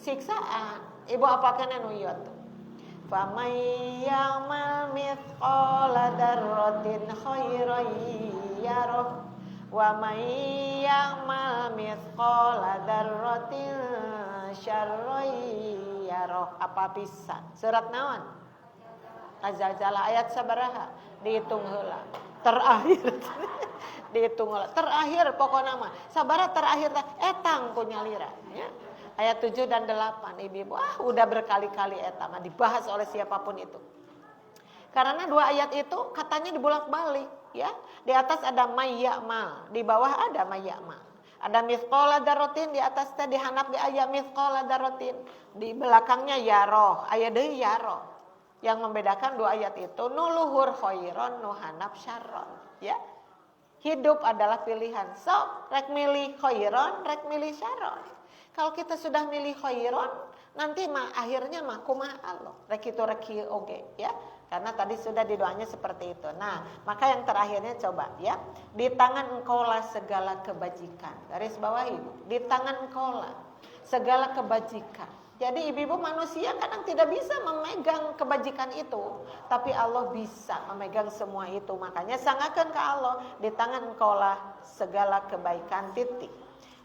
siksaan. Ibu apakeun anu ieu atuh? Famay ya'mal mithqala dzarratin khairan yarah wa may ya'mal mithqala dzarratin syarran yarah. Apa pisan? Surat naon? Az-Zalzalah ayat sabaraha? Dihitung heula. Terakhir. Dihitung heula. Terakhir pokona mah. Sabaraha terakhir teh etang ku nyalira, ya. Ayat 7 dan 8. Ibu-ibu, udah berkali-kali eta mah dibahas oleh siapapun itu. Karena dua ayat itu katanya dibolak-balik, ya. Di atas ada mayyamal, di bawah ada mayyamal. Ada mithqala dzarratin, di atas teh dihanap di ayat mithqala dzarratin. Di belakangnya yaroh, ayat deui yaroh. Yang membedakan dua ayat itu nu luhur khairon, nu hanap syarron, ya. Hidup adalah pilihan. So, rek milih khairon, rek milih syarron. Kalau kita sudah milih khairon, nanti mah akhirnya mah kumaha Allah. Rek itu rek kieu oge, ya. Karena tadi sudah di doanya seperti itu. Nah, maka yang terakhirnya coba ya. Di tangan engkau lah segala kebajikan. Garis bawahi, di tangan engkau lah segala kebajikan. Jadi ibu-ibu manusia kadang tidak bisa memegang kebajikan itu, tapi Allah bisa memegang semua itu. Makanya sangakeun ka Allah, di tangan engkau lah segala kebaikan titik.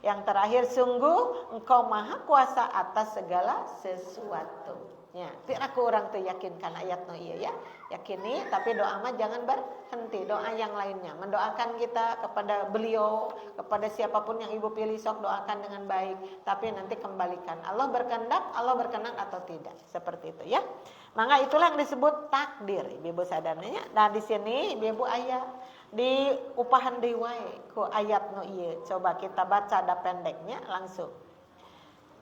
Yang terakhir, sungguh engkau maha kuasa atas segala sesuatu. Ya, aku orang tuh yakinkan ayat no iya ya, yakini. Tapi doa mah jangan berhenti, doa yang lainnya. Mendoakan kita kepada beliau, kepada siapapun yang ibu pilih, sok doakan dengan baik. Tapi nanti kembalikan, Allah berkehendak, Allah berkenan atau tidak, seperti itu ya. Maka itulah yang disebut takdir, ibu sadarnya. Nah di sini ibu ayat di upahan diwae ku ayat no iya. Coba kita baca, ada pendeknya langsung.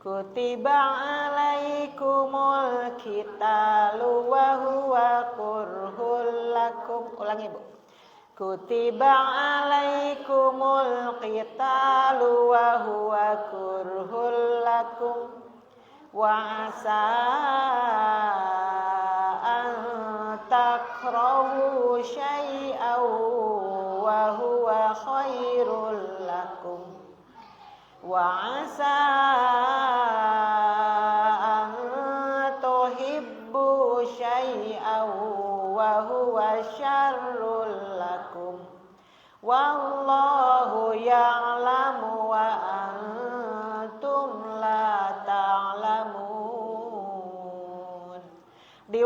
Kutiba alaikumul qitalu wa huwa kurhul lakum. Ulangi Bu. Kutiba alaikumul qitalu wa huwa kurhul lakum wa asa an takrahu syai'aw wa huwa khairul lakum wa asa an tuhibbu syai'aw wa huwa syarrul lakum wallahu ya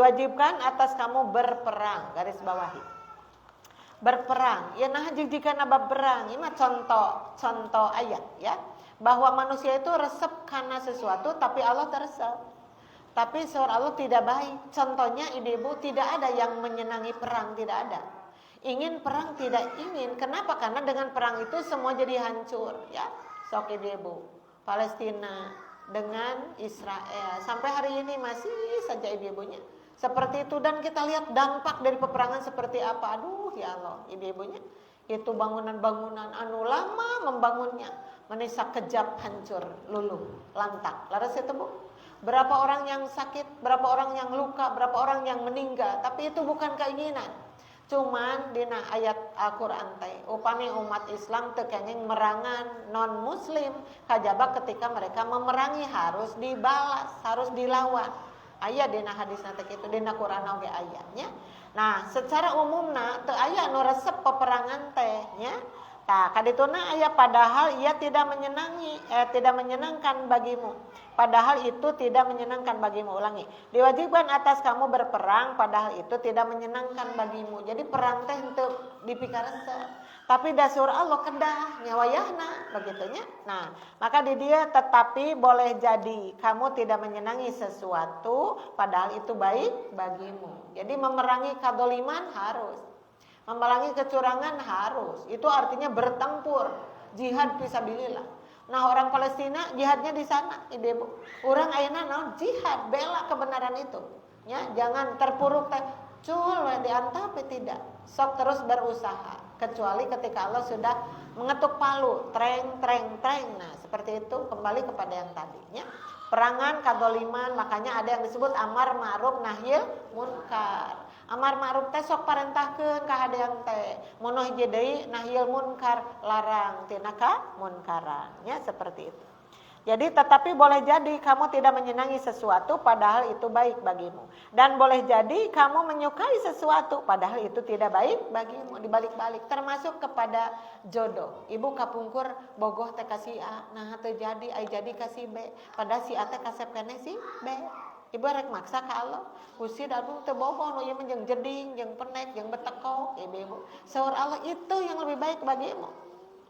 diwajibkan atas kamu berperang, garis bawahi. Berperang, ya nah jika nabab perang, ini mah contoh ayat ya, bahwa manusia itu resep karena sesuatu, tapi Allah teresep. Tapi surah Allah tidak baik. Contohnya ibu-ibu tidak ada yang menyenangi perang, tidak ada. Ingin perang tidak ingin. Kenapa? Karena dengan perang itu semua jadi hancur ya. Sok ibu-ibu, Palestina dengan Israel sampai hari ini masih saja ibu-ibunya seperti itu, dan kita lihat dampak dari peperangan seperti apa. Aduh ya Allah, ibu-ibunya itu bangunan-bangunan anu lama membangunnya menisa kejap hancur luluh lantak. Laras itu Bu, berapa orang yang sakit, berapa orang yang luka, berapa orang yang meninggal, tapi itu bukan keinginan. Cuman dina ayat Al-Qur'an teh upami umat Islam teu kenging merangan non muslim, kajaba ketika mereka memerangi harus dibalas, harus dilawan. Aya dina hadis teh kitu, dina Qur'an oge ayatnya. Nah, secara umumna teu aya nu resep peperangan teh nya. Tah kadituna aya padahal ia tidak menyenangkan bagimu. Padahal itu tidak menyenangkan bagimu. Ulangi. Diwajibkan atas kamu berperang padahal itu tidak menyenangkan bagimu. Jadi perang teh henteu dipikaresep. Tapi dasur Allah kedah nyawayahna begitunya. Nah, maka di dia tetapi boleh jadi kamu tidak menyenangi sesuatu padahal itu baik bagimu. Jadi memerangi kadoliman harus. Memerangi kecurangan harus. Itu artinya bertempur, jihad fisabilillah. Nah, orang Palestina jihadnya di sana, ibu. Orang ayeuna naon jihad, bela kebenaran itu. Ya, jangan terpuruk teh cul diantap tidak. Sok terus berusaha. Kecuali ketika Allah sudah mengetuk palu, treng. Nah, seperti itu kembali kepada yang tadinya. Perangan kadoliman, makanya ada yang disebut amar ma'ruf nahi munkar. Amar ma'ruf teh sok parentahkeun ka hadeang teh. Mun hiji deui nahyil munkar, larang tina ka munkaran. Ya, seperti itu. Jadi tetapi boleh jadi kamu tidak menyenangi sesuatu padahal itu baik bagimu. Dan boleh jadi kamu menyukai sesuatu padahal itu tidak baik bagimu. Dibalik-balik termasuk kepada jodoh. Ibu kapungkur bogoh teh ka si A, nah teu jadi ai jadi ka si B. Padahal si A teh kasep keneh si B. Ibu rek maksa ka Allah. Usi aduh teu bogoh nu ieu mah jeung jeding, jeung penek, jeung betekok. Ibu. Saur Allah itu yang lebih baik bagimu.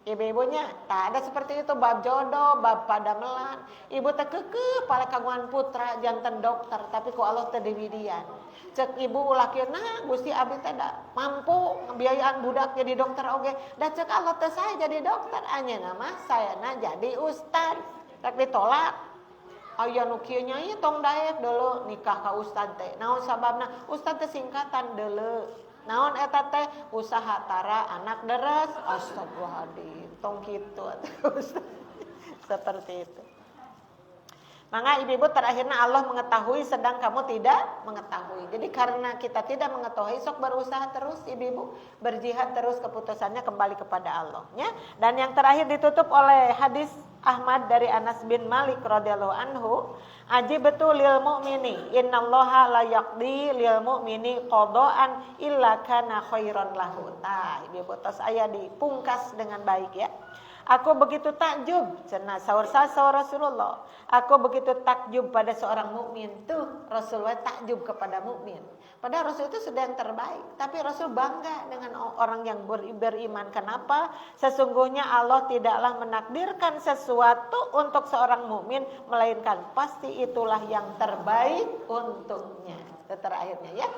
Ibu-ibunya tak ada seperti itu, bab jodoh, bab padamelan. Ibu teh keukeuh pala kagungan putra janten dokter, tapi ku Allah teu diwidian. Cek ibu ulakeuna Gusti abdi teh da mampu biayaan budak jadi dokter oge. Da cek Allah teh saya jadi dokter, anjeunna mah sayana jadi ustad. Rek ditolak. Aya nu kieu nya tong daek deuleu nikah ka ustad teh. Naon sababna? Ustad teh singkatan deuleu. Naon eta teh usaha tara anak deres. Astagfirullahaladzim, tong kitu seperti itu. Maka ibu-ibu terakhirnya Allah mengetahui sedang kamu tidak mengetahui. Jadi karena kita tidak mengetahui, sok berusaha terus ibu-ibu, berjihad terus, keputusannya kembali kepada Allah ya. Dan yang terakhir ditutup oleh hadis Ahmad dari Anas bin Malik radhiyallahu anhu, ajibtu lil mu'mini innallaha la yaqdi lil mu'mini qada'an illa kana khairan lahu. Nah, ibu-ibu tos aya dipungkas dengan baik ya. Aku begitu takjub, cenah saur Rasulullah. Aku begitu takjub pada seorang mukmin. Tuh Rasulullah takjub kepada mukmin. Padahal Rasul itu sudah yang terbaik, tapi Rasul bangga dengan orang yang beriman. Kenapa? Sesungguhnya Allah tidaklah menakdirkan sesuatu untuk seorang mukmin melainkan pasti itulah yang terbaik untuknya. Itu terakhirnya ya.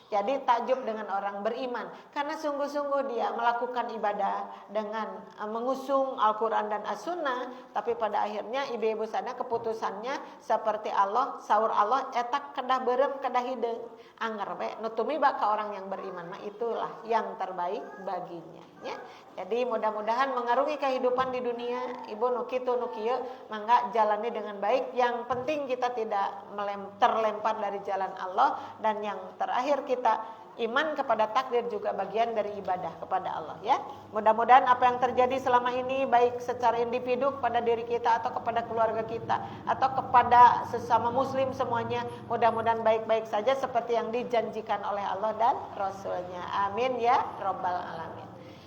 Jadi takjub dengan orang beriman karena sungguh-sungguh dia melakukan ibadah dengan mengusung Al-Quran dan As-Sunnah, tapi pada akhirnya ibu-ibu sana keputusannya seperti Allah, saur Allah etak kedah berem kedah hideung anger we nutumi ka orang yang beriman mah itulah yang terbaik baginya ya. Jadi mudah-mudahan mengarungi kehidupan di dunia ibu nu kitu nu kieu mangga jalani dengan baik. Yang penting kita tidak terlempar dari jalan Allah, dan yang terakhir kita iman kepada takdir juga bagian dari ibadah kepada Allah ya. Mudah-mudahan apa yang terjadi selama ini baik secara individu kepada diri kita atau kepada keluarga kita atau kepada sesama muslim semuanya, mudah-mudahan baik-baik saja seperti yang dijanjikan oleh Allah dan Rasulnya. Amin ya Rabbal Alamin.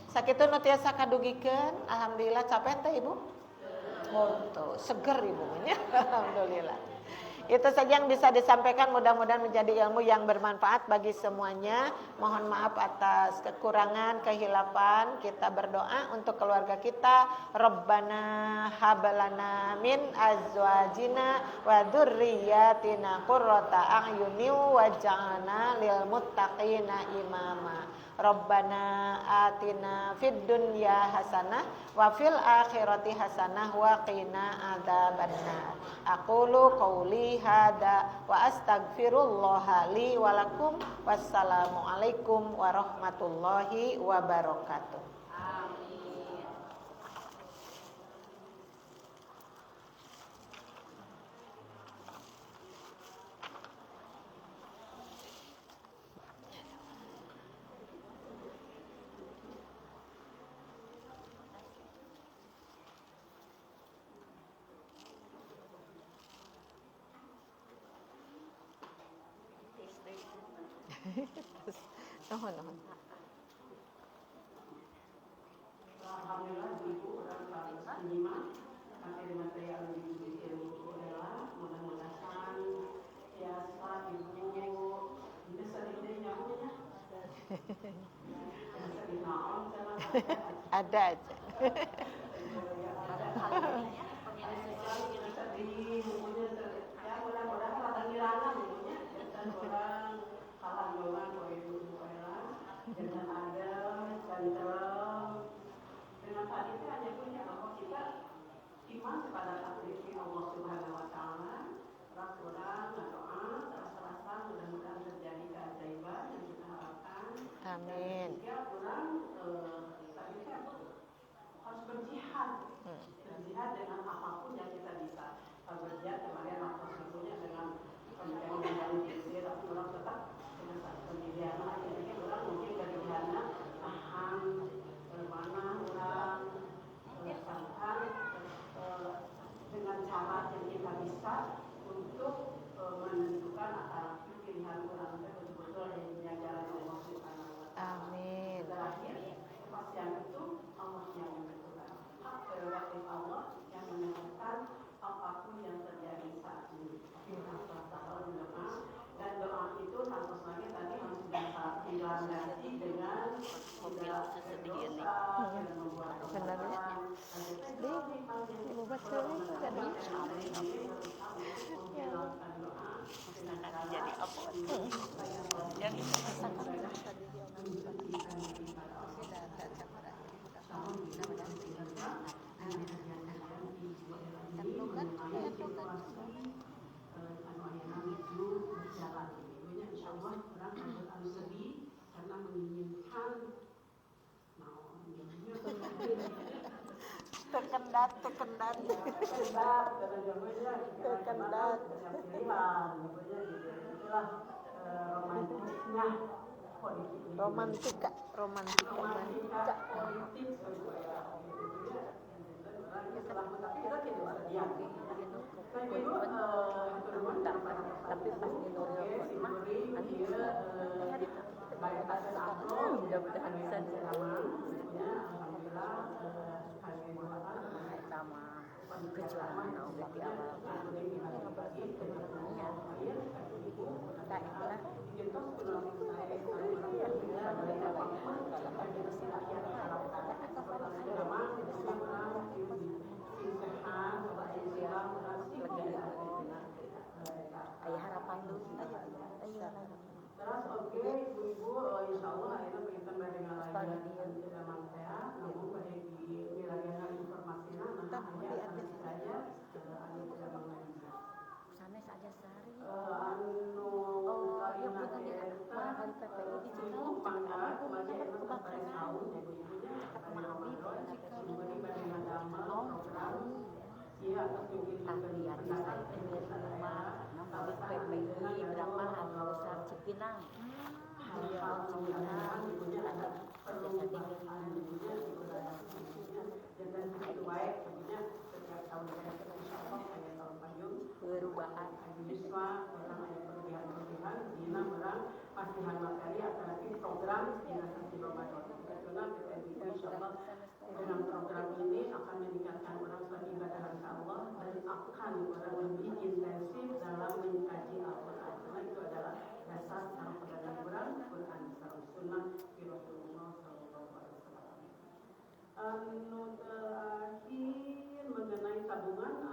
Sakitu nu tiasa kadugikeun, alhamdulillah capek teh ibu. Oh tuh seger ibu nya. Alhamdulillah. Itu saja yang bisa disampaikan, mudah-mudahan menjadi ilmu yang bermanfaat bagi semuanya. Mohon maaf atas kekurangan, kehilapan. Kita berdoa untuk keluarga kita. Rabbana habalana min azwajina wa dzurriyyatina qurrata a'yunin waj'alna lil muttaqina imama. Rabbana atina fid dunya hasanah wa fil akhirati hasanah wa qina adzabannar. Aqulu qouli hada wa astaghfirullah li wa lakum. Wassalamu alaikum warahmatullahi wabarakatuh. Nuhun. Alhamdulillah Ibu dan Pak penyimak materi-materi yang diberi ilmu adalah mudah-mudahan biasa Ibu bisa sering nyamuknya. Bisa dinaon sama Ada aja. bisa di ya mudah-mudahan rada ngirangan ibunya dan orang alhamdulillah kalau Ibu dengan ada canterem dengan tadi itu hanya punya bahwa kita iman kepada takdir Allah Subhanahu Wa Taala. Rasulullah berdoa rasa-rasa mudah-mudahan terjadi keajaiban yang kita harapkan. Amin. Dan juga orang tadi harus berjihad, berjihad dengan apapun yang kita bisa. Berjihad kemarin waktu sebelumnya dengan pendidikan diri, tapi orang tetap dengan satu pendidikan. Jadi orang mungkin berjihadnya paham mana orang sangkan dengan cara yang kita bisa untuk menentukan antara pilihan orang itu betul-betul yang jalan Allah Subhanahu Wa Taala. Amin. Terakhir, kepastian itu Allah yang menentukan. Hak prerogatif Allah yang menentukan apapun yang terjadi saat ini. Kita selalu berdoa dan doa itu tanpa lagi tadi harus dilandasi dengan tidak berdosa dan membuat Sebenarnya di buat sekali itu jadi Jadi apa? Yang terkendat. Romantika politik. tapi pas di Nuril mah mudah-mudahan bisa sama kecuali udah di awal ayah harapan dulu terus oke ibu-ibu insya Allah akhirnya kita mendengar lagi tidak mangkaya namun pada di wilayah informasinya nah hanya akan saja anu tidak mangkaya sana saja sehari anu yang bukan di orang PPI di situ mangga masih itu sampai tahun ibu-ibunya diberi bandingan damai program iya lihat saya di rumah di PPI berapa anu besar Cipinang Cipinang perlu dan itu baik tentunya setiap tahun insyaallah saya tahun payung perubahan siswa orang ada perubahan dina orang pasihan materi apalagi program dinasti Ramadan karena PPNBP insyaallah dengan program ini akan meningkatkan orang beribadah kepada Allah dan akan orang lebih intensif dalam anu terakhir mengenai tabungan